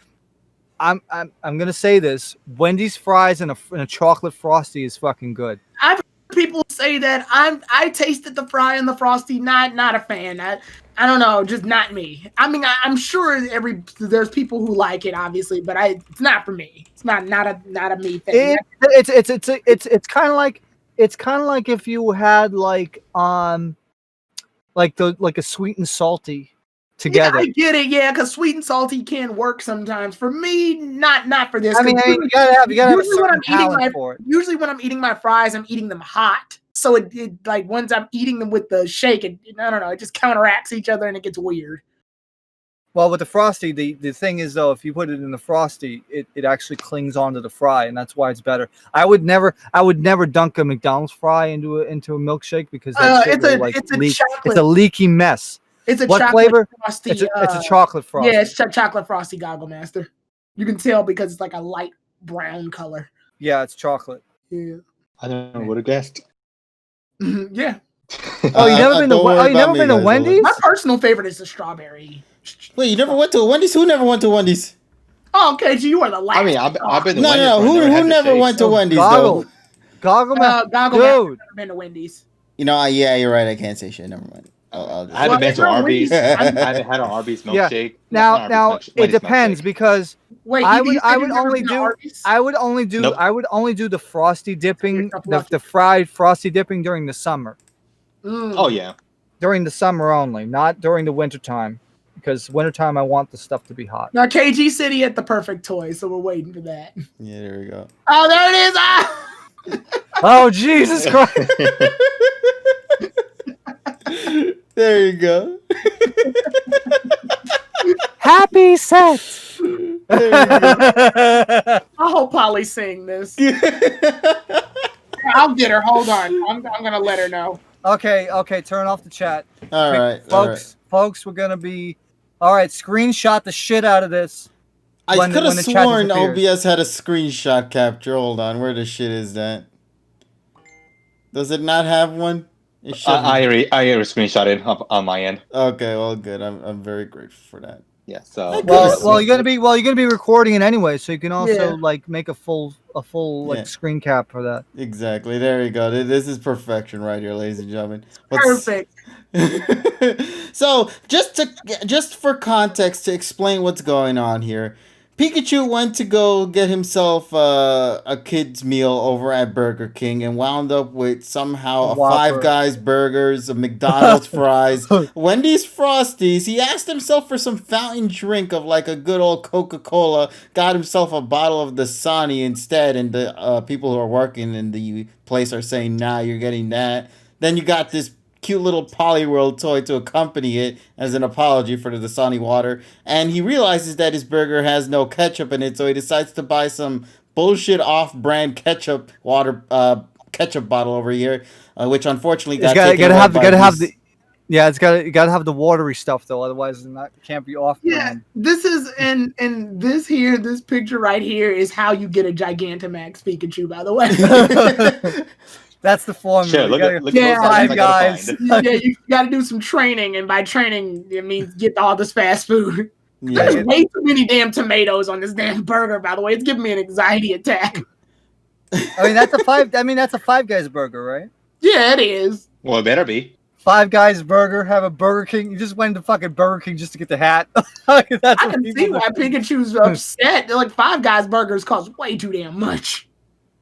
I'm gonna say this. Wendy's fries and a chocolate Frosty is fucking good. I've heard people say that. I tasted the fry and the Frosty. Not a fan. I don't know. Just not me. I mean, I'm sure there's people who like it, obviously, but it's not for me. It's not a me thing. It's kind of like if you had like a sweet and salty together. Yeah, I get it. Yeah, because sweet and salty can work sometimes. For me, not for this. I mean, you gotta have a certain talent for it. Usually, when I'm eating my fries, I'm eating them hot. So it like once I'm eating them with the shake, I don't know, it just counteracts each other and it gets weird. Well, with the Frosty, the thing is though, if you put it in the Frosty, it actually clings onto the fry, and that's why it's better. I would never dunk a McDonald's fry into a milkshake because that shit will like leak. It's a leaky mess. It's a What chocolate flavor? Frosty. It's a chocolate Frosty. Yeah, it's chocolate Frosty Goggle Master. You can tell because it's like a light brown color. Yeah, it's chocolate. Yeah. I don't know. Would have guessed. Yeah. Oh, you never been to? Oh, you never been to Wendy's? My personal favorite is the strawberry. Wait, you never went to a Wendy's? Who never went to Wendy's? Oh, okay, so you are the last. I mean, I've been to No, Wendy's. no, but I who never had the went to shakes. Wendy's Goggle. though? Goggle man. Goggle Master. Dude. I've never been to Wendy's. You know, yeah, you're right. I can't say shit. Never mind. I'll just... I haven't been to Arby's. I Wendy's- haven't had an Arby's Yeah. milkshake. Now it depends because Wait, I you would said you've never only been to do Arby's? I would only do Nope. I would only do the frosty dipping, You're lucky. the fried frosty dipping during the summer. Mm. Oh yeah. During the summer only, not during the winter time. Because wintertime I want the stuff to be hot. Now KG City had the perfect toy, so we're waiting for that. Yeah, there we go. Oh, there it is! Ah! Oh Jesus Christ! There you go. Happy set. There you go. I hope Polly's seeing this. I'll get her. Hold on. I'm gonna let her know. Okay, turn off the chat. All right, Folks, we're gonna be all right. Screenshot the shit out of this. I when could have the chat sworn disappears. OBS had a screenshot capture. Hold on, where the shit is that? Does it not have one? It should. I screenshot it up on my end. Okay, well, good. I'm very grateful for that. Yeah. So. Well, you're gonna be recording it anyway, so you can also Yeah. like make a full like Yeah. screen cap for that. Exactly. There you go. This is perfection right here, ladies and gentlemen. Perfect. So, just for context to explain what's going on here, Pikachu went to go get himself a kid's meal over at Burger King and wound up with somehow a Whopper. Five Guys burgers, a McDonald's fries, Wendy's Frosties. He asked himself for some fountain drink of like a good old Coca-Cola, got himself a bottle of Dasani instead, and the people who are working in the place are saying, nah, you're getting that. Then you got this cute little Poliwhirl toy to accompany it as an apology for the Dasani water, and he realizes that his burger has no ketchup in it, so he decides to buy some bullshit off-brand ketchup ketchup bottle over here, which unfortunately got taken away by these- Yeah, you gotta have the watery stuff though, otherwise it can't be off. Yeah, this is and this picture right here is how you get a Gigantamax Pikachu. By the way. That's the formula. Sure, look at Yeah, those Five I gotta Guys. find. Yeah, you got to do some training, and by training, it means get all this fast food. Yeah. There's way too many damn tomatoes on this damn burger. By the way, it's giving me an anxiety attack. I mean that's a Five Guys burger, right? Yeah, it is. Well, it better be. Five Guys burger, have a Burger King. You just went to fucking Burger King just to get the hat. That's I what can people see do. why Pikachu's upset. They're like, Five Guys burgers cost way too damn much.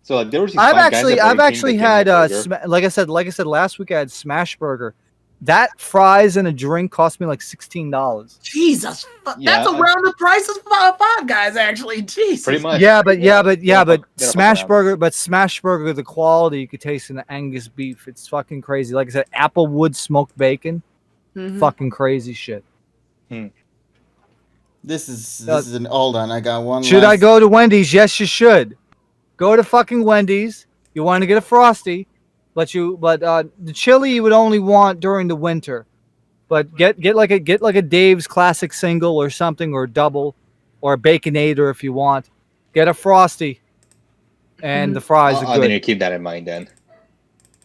So like, there was these I've Five Guys at actually Burger King had that gave me a burger. like I said last week I had Smash Burger. That fries and a drink cost me like $16. Jesus, Yeah, that's around the price of Five Guys. Actually, Jesus. Pretty much. Yeah, but fuck Smash around. Smash Burger, the quality you could taste in the Angus beef. It's fucking crazy. Like I said, Applewood smoked bacon, Mhm. fucking crazy shit. This is an hold on. I got one. Should I go to Wendy's? Yes, you should. Go to fucking Wendy's. You want to get a Frosty, but the chili you would only want during the winter. But get like a Dave's classic single or something, or double, or a Baconator if you want. Get a Frosty, and the fries are I need good. to keep that in mind then.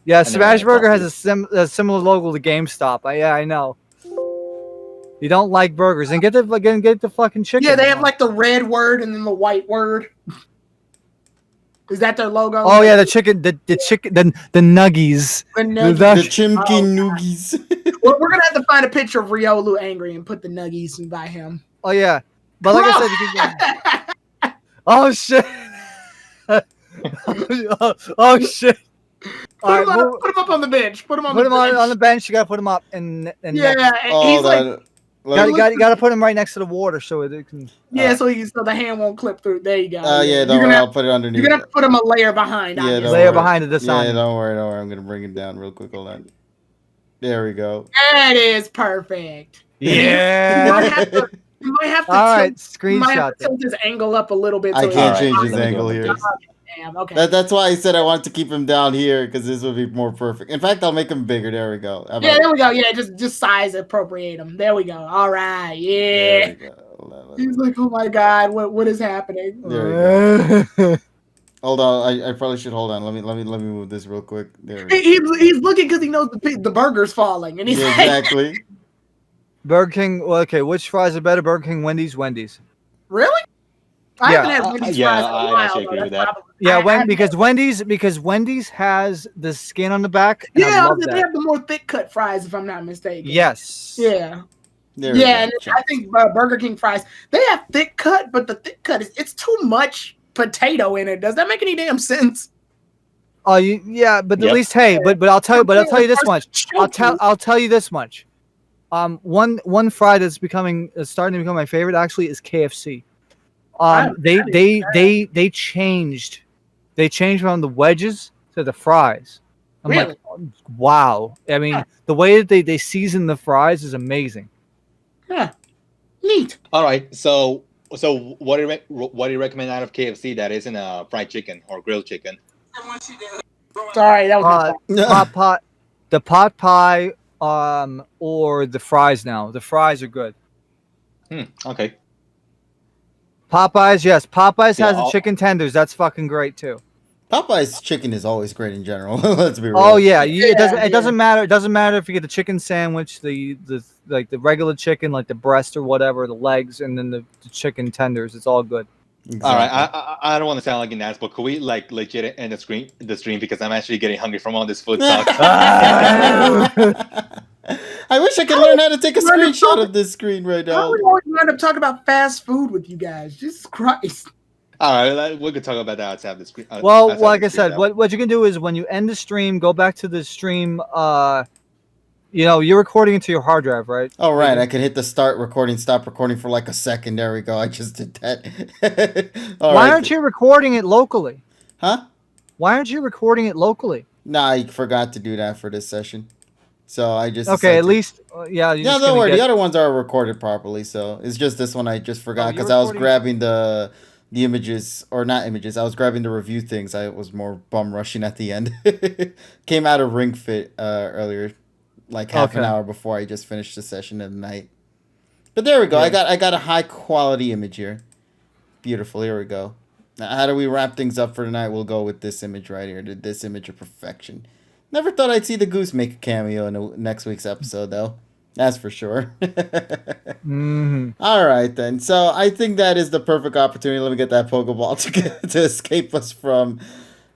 Yeah, never Smash had Burger has Frosty. a similar logo to GameStop. I know. You don't like burgers, and get the fucking chicken. Yeah, they have like the red word and then the white word. Is that their logo? Oh yeah, the chicken, the nuggies. The the nuggies. Chimkin Oh, Noogies? We're gonna have to find a picture of Riolu angry and put the nuggies and buy him. Oh yeah, but like I said, you can oh shit. oh shit. All right, Put him up on the bench. Put him on put the him bench. on the bench. You gotta put him up, and Yeah, and Hold he's like, on. you gotta put him right next to the water so it can. yeah, so the hand won't clip through. There you go. Yeah, don't worry. I'll put it underneath. You're gonna put him a layer behind. Yeah, obviously. don't Layer worry. behind it. This Yeah, time. don't worry. I'm gonna bring it down real quick. Hold on. There we go. That is perfect. Yeah. You might have to All right, might have screenshot to tilt his angle up a little bit. I so can't Alright, change his let me do angle it here. like this. Damn. Okay. That's why I said I wanted to keep him down here because this would be more perfect. In fact, I'll make him bigger. There we go. How Yeah, about- there we go. Yeah, just size appropriate him. There we go. All right. There Yeah. we go. He's like, oh my god, what is happening? There we go. Hold on, I probably should hold on. Let me move this real quick. There we go. He's looking because he knows the burger's falling, and he's Yeah, like, exactly. Burger King. Well, okay, which fries are better? Burger King, Wendy's, Wendy's. really? I Yeah, haven't had Wendy's yeah, fries in a I while. actually though. agree That's with that. probably- Yeah, I- because Wendy's has the skin on the back. And I yeah, love they that. have the more thick cut fries, if I'm not mistaken. Yes. Yeah. There we Yeah, go. and I think Burger King fries, they have thick cut, but the thick cut it's too much potato in it. Does that make any damn sense? Oh, yeah, but Yep. at least but I'll tell you this much. Choke I'll tell you this much. One fry that's starting to become my favorite actually is KFC. They changed from the wedges to the fries. I'm Really? like, wow. I mean, the way that they season the fries is amazing. Yeah. Neat. All right, so what do you recommend out of KFC that isn't fried chicken or grilled chicken? Sorry, that was my fault. The pot pie, or the fries now. The fries are good. Okay. Popeyes, yes. Popeyes Yeah, has the chicken tenders. That's fucking great too. Popeye's chicken is always great in general. Let's be real. Oh yeah, it Yeah. doesn't matter. It doesn't matter if you get the chicken sandwich, the regular chicken, like the breast or whatever, the legs, and then the chicken tenders. It's all good. Exactly. All right, I don't want to sound like an ass, but could we like legit end the stream because I'm actually getting hungry from all this food talk. I wish I could learn how to take a screenshot of this screen right How now. would we always wind up talking about fast food with you guys? Jesus Christ. All right, we could talk about that outside the screen. Well, outside like the I screen, said, though. what you can do is when you end the stream, go back to the stream. You're recording into your hard drive, right? Oh, right. I could hit the start recording, stop recording for like a second. There we go. I just did that. Why aren't you recording it locally? Huh? Why aren't you recording it locally? Nah, I forgot to do that for this session. So I just. Okay, at decided- least, yeah. Yeah, don't worry. The other ones are recorded properly. So it's just this one I just forgot you're because I was recording- grabbing the images, or not images. I was grabbing the review things. I was more bum rushing at the end. Came out of Ring Fit earlier, like half an Okay. hour before I just finished the session of the night. But there we go. Yeah. I got a high quality image here. Beautiful. Here we go. Now, how do we wrap things up for tonight? We'll go with this image right here. This image of perfection. Never thought I'd see the goose make a cameo in next week's episode, though. That's for sure. Mhm. All right, then. So I think that is the perfect opportunity. Let me get that Pokeball to escape us from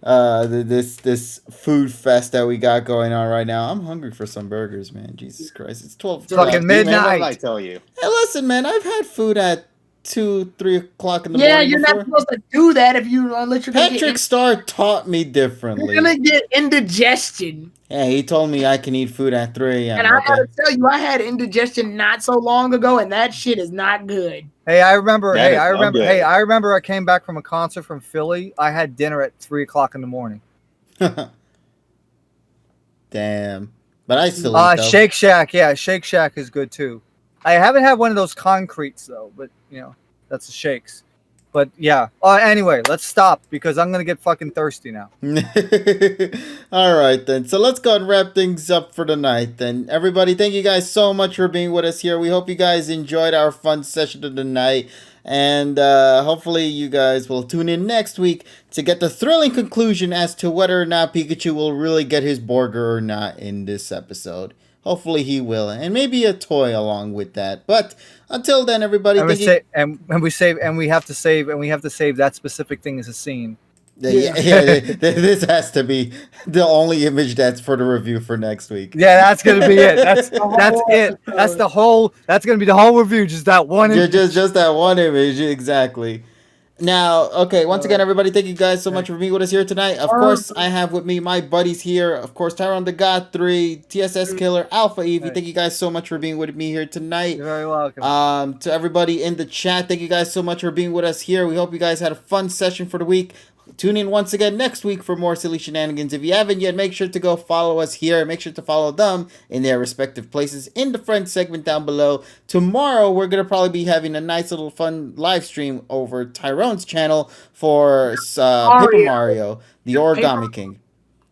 this food fest that we got going on right now. I'm hungry for some burgers, man. Jesus Christ. It's 12. Fucking Man, what midnight. did I tell you? Hey, listen, man. I've had food at 2, 3 o'clock in the Yeah, morning you're before. not supposed to do that if you unless you're gonna Patrick get, Starr taught me you're differently. gonna get indigestion. Yeah, he told me I can eat food at 3 a.m. And I okay? gotta tell you, I had indigestion not so long ago, and that shit is not good. Hey, I remember. That is I not remember. good. Hey, I remember. I came back from a concert from Philly. I had dinner at 3:00 in the morning. Damn. But I still eat, though. Shake Shack. Yeah, Shake Shack is good too. I haven't had one of those concretes though, but that's the shakes. But yeah. Anyway, let's stop because I'm gonna get fucking thirsty now. All right, then. So let's go and wrap things up for tonight, then. Everybody, thank you guys so much for being with us here. We hope you guys enjoyed our fun session of the night. And hopefully you guys will tune in next week to get the thrilling conclusion as to whether or not Pikachu will really get his burger or not in this episode. Hopefully he will, and maybe a toy along with that. But until then, everybody, And we thank you. say, and we have to save that specific thing as a scene. Yeah, this has to be the only image that's for the review for next week. Yeah, that's gonna be it. That's it. That's the whole. That's gonna be the whole review. Just that one. Just that one image, exactly. Now, okay, once again, everybody, thank you guys so much for being with us here tonight. Of course, I have with me my buddies here. Of course, Tyrone the God 3, TSS Killer, Alpha Evie. Thank you guys so much for being with me here tonight. You're very welcome. To everybody in the chat, thank you guys so much for being with us here. We hope you guys had a fun session for the week. Tune in once again next week for more silly shenanigans. If you haven't yet, make sure to go follow us here. Make sure to follow them in their respective places in the friends segment down below. Tomorrow, we're going to probably be having a nice little fun live stream over Tyrone's channel for Paper Mario, the Origami King.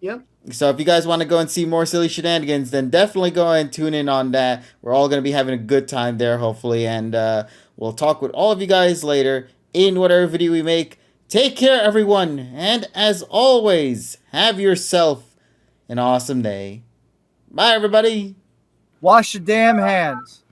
Yep. So if you guys want to go and see more silly shenanigans, then definitely go and tune in on that. We're all going to be having a good time there, hopefully. And we'll talk with all of you guys later in whatever video we make. Take care, everyone. And as always, have yourself an awesome day. Bye, everybody. Wash your damn hands.